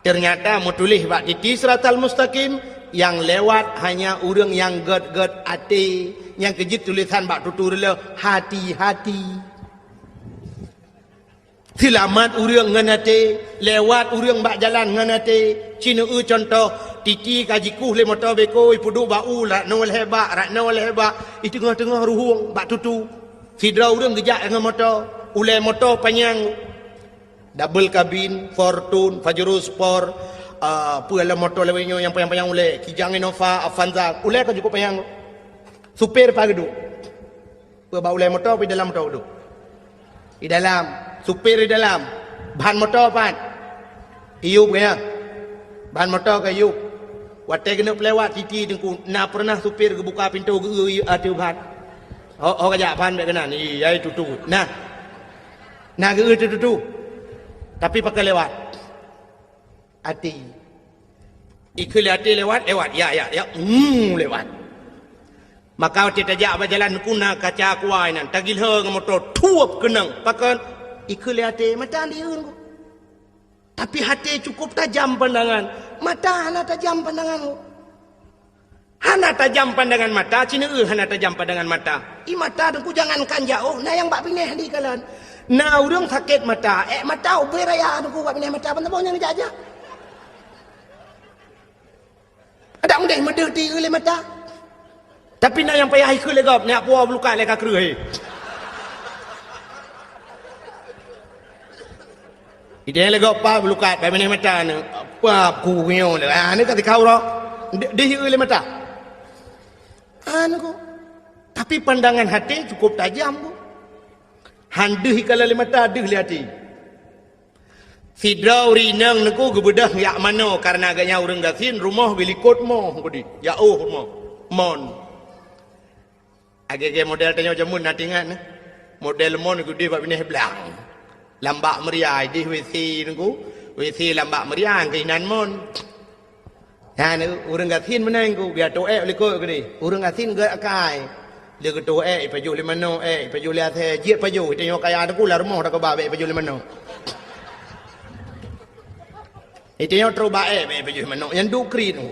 Ternyata mutulih bak titi siratal mustaqim, yang lewat hanya orang yang ged-ged hati, yang kejit tulisan bak tutur le hati-hati. Selamat orang nganate, lewat orang bak jalan nganate. Cina contoh titi kajiku le motor beko ipudu bau la nol hebak rak nol hebak itu tengah-tengah ruhung bak tutu. Sidra orang gejak dengan motor, ulai motor panjang, double cabin, Fortune, Pajero Sport, pula motor lewenya yang panjang-panjang ulai, Kijang Innova, Avanza, ulai kan cukup panjang. Supir pagi duduk. Pula ulai motor di dalam motor duduk. Di dalam, supir di dalam, bahan motor pan, iup kaya, bahan motor ke iup. Watai kena pelewat titi tengku, nak pernah supir ke buka pintu ke atu bahan. Oh kajak bahan baik kena ni, ya itu tu. Nah ke itu. Tapi pakai lewat. Hati. Ikut hati lewat, ya. Lewat. Maka kita jak berjalan kuna kaca kuai nan, tagil hang motor tuap kenang. Pakai ikut hati mata dia ku. Tapi hati cukup tajam pandangan. Mata hana tajam pandangan. Hana tajam pandangan mata, cina hana tajam pandangan mata. I mata dengku jangankan jauh, nah yang bak pineh di kalan. Nah urang sakit mata, mata uber raya dengku bak pineh mata, pantabau yang aja. Ada undai medeti oleh mata. Tapi nak yang payah ikut legap, nak puas belukat leka kerui. Ide legap pa belukat, bak pineh mata ni. Apa ku nyo le. Ni kata kau ro. Dia oleh mata. Tapi pandangan hati cukup tajam bu. Handeh kalau le mata adeh le hati. Sidrau rinang naku gebedah yak mano karena agaknya urang gasin rumah bilikot mo kodi. Ya mo. Mon. Age model tanyo jamun natingan. Model mon gede bab bineh belang. Lambak meriah di WC naku. WC lambak meriah keinan mon. Ha ni urang gasin menang ku biar toek le ko gede. Urang gasin ge akai. Dia ke toek paju le mano paju le athe jiet paju tanyo kaya ada kula rumah dak ba paju le mano. Itu yang terbaik baju mana yang dukri tu.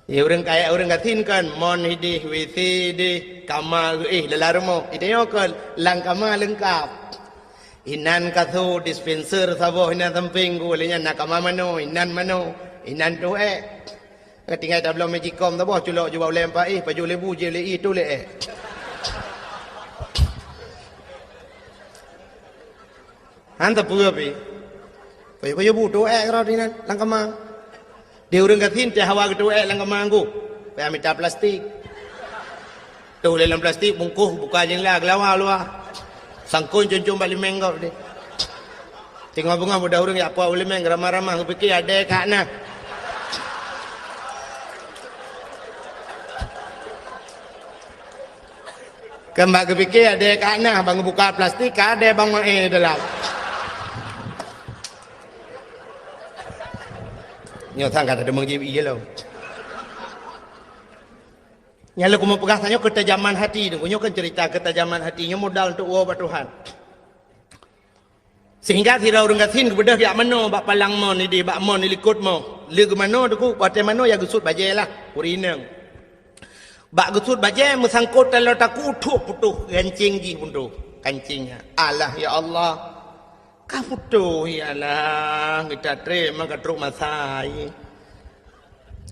Ya orang kaya orang katin kan mon hidi WC di kamar lelarmo. Itu yang kan lang kamar lengkap. Inan katho dispenser sabo inan samping ku lenya nak kamar mano inan tu ketinggal dah belum magicom tu boh culok jual lempah baju lebu je le itu le Hanta pura pi. Kaya butuh kau di nan langkamang. Dia orang katin teh hawa gitu langkamang ku. Kaya minta plastik. Tu dalam plastik bungkuh buka jeng lah gelawa luah. Sangkun cuncung balik menggau deh. Tengok bunga mudah orang ya apa boleh meng ramah-ramah aku fikir ada kak nah. Kembang kepikir ada kak nah bang buka plastik ada bang dalam. Nyo sang kata demang jibi je lo. Nyala ku mau pegang tanya ketajaman hati tu. Nyo kan cerita ketajaman hatinya modal untuk uang Tuhan. Sehingga tidak orang katin kepada yak mano bak palang mon ni di bak mon ni likut mo. Le ke mano tu ku pate mano ya gusut baje lah urineng. Bak gusut baje musangkut kalau taku tuh putuh kancing ji pundu kancingnya. Allah ya Allah. Ka putuh ya Allah kita terima ka truk masai.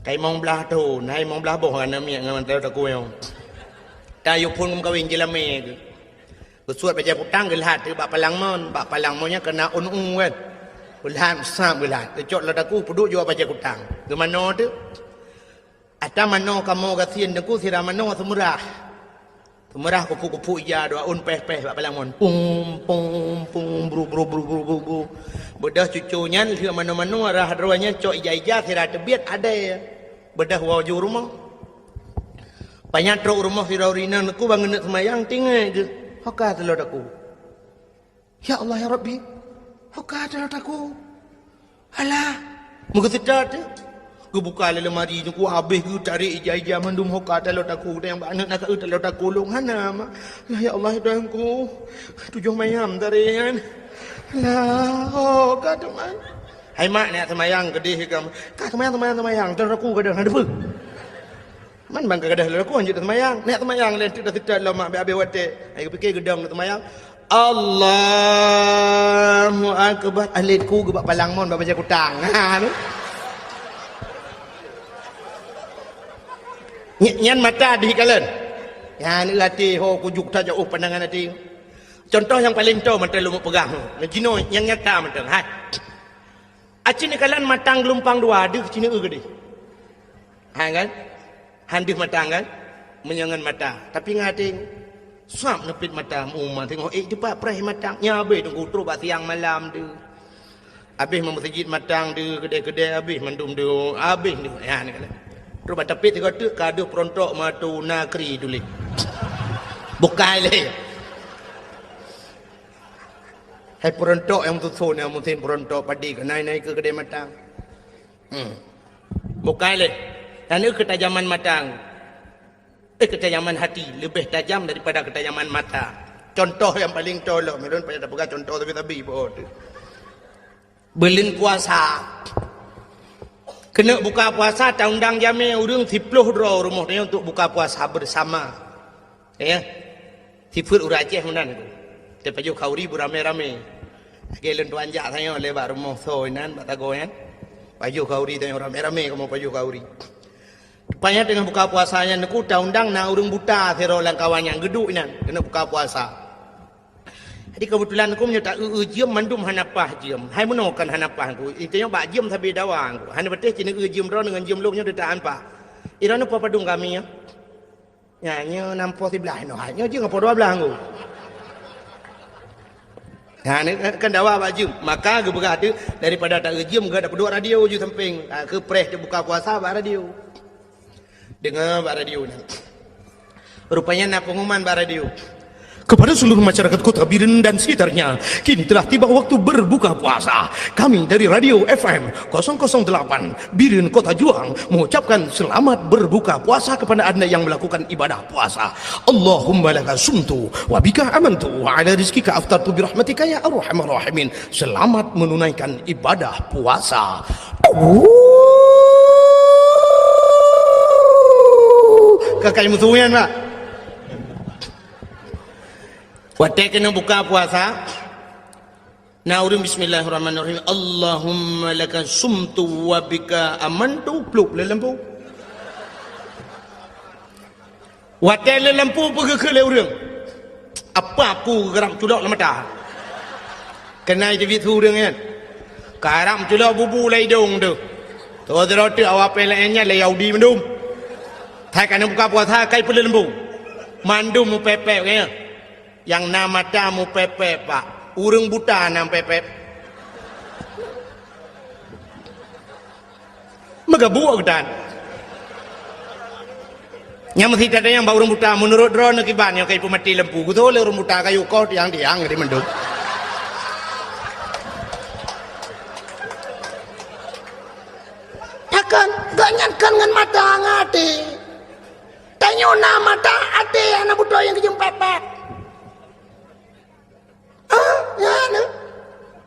Kai mong belah tu, nai mong belah boh kan mi ngan teu taku yo. Ta yu pun kum kawin jelame ke. Bersuat baca putang gelat bak palang monnya kena un kan. Gelat sam gelat. Tecok ladaku puduk juga baca putang. Ke mano tu? Ada mano kamu kasian deku sira mano semurah. Semurah kupu-kupu ya doa un peh bak palang mon. Pum bru. Bedah cucunya lihat mana-mana arah ruanya cok ija-ija sirah tebiat ada ya. Bedah wajah rumah. Banyak truk rumah sirah urina aku bangun nak semayang tinggal je. Haka telur aku. Ya Allah ya Rabbi. Haka telur aku. Alah. Muka sedar tu. Aku buka lemari ni aku habis aku cari ija-ija mandum haka telur aku. Dan yang banyak nak telur aku long hana. Ya Allah ya aku. Tujuh mayam dari kan. Lah, oh, kata man. Hai mak nak semayang kedih kamu. Kata semayang telur aku kada ada apa. Man bang kada telur aku anjut semayang. Nak semayang lain tidak tidak lama habis wate. Ai fikir gedang nak semayang. Allahu akbar. Alitku gebak palang mon baca kutang. Ha tu. Nyan mata di kalen. Ya ni hati ho kujuk tak jauh pandangan hati. Contoh yang paling tahu mata lu pegang. Jino yang nyata mata. Hai. Aci ni kalian matang gelumpang dua ada cina gede. Ha kan? Handih matang kan? Menyangan mata. Tapi ngating suap nepit mata umma tengok cepat preh matang. Nya habis tunggu terus bak siang malam tu. Habis memasjid matang tu kedai-kedai habis mandum tu. Habis tu. Ya ni kalian. Terus bak tepit tengok tu kaduh perontok matu nakri tulis. Bukai le. Hai perontok yang tusun yang mungkin perontok padi ke naik ke kedai matang. Bukan le. Dan itu ketajaman matang. Ketajaman hati lebih tajam daripada ketajaman mata. Contoh yang paling tolong, melon pada pegang contoh tapi boh. Belin puasa. Kena buka puasa tak undang jami urang 10 draw rumah dia untuk buka puasa bersama. Ya. Sifut urang Aceh menan tu. Terpaju kauri beramai-ramai. Kelen tu anjak saya lebar rumah so nan batago kan. Paju kauri tu ramai-ramai kamu paju kauri. Rupanya dengan buka puasanya aku tak undang na urang buta sero lang kawan yang geduk nan kena buka puasa. Jadi kebetulan aku menyata jiem mandum hanapah jiem. Hai menokan hanapah aku. Itanya bak jiem sabi dawang aku. Han beteh cina jiem ro dengan jiem luknya detaan pa. Irana apa padung kami ya. Nyanyo nampo sebelah no. Hanya je ngapo 12 aku. Nah, ni kan dawa baju. Maka ge berada daripada tak rejim ge dapat 2 radio je samping. Ke press dia buka puasa bak radio. Dengar bak radio ni. Rupanya nak pengumuman bak radio. Kepada seluruh masyarakat Kota Biren dan sekitarnya, kini telah tiba waktu berbuka puasa. Kami dari Radio FM 008 Biren Kota Juang mengucapkan selamat berbuka puasa kepada anda yang melakukan ibadah puasa. Allahumma laka sumtu wa bika amantu wa ala rizkika aftartu birahmatika ya arhamar rahimin. Selamat menunaikan ibadah puasa. Kakak musuhnya nak. Watek kena buka puasa. Naurim bismillahirrahmanirrahim. Allahumma laka sumtu wa bika amantu. Pluk le lampu. Watek le lampu pergi ke leurang. Apa aku geram culok le mata. Kena je vitu urang kan. Karam culok bubu lai dong tu. Tu roti awak pelainya le yaudi mandum. Thai kena buka puasa kai pe le lampu. Mandum mu pepek kan. Yang nama tamu pepep pak, urang buta nam pepep. Magabuak dan. Yang mesti ada yang bau urang buta menurut drone kiban yang kayak pemati lempu. Kutu le urang buta kayu kau tiang di mendung. Takkan gak nyangkan dengan mata ngati. Tanya nama mata ate anak buta yang kejem pepep. Ya, no.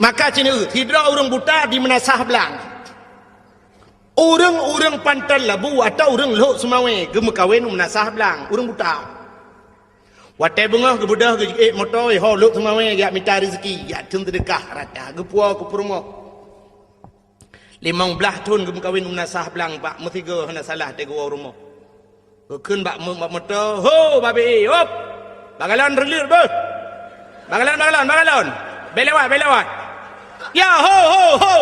Maka cina tidak orang buta di menasah belang. Orang-orang pantal labu atau orang lok semawe gem kawin menasah belang. Orang buta. Watai bengah ke budah ke motor ho lok semawe gak minta rezeki, gak tun sedekah rata ke puau ke purmo. 15 tahun gem kawin menasah belang pak mesti ge hana salah te gua rumah. Keun bak motor ho babi hop. Bagalan relir be. Bangalon. Belawat. Ya ho.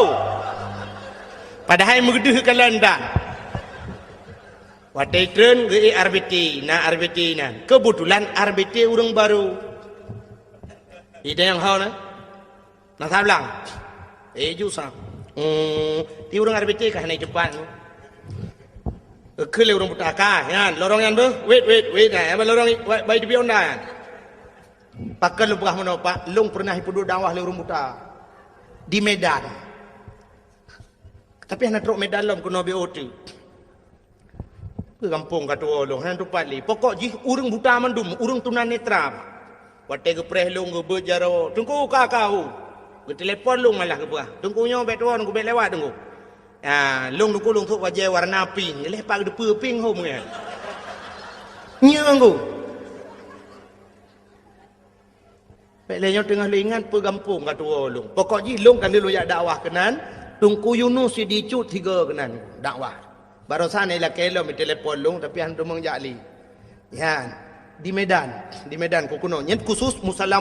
Padahal mengedeh kalian dah. Watai tren ke RBT nan. Kebetulan RBT orang baru. Ida yang hau na. Nak sablang. Jusah. Ti urang RBT kah naik cepat. Ke le urang buta kah, yan. Lorong yan be. Wait. Nah, lorong baik di bionda yan. Pakai lu pernah mana pak? Long pernah hidup dakwah le urang buta di Medan. Tapi anak truk Medan lom kuno BOT. Ke kampung kata orang, hang tu pali. Pokok ji urang buta mandum, urang tunanetra. Wate ke preh long ke berjaro. Tunggu kakau. Ke telefon long malah ke buah. Tunggu nyo bet tuan, tunggu bet lewat tunggu. Ah, long tunggu long tu wajah warna pink. Lepak de pink home kan. Nyang ku. Pelenya tengah lingan pe kampung kata orang. Pokok ji long kan dulu ya dakwah kenan. Tunggu Yunus si dicut 3 kenan dakwah. Barusan ni lah kelo mi telefon long tapi hantu mengjali. Ya, di Medan ku kuno. Nyen khusus musala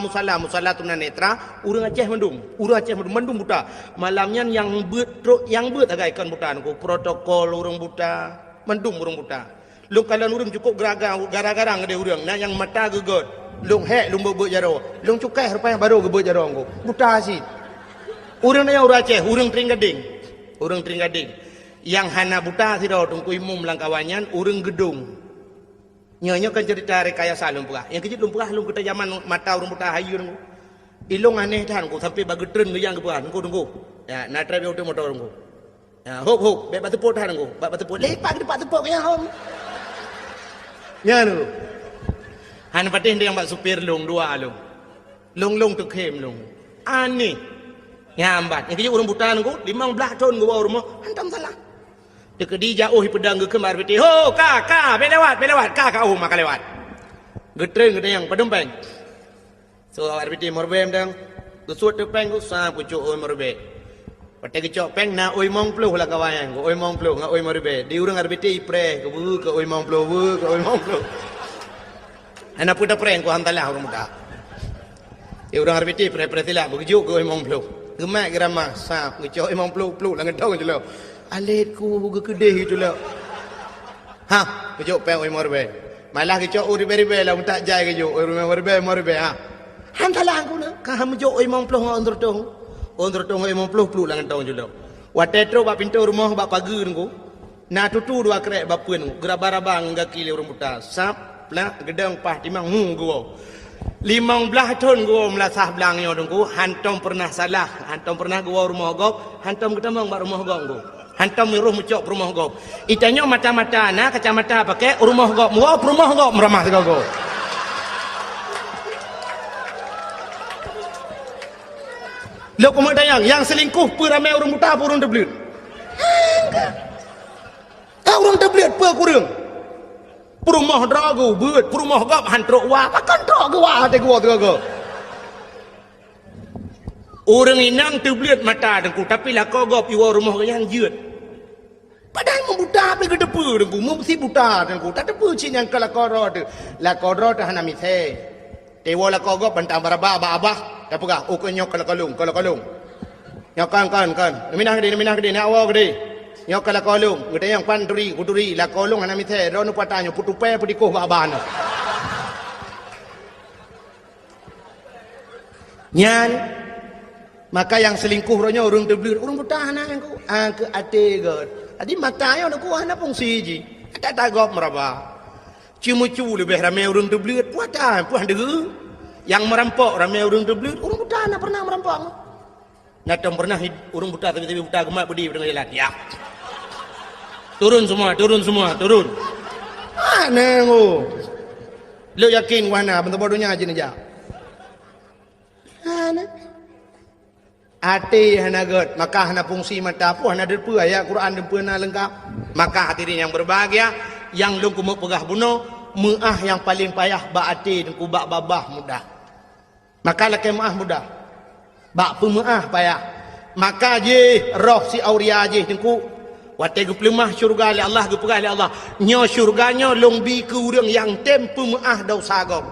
tunanetra, urang Aceh mendum buta. Malamnya yang beut agak ikan buta ku protokol urang buta, mendum urang buta. Long kalian urang cukup gara-gara ngade urang nah yang mata gegot. Long beut jaro. Long cukai rupanya baru geut jaro ku. Buta sih. Urang yang urang Aceh, urang Tringgading. Yang hana buta si dah tungku imum langkawanyan urang gedung. Nyonya kan cerita rekayasa lumpurah. Yang kecil lumpurah lum kita zaman mata urang buta hayu nunggu. Ilong aneh tan ku sampai bagi tren ke yang kebuan tunggu. Ya, na try auto motor nunggu. Ya, hop, bet batu pot tan nunggu. Batu pot lepak di batu pot ya hom. Ya nu. Han patih dia yang bak supir long 2 long. Long tu kem long. Aneh. Nyambat. Yang kecil urang buta nunggu 15 tahun ke bawah rumah. Hantam salah. Dekat dia jauh pedang ke kemar beti. Ho, kak, belewat. Kak maka lewat. Getren yang padempeng. So RBT morbem dang. Kesut tepeng ku sa pucuk oi morbe. Pate kecok peng na oi mong pluh lah kawayan. Oi mong pluh nga oi morbe. Di urang RBT ipre ke oi mong pluh. Ana puta preng ku hantalah urang muda. Di urang RBT pre sila begitu ke oi mong pluh. Gemak geramah sa kecok oi mong pluh lang ngedong je lo. Alit ku buka kedih itu lah. Ha, kejok peng oi morbe. Malah kejok oi ribe lah tak jai kejok oi morbe ha. Hantalah aku nak. Kah mejok oi mong ploh ngon tong. Oi mong ploh lang tong julo. Watetro ba pintu rumah ba pageun ku. Na tutu 2 krek ba peun ku. Geraba-rabang gaki le urang buta. Sap lah gedang pah timang gua. 15 tahun gua melasah belangnya dongku. Hantom pernah salah. Hantom pernah gua rumah gop. Hantom ketamang ba rumah gop gua. Hantam miruh mucok rumah gop. Itanya mata-mata na kacamata pakai rumah gop. Muap rumah gop meramah segago. Lo komo dayang yang selingkuh pu ramai orang buta pu orang teblit. Orang teblit pu kurang. Rumah drago beut, rumah gop hantrok wa, makan trok gua te gua segago. Orang inang teblit mata dengku tapi lah kau gop iwa rumah yang jeut. Padahal membuta apa ke depu dengku, mesti buta dengku. Tak depu cin yang kala koro tu. La koro tu hana mithe. Tewa la kau gop bantang baraba abah. Apa kah? Oh nyok kala kalung. Nyok kan. Minah gede nak awak gede. Nyok kala kalung. Gede yang kuturi la kalung hana mithe. Ro nu patanyo putupe pudikoh babana. Nyan maka yang selingkuh ronya orang teblir orang bertahan aku ke ate god adi matanya nak ku ana pung siji tak tagop meraba cimu-cimu lebih ramai orang teblir puatan degu yang merampok ramai orang teblir orang bertahan pernah merampok natom pernah orang buta tapi buta gemak budi dengan jalan ya turun semua ana ngo lo yakin wana bentuk bodohnya aja aja ana hati hana god maka hana fungsi mata pu hana depu ayat Quran depu na lengkap maka hadirin yang berbahagia yang lung kumuk pegah bunuh meah yang paling payah ba ati dengku bak babah mudah maka laki meah mudah bak pemeah payah maka je roh si auria je dengku wate geplemah syurga li Allah gepegah li Allah nyo syurganya lung bi ke urang yang tempu meah dosa gom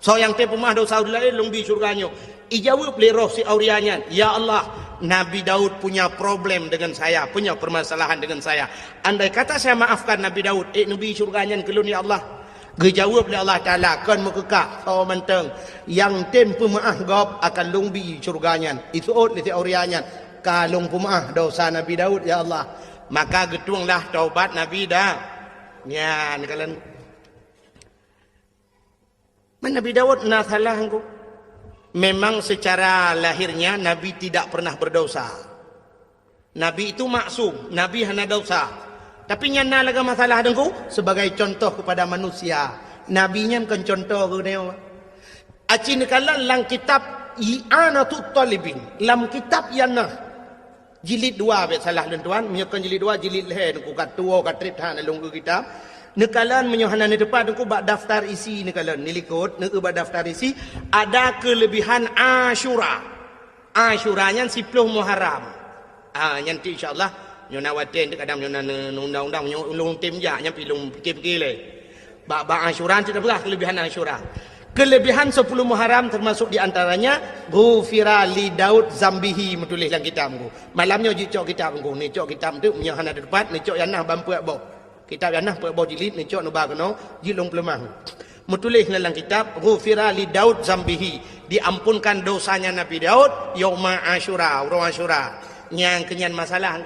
so yang tempu meah dosa lain lung bi syurganya ijawab li roh si aurianya ya Allah Nabi Daud punya problem dengan saya punya permasalahan dengan saya andai kata saya maafkan Nabi Daud Nabi syurganya kelun ya Allah gejawab li Allah Ta'ala kan mekekak tahu menteng yang tempu maaf gop akan lumbi syurganya itu ot li si aurianya kalung pemaaf dosa Nabi Daud ya Allah. Maka getuanglah taubat Nabi dah. Ya, ni kalian. Nabi Daud nak salah engkau. Memang secara lahirnya Nabi tidak pernah berdosa. Nabi itu maksum, Nabi hanya dosa. Tapi nyana lagi masalah engkau sebagai contoh kepada manusia. Nabinya kan contoh ke dia. Aci ni kalian lang kitab I'anatut Talibin. Lam kitab yana jilid 2 bet salah dan tuan, menyekan jilid 2 jilid leh engkau kat tua kat trip han alung kitab. Nekalan menyohana ni depan aku bak daftar isi nekalan nilikut nak bak daftar isi ada kelebihan Asyura. Asyuranya 10 Muharram. Nanti insyaallah nyona waten kadang nyona undang-undang ulung tim ja nya pilung fikir-fikir le. Bak Asyura tidak berah kelebihan Asyura. Kelebihan 10 Muharram termasuk di antaranya ghufira li Daud zambihi menulis dalam kitabku. Malamnya cok kitabku ni cok kitab tu menyohana depan ni cok yanah bampu abok. Kitab yang nak bawa jilid ni cok nubah kena jilung pelemah. Menulis dalam kitab ghufira li Daud zambihi, diampunkan dosanya Nabi Daud yauma Asyura, orang Asyura. Yang kenyan masalah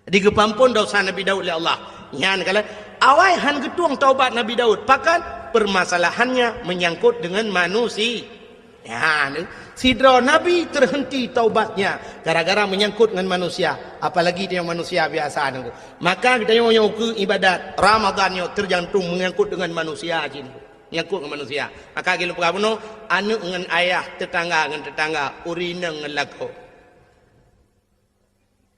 digepampun dosa Nabi Daud oleh Allah. Yang kala awai han getuang taubat Nabi Daud, pakan permasalahannya menyangkut dengan manusia. Ya, sidra Nabi terhenti taubatnya gara-gara menyangkut dengan manusia, apalagi dia manusia biasa nunggu. Maka kita yang ke ibadat Ramadannya tergantung menyangkut dengan manusia jin. Menyangkut dengan manusia. Maka kita bergabung anu dengan ayah tetangga dengan tetangga urineng ngelako.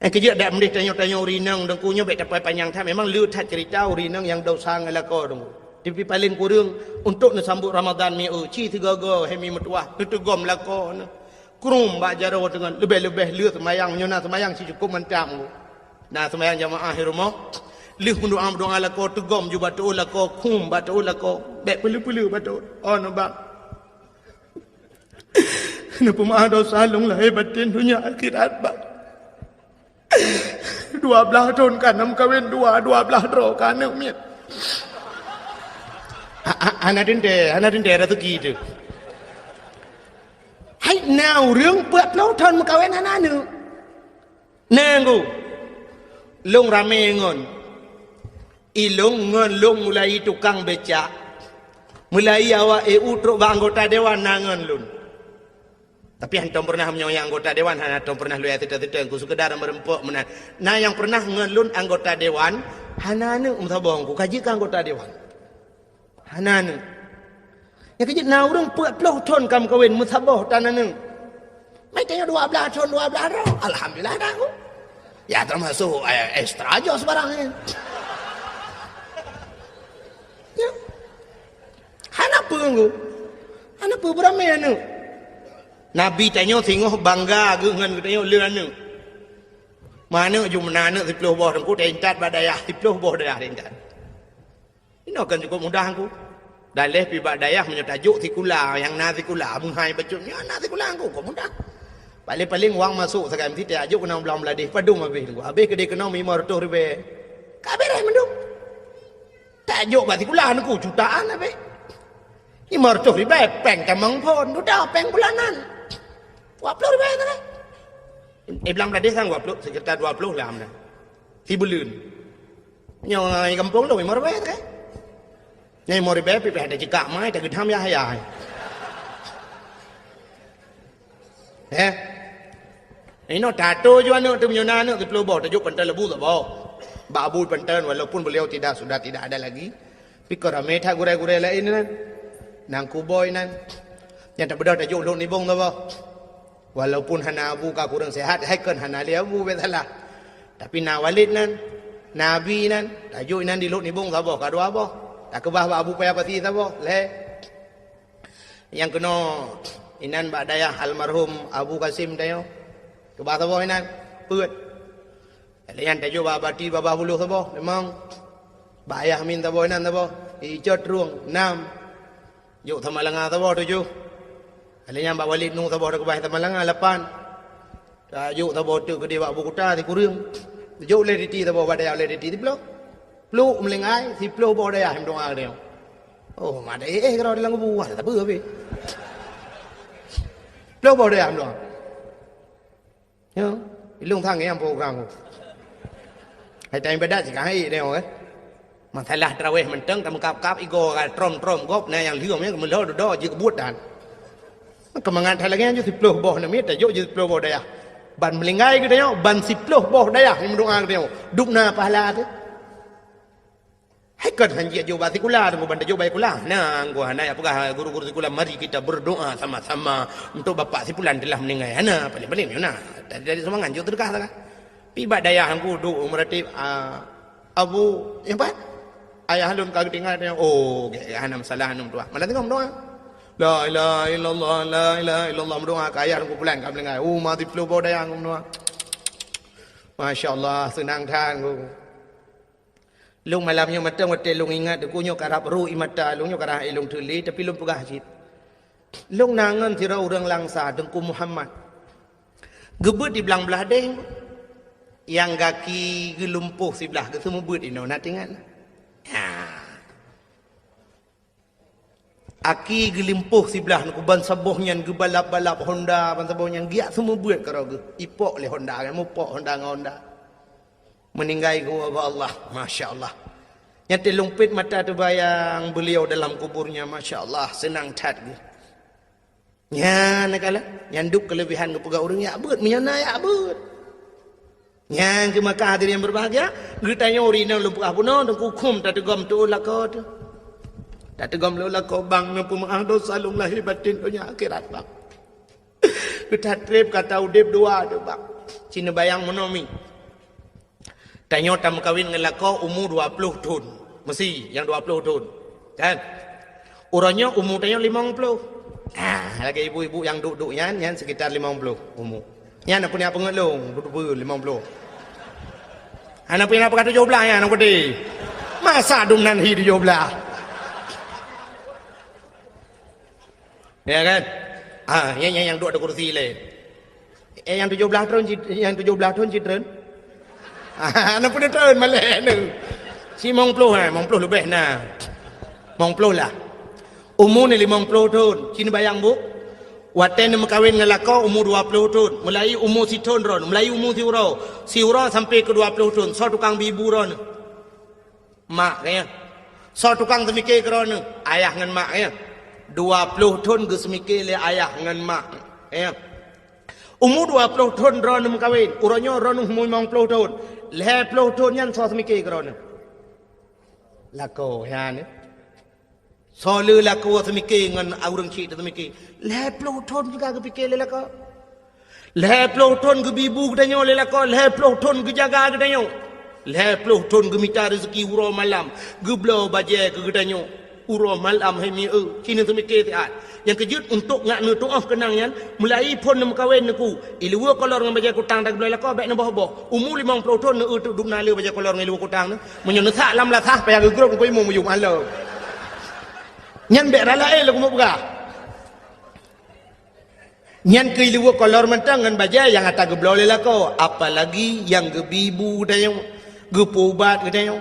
Kejap dak mendih tanya-tanya urineng dengkunya baik tak panjang tak memang lu tak cerita urineng yang dosa ngelako dengku. Tapi paling kurang untuk nak sambut Ramadan ni ci tiga-tiga hemi metuah tetugom lako kurung bak jaro dengan lebih-lebih liu semayang nyona semayang si cukup mentam. Nah semayang jamaah di rumah liu doa lako tugom juga tu lako kum batu lako bek pelu-pelu batu. Oh nampak. Napa maaf dosa long lahir batin dunia akhirat bak. 12 tahun kan kawin 12 draw kan miet. Ana dende rezeki tu. Hai nauរឿងពើផ្លូវថនមកវិញណានឹងណែងលងរ៉ាមេងនilung ngon lung mulai tukang becak mulai awak truk anggota dewan nangan lun. Tapi hantam pernah menyoyang anggota dewan, hantam pernah lu tidak aku sekedar merempok menan. Nah yang pernah ngelun anggota dewan hanane umtabong ku kaji ka anggota dewan. Hanane. Ya kaji na urang 40 tahun kam kawin musabah tanane. Mai tanya 12 tahun 12 roh. Alhamdulillah dah aku. Ya termasuk ekstra aja sebarang. Ya. Hanapa aku? Hanapa beramai anu? Nabi tanya tengok bangga dengan tanya leuna. Mana ju menana 10 boh aku tentat badayah 10 boh dayah tentat. Ini akan cukup mudah aku. Dalih pi badayah menyatajuk tikula yang na tikula menghai bacutnya na tikula aku kok mudah. Paling-paling wang masuk sekarang mesti tajuk kena belam beladih padung habis aku. Habis kedai kena 500 ribu. Kabeh mendung. Tajuk batikula aku jutaan habis. 500 ribu peng tamang pun sudah peng bulanan. 20 ribu kan. Belam beladih sang 20 sekitar 20 lah amna. Si bulun. Nyong kampung lu 5 ribu kan. Nyai mau ribu pi ada jika mai tak gedam ya hayai. Ini tato juga nak tu menyona nak tu boh tajuk pentas lebu tak boh. Babu pentas walaupun beliau sudah tidak ada lagi. Pikir ramai tak gurai-gurai lain nan. Nang kuboy nan. Yang tak benar tajuk lok nibong tak boh. Walaupun hana abu ka kurang sehat, haikan hana dia abu betalah. Tapi na walid nan, nabi nan, tajuk nan di lok nibong tak boh, kadua boh. Tak kebah abu payah pati tak boh. Le. Yang kena inan bak dayah almarhum Abu Kasim tayo. Kebah tak boh inan, peut. Yang tajuk bak bati babah buluh tak boh, memang bak ayah min tak boh inan tak boh. Ijot ruang 6. Juk Tamalanga tak boh 7. Yang bak walid nu tak boh dak kebah Tamalanga 8. Tajuk tak boh tu ke dia bak Abu Kuta di kurung. Tajuk le diti tak boh bak dayah le diti di belok. Peluk melengai, si peluk bawa dayah yang doa dia. Oh, ada kalau dia langgu buah, tak apa habis. Peluk bawa dayah doa. Ya, ilung thang yang program. Hai tay bedat sih kai deh orang. Masalah terawih menteng tamu kap ego trom gop na yang liom yang melo do je kebut dan. Kemangan lagi yang 10 boh na mi ta yo je 10 boh daya. Ban melingai ke dia, ban 10 boh daya yang mendoa ke dia. Dukna pahala tu. Hai kan hanji jo batikula tu ban jo baikula. Nah, gua hana apakah guru-guru sikula mari kita berdoa sama-sama untuk bapak sipulan telah meninggal. Hana paling-paling yo nah. Dari semangat jo terkah tak. Pibat daya hangku duk meratib Abu apa? Ayah lun kagak tinggal dia. Oh, hana masalah hanum tu. Malah tengok doa. La ilaha illallah, la ilaha illallah mendoa ke ayah hangku pulang kau meninggal. Oh, mati flu bau daya hangku mendoa. Masya-Allah senang than ku. Lung malamnya matang wate lung ingat ku nyo karap ru imata lung nyo karah ilung tuli tapi lung pegah jit. Lung nangan tira urang langsa dengku Muhammad. Gebut di belang belah deng. Yang kaki gelumpuh sebelah ke semua buat ini nak tengok. Aki gelimpuh sebelah nak ban sabuhnya gebalap-balap Honda ban sabuhnya giat semua buat karo ge. Ipok le Honda kan mupok Honda dengan Honda. Meninggal gua Allah, masya-Allah. Nyata lumpit mata tu bayang beliau dalam kuburnya, masya-Allah senang tat ge. Nya nakala nyanduk kelebihan ke pegawai orang ya abut menyana ya abut. Yang ke Makkah hadirin yang berbahagia, geritanya orina lumpuk apuno dan kukum tak tegam tu lakot. Tak tegam lu lakot bang nampu maaf dosa lung lahir batin dunia akhirat bang. Kita trip kata udip dua tu bang. Cina bayang monomi. Tanya tam kawin dengan lakot umur 20 tahun. Mesti yang 20 tahun. Kan? Orangnya umur tanya 50. Lagi ibu-ibu yang duduk yang sekitar 50 umur. Yang nak punya pengelung, duduk 50. Anak punya apa kata 17 ya anak gede. Masa dum nan hi 17. Ya kan? Yang duduk ada kursi le. Yang 17 tahun citren. Anak punya tahun malek ni. Si mong ploh lebih nah. Mong ploh lah. Umur ni 50 tahun. Cina bayang bu. Waten yang kawin dengan lako umur 20 tahun. Mulai umur si tahun ron. Mulai umur si uro sampai ke 20 tahun. So tukang bibu ron. Mak kaya. So tukang semikir ke ron. Ayah dengan mak kaya. 20 tahun ke semikir le ayah dengan mak. Kaya. Umur 20 tahun ron yang kawin. Uronyo ron umur 50 tahun. 20 tahun yang so semikir ke ron. Lako ya ni. So le laku semikir dengan orang cik semikir. 20 tahun juga kepikir le laku. 20 tahun ke bibu kedanyo le laku. 20 tahun ke jaga kedanyo. 20 tahun ke minta rezeki uro malam. Geblau baje ke kedanyo. Uro malam hemi cina semikir tiat. Yang kejut untuk ngak nu tuah kenangnya mulai pun nam kawin naku. Ilua kolor dengan baje kutang dak belai laku baik nambah boh. Umur 50 tahun nu tu duk nale baje kolor dengan ilua kutang nu. Menyenesak lam latah payah gegrup ko imu muyum alo. Nyan bek rala lagu mau buka. Nyan ke ilua kolor mentang dengan baja yang ata geblol lelako. Apalagi yang gebibu dayo, gepubat dayo.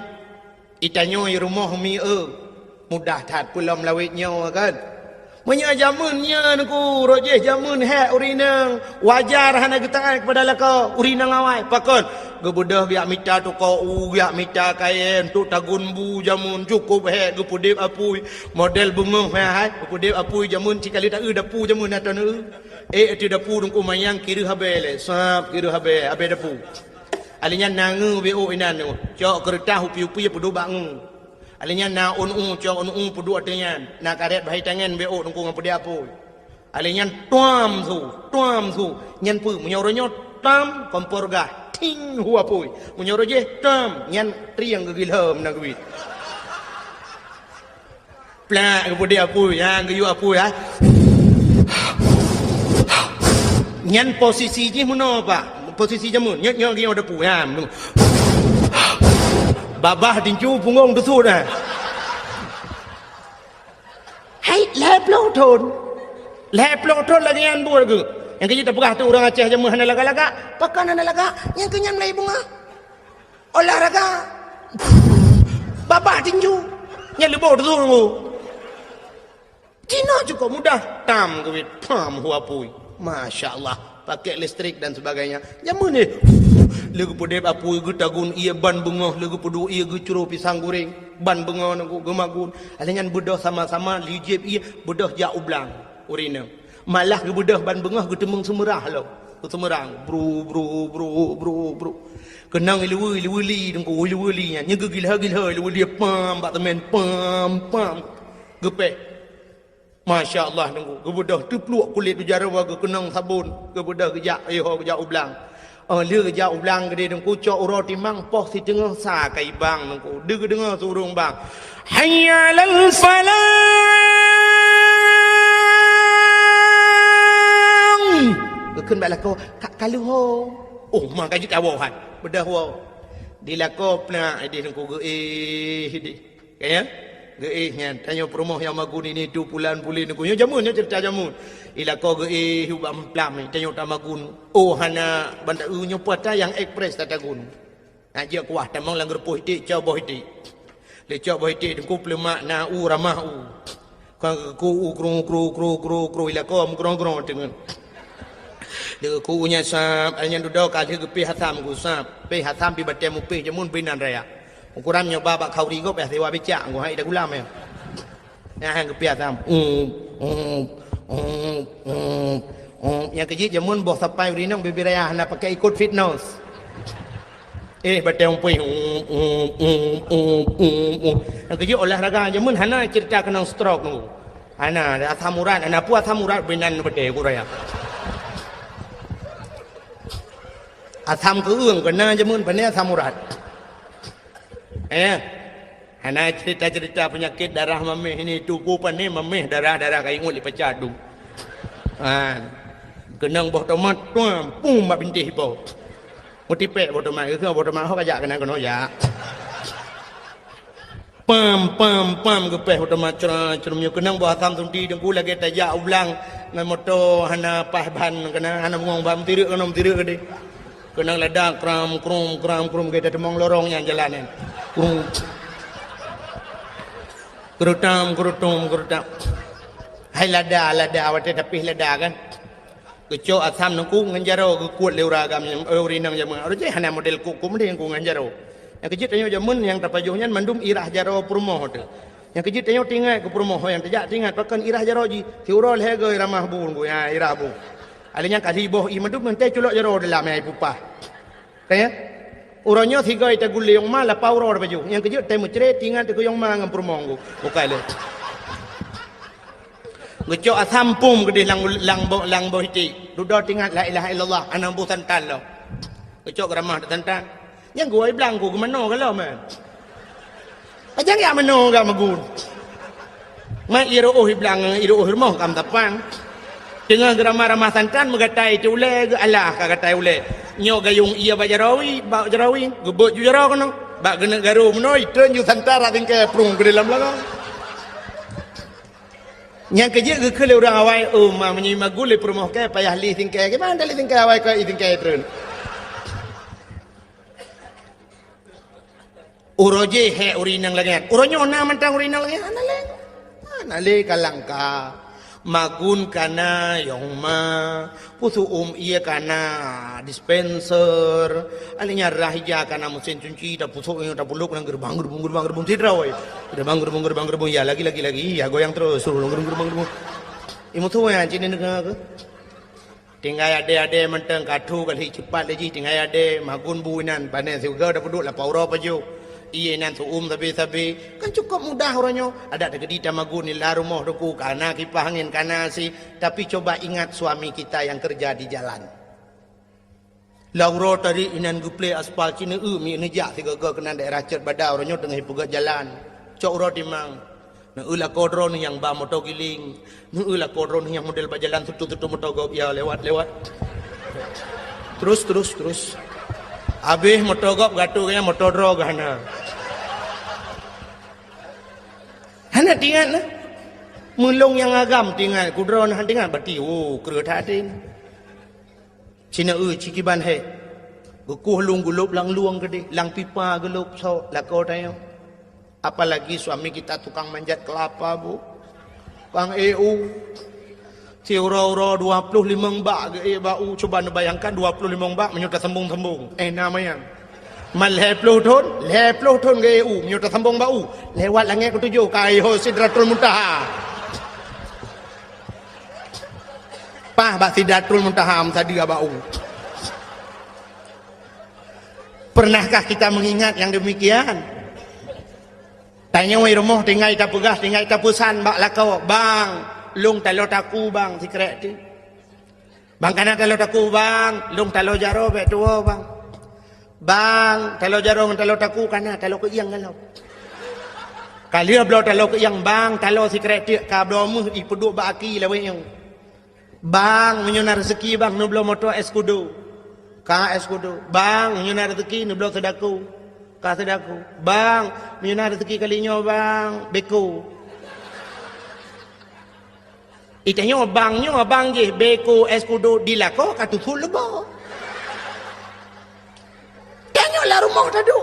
Itanyo i rumah mi mudah tat pulam lawitnya kan. Menya jamunnya naku rojeh jamun he urinang wajar hana getangan kepada lako urinang awai pakon gebudah biak mita tu kau biak mita kain tu tagun bu jamun cukup he gepudip apui model bunga he hai gepudip apui jamun cikali tak dapu jamun atau tu dapu dungku mayang kiri habele sap kiri habe dapu alinya nangu bo inan tu cok kertas upi-upi pedu bangu alinya na cok pedu atenya na karet bahai tangan bo dungku ngapu dia apu alinya tuam su nyan pu menyoronyo tam kompor gah ting hua pui menyoro je tam nyan triang gegilham na gwi pla kemudian apu ya geyu apu ya nyan posisi je muno pak posisi jamun nyok geyu ada pu ya babah dincu punggung tu dah hai leplo ton lagi an bu lagi yang kita pegah tu orang Aceh jamu hana laga-laga pakan hana laga yang kenyam lai bunga olahraga babah tinju yang lebih tu Cina juga mudah tam kewit pam hua pui masya Allah pakai listrik dan sebagainya. Jamun ni lagu podep apa ge tagun ia ban bengah lagu podu ia ge curu pisang goreng ban bengah nangku gemagun alengan bedah sama-sama lijib ia bedah ja ublang urina malah ge bedah ban bengah ge temeng semerah lo semerang bro kenang liwili nangku liwilinya nyege gila liwili pam batmen pam gepe Masya Allah nangku gebedah tu peluk kulit tu jarawa ge kenang sabun gebedah ge ja ge ja ublang lừa dạo lang cái đừng cô cho roti mang po si tengah sa kai bang nang ko deug dengar surung bang hayya lal falangขึ้นไปแล้วก็kalu ho mak kajut awak han bedah ho dilako pla di nang ko ge di kaya ge nya tanyo promoh yang magun ini tu pulan-pulin ko jamun nya cerita jamun ila ko ge hubam plam tanyo tamagun hana banda nyopata yang ekspres tatagun aja kuah tamang langgar poh ti cha boh ti le cha boh ti ko plemak na ramah ko kru ila ko grong dengan de ko nya sap anya dudok ka ge pi hatam ku sap pi hatam pi batem pi jamun binan raya ukuran nyoba bak khauri go pe sewa becak go hai da gulam ya hang ke pi hatam yang kejit jamun boh sampai urinang bibiraya nak pakai ikut fitness batem pi yang kejit olahraga jamun hana cerita kena stroke nu hana athamurat ana puas athamurat binan bede ku raya atham ke ương kena jamun bane athamurat hana cerita-cerita penyakit darah mameh ini tubuh pane mameh darah kai ngul dipecah du kenang boh tomat pum mak bintih po mutipe boh tomat ke boh tomat ho kajak kena kono ya pam ke peh boh tomat cerum kenang boh atam tunti dengku lagi tajak ulang ngan moto hana pahban kena hana ngong bam tirik ke de kenang ledak kram krum kita temong lorong yang jalanan kerutam hai lada awak tapi lada kan keco asam nangku nganjaro ke kuat leura gam urinang jamun aruje hana model ku mending ku nganjaro yang kejit tanyo jamun yang tapajuhnya mandum irah jaro purmoh tu yang kejit tanyo tinggal ke purmoh yang tejak tinggal pakan irah jaro ji tiurol hege ramah bun ku ya irah bu alinya kali boh i mandum nte culok jaro dalam ai pupah kaya uronyo tiga ita guli yang malah pauro baju yang kejut temu cere tinggal tu yang mang purmong bukai le geco asam pum gede lang boh hiti dudo tinggal la ilaha illallah anam bu santan lo geco ramah santan yang gua bilang gua mano kalau man ajang ya mano ga magun ma iro bilang iro hirmoh kam tapang dengan ramah santan megatai tu ule Allah kagatai ule nyo gayung iya bajarawi gebot ju jaro kono bak gena garu menoi ten ju santara tingke prung ke dalam langang yang kerja ke kele orang awai ma menyi magule promoh ke payah li tingke ke mana li tingke awai ke tingke tren uroje he urinang langat uronyo na mantang urinang langat anale kalangka magun kana yongma pusu iya kana dispenser alinya rahija kana mesin cuci da pusu da buluk nang gerbang tidra oi gerbang ya lagi ya goyang terus suruh gerbang imu tu ya cini negara ke tinggal ade menteng kadu kali cepat lagi tinggal ade magun buinan panen juga da puduk la pauro paju iya nan sabi kan cukup mudah orangnya ada gedi tamagun ila rumah doku kana kipas angin kana si tapi coba ingat suami kita yang kerja di jalan lauro tadi inan guple aspal cina mi neja tiga kena daerah cer bada orangnya tengah pegat jalan cok ro timang na ula kodron yang ba motor giling na ula kodron yang model bajalan tutu motor go ya lewat terus habis motor gop gatu kaya motor drog hana tinggal na mulung yang agam tinggal kudron han tinggal berarti kerja tadin cina cikiban he gukuh lung gulup lang luang gede lang pipa gelup so lakau tayo apalagi suami kita tukang manjat kelapa bu kang EU Si ura-ura 25 bak ke bau, coba anda bayangkan 25 bak menyuta sembung-sembung. Namanya. Mal 20 ton ke menyuta sembung bau. Lewat langit ketujuh kaiho Sidratul Muntaha. Pah bak Sidratul Muntaha tadi bau. Pernahkah kita mengingat yang demikian? Tanya wei rumah tinggal kita pegas, tinggal kita pesan bak lakau, bang. Lung talo taku bang secret tu. Bang kana talo taku bang, lung talo jaro be tuo bang. Bang talo jaro talo taku kana talo ke yang kalau. Kali blo talo ke yang bang talo secret tu ka blo mu i peduk ba aki lawe yang. Bang menyuna rezeki bang nu blo moto eskudo. Ka eskudo. Bang menyuna rezeki nu blo sedaku. Ka sedaku. Bang menyuna rezeki kalinyo bang beko. Itanya abang je beko eskudo dilako katu full lebo. Tanya lah rumah tadu.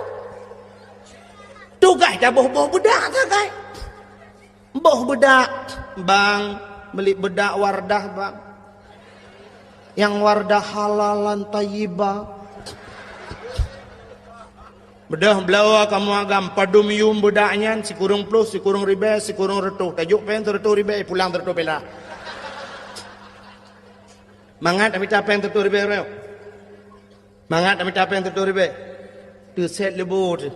Tu guys dah boh bedak tak guys. Boh bedak bang beli bedak wardah bang. Yang wardah halalan tayyibah. Bedah belawa kamu agam padum yum bedaknya si kurung plus si kurung ribe si kurung retuh tajuk pen retuh ribe pulang retuh bela. Mangat kami capek yang tertulis berapa? Mangat kami capek yang tertulis berapa? Tu set lebu tu.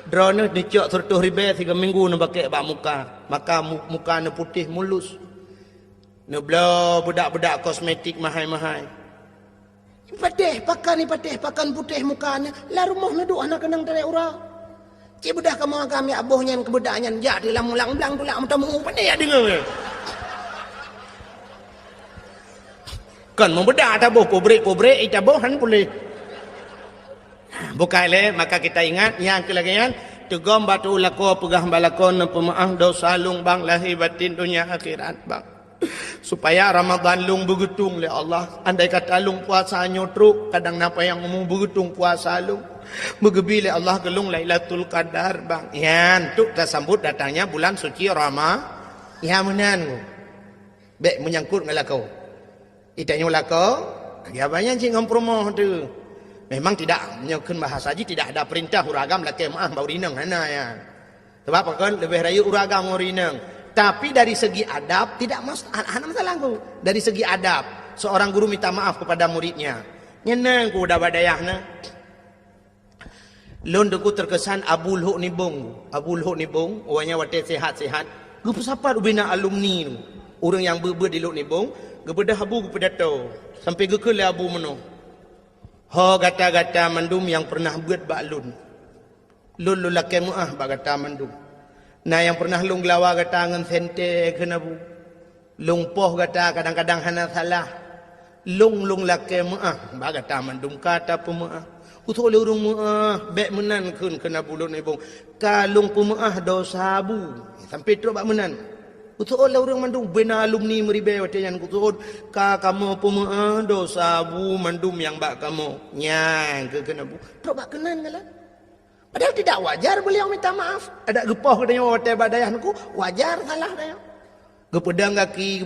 Drone ni cok tertulis berapa 3 minggu nak pakai bak muka. Maka muka ni putih mulus. Ni belah budak-budak kosmetik mahal-mahal. Patih pakan putih muka ni. Lah rumah ni duk anak kenang dari urang. Cik budak kamu kami abohnya ke budaknya. Ya di lamulang belang tu lah mutamu pandai ya dengar. Kan membedak tabuh pobrek itabuhan boleh. Bukai le maka kita ingat yang kelagian tegom batu lako pegah balakon pemaaf dosa lung bang lahir batin dunia akhirat bang. Supaya Ramadan lung begetung le Allah. Andai kata lung puasa nyotruk kadang napa yang umum begetung puasa lung. Begebi le Allah gelung Lailatul Qadar bang. Yan tu kita sambut datangnya bulan suci Ramadan. Ya menan. Bek menyangkut ngalakau. Itanya lako, agaknya cing ngompromo tu. Memang tidak menyokun bahasa haji tidak ada perintah uragam laki maaf bau rinang hana ya. Sebab apa kan lebih raya uragam bau rinang. Tapi dari segi adab tidak masalah ku. Dari segi adab seorang guru minta maaf kepada muridnya. Nyenang ku dah badayahna. Lon deku terkesan Abu Luhuk Nibung. Abu Luhuk Nibung, orangnya wate sehat-sehat. Gu pesapa ubina alumni tu. Orang yang ber di Luhuk Nibung. Kepada habu kepada tau sampai ke abu meno. Ho gata-gata mandum yang pernah buat baklun. Lun lulake muah ba gata mandum. Nah yang pernah lung gelawa gata ngan sente kena bu. Lung poh gata kadang-kadang hana salah. Lung lake muah ba gata mandum kata pemuah. Utul le urung muah bek menan kun kena bulun ibung. Kalung pemuah dosa bu. Sampai teruk ba menan. Utul lah orang mandum bina alumni meribe watian kutul ka kamu pemaah dosa bu mandum yang bak kamu nyang ke kena bu tok bak kenan kala padahal tidak wajar beliau minta maaf ada gepoh katanya wate badayanku wajar salah dia Gepedang kaki,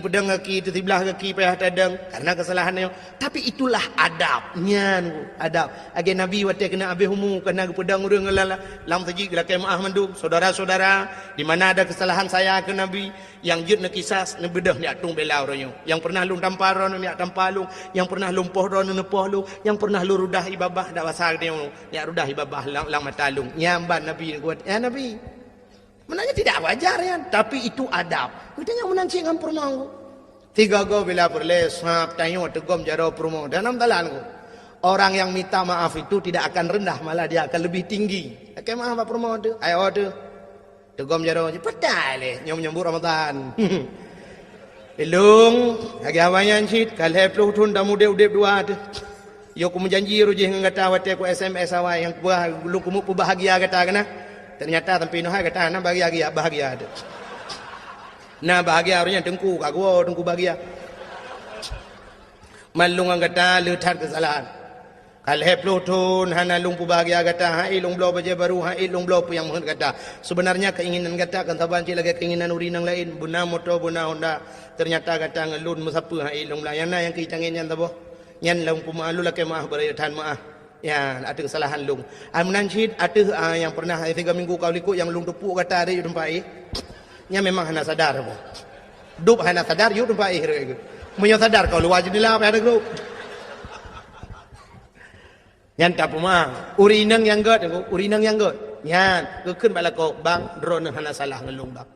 tertibelah kaki payah tadang karena kesalahannya. Tapi itulah adabnya, adab. Agi Nabi waktu kena habis humu kena gepedang urang ngelala. Lam saji gelakai maaf mandum, saudara-saudara, di mana ada kesalahan saya ke Nabi yang jut nak kisah nak bedah ni atung bela orangnya. Yang pernah lung tampar orang ni tampalung, yang pernah lumpuh orang ni nepoh lu, yang pernah lu rudah ibabah dak wasar dia ni rudah ibabah lang matalung. Nyamban Nabi kuat. Ya Nabi. Menanya tidak wajar ya, tapi itu adab. Katanya menanci ngam permau. Tiga go bila berles, sap tanyo tegom jaro permau. Dalam talan ko. Orang yang minta maaf itu tidak akan rendah, malah dia akan lebih tinggi. Oke maaf apa permau tu? Ayo tu. Tegom jaro je petai le nyom-nyambut Ramadan. Elung, agi awanyan cit kalhe puluh tun damu udep dua tu. Yo ku menjanji rujih ngata wate ku SMS awai yang buah lu kumu bahagia kata kana. Ternyata tempi noh kata na bahagia bahagia ada. Nah bahagia orangnya dengku kagua dengku bahagia. Malung kata letat kesalahan. Kalhe plutun hana lung pu bahagia kata hai lung blo baje baru hai lung blo pu yang mohon kata. Sebenarnya keinginan kata kan taban ci lagi keinginan urinang lain buna motor buna Honda ternyata kata ngelun musapa hai lung la yang na yang kicangin yan tabo. Yan lung pu malu lake maah berayatan maah. Ya, ada kesalahan lung. Amnan cid ada yang pernah 3 minggu kau likut yang lung tepuk kata ada yu tempat nya memang hana sadar bo. Dup hana sadar yu tempat re. Munyo sadar kau luar jendela apa ada grup. Yan tak pemah urinang yang god yan ke keun bala ko bang drone hana salah ngelung bang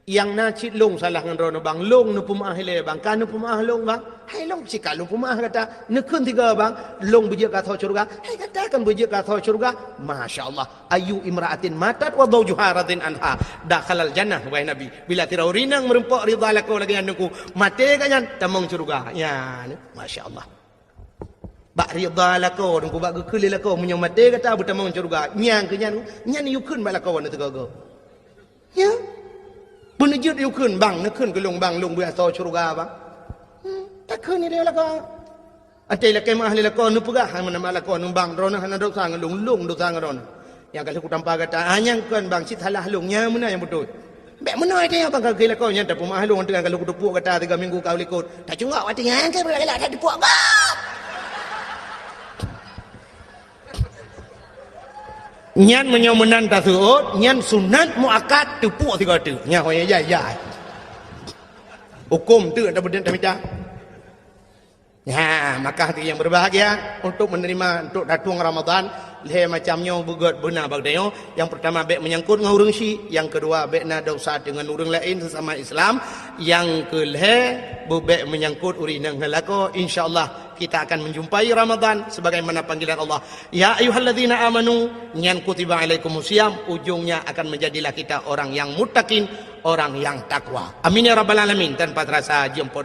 yang na cit lung salah ngan drone bang lung nu pemah hele bang kan nu pemah lung bang hai lung cika lung pemah kata ne keun tiga bang lung bejek ka tho surga hai kata kan bejek ka tho surga masyaallah ayu imraatin matat wa zawjuha radin anha dakhalal jannah wahai nabi bila tira urinang merempok ridha lako lagi anku mate kan tamong surga ya masyaallah bak ridha lako dengku bak gekeli lako munyo mate kata butamong surga nyang ke nyan yu keun bak lako ne tegago ya bunujud yu keun bang ne keun ke lung bang lung bia so surga bang tak keun ni dia lako ate lake mah le lako nu pegah mana mak lako nu bang drone hana dosa ngelung dosa ngadon yang kalau ku tanpa kata anyang keun bang sit halah lung nya mana yang betul bek mana dia bang ke lako nya tak pemah lung dengan kalau ku tepuk kata 3 minggu kau likut tak cungak wati yang ke bergelak tak tepuk nyan menyomenan tasud nyan sunat muakkad tepuk 3 tu nya hoye ya hukum tu ada beden tamita ya maka hati yang berbahagia untuk menerima untuk datang Ramadan le macamnya bugot benar bagdayo yang pertama bek menyangkut dengan urang syi yang kedua bek na dosa dengan urang lain sesama Islam yang keleh bek menyangkut urinang halako insyaallah kita akan menjumpai Ramadan sebagaimana panggilan Allah ya ayyuhalladzina amanu nyan kutiba alaikumusiyam ujungnya akan menjadilah kita orang yang muttaqin orang yang takwa amin ya rabbal alamin tanpa terasa jemput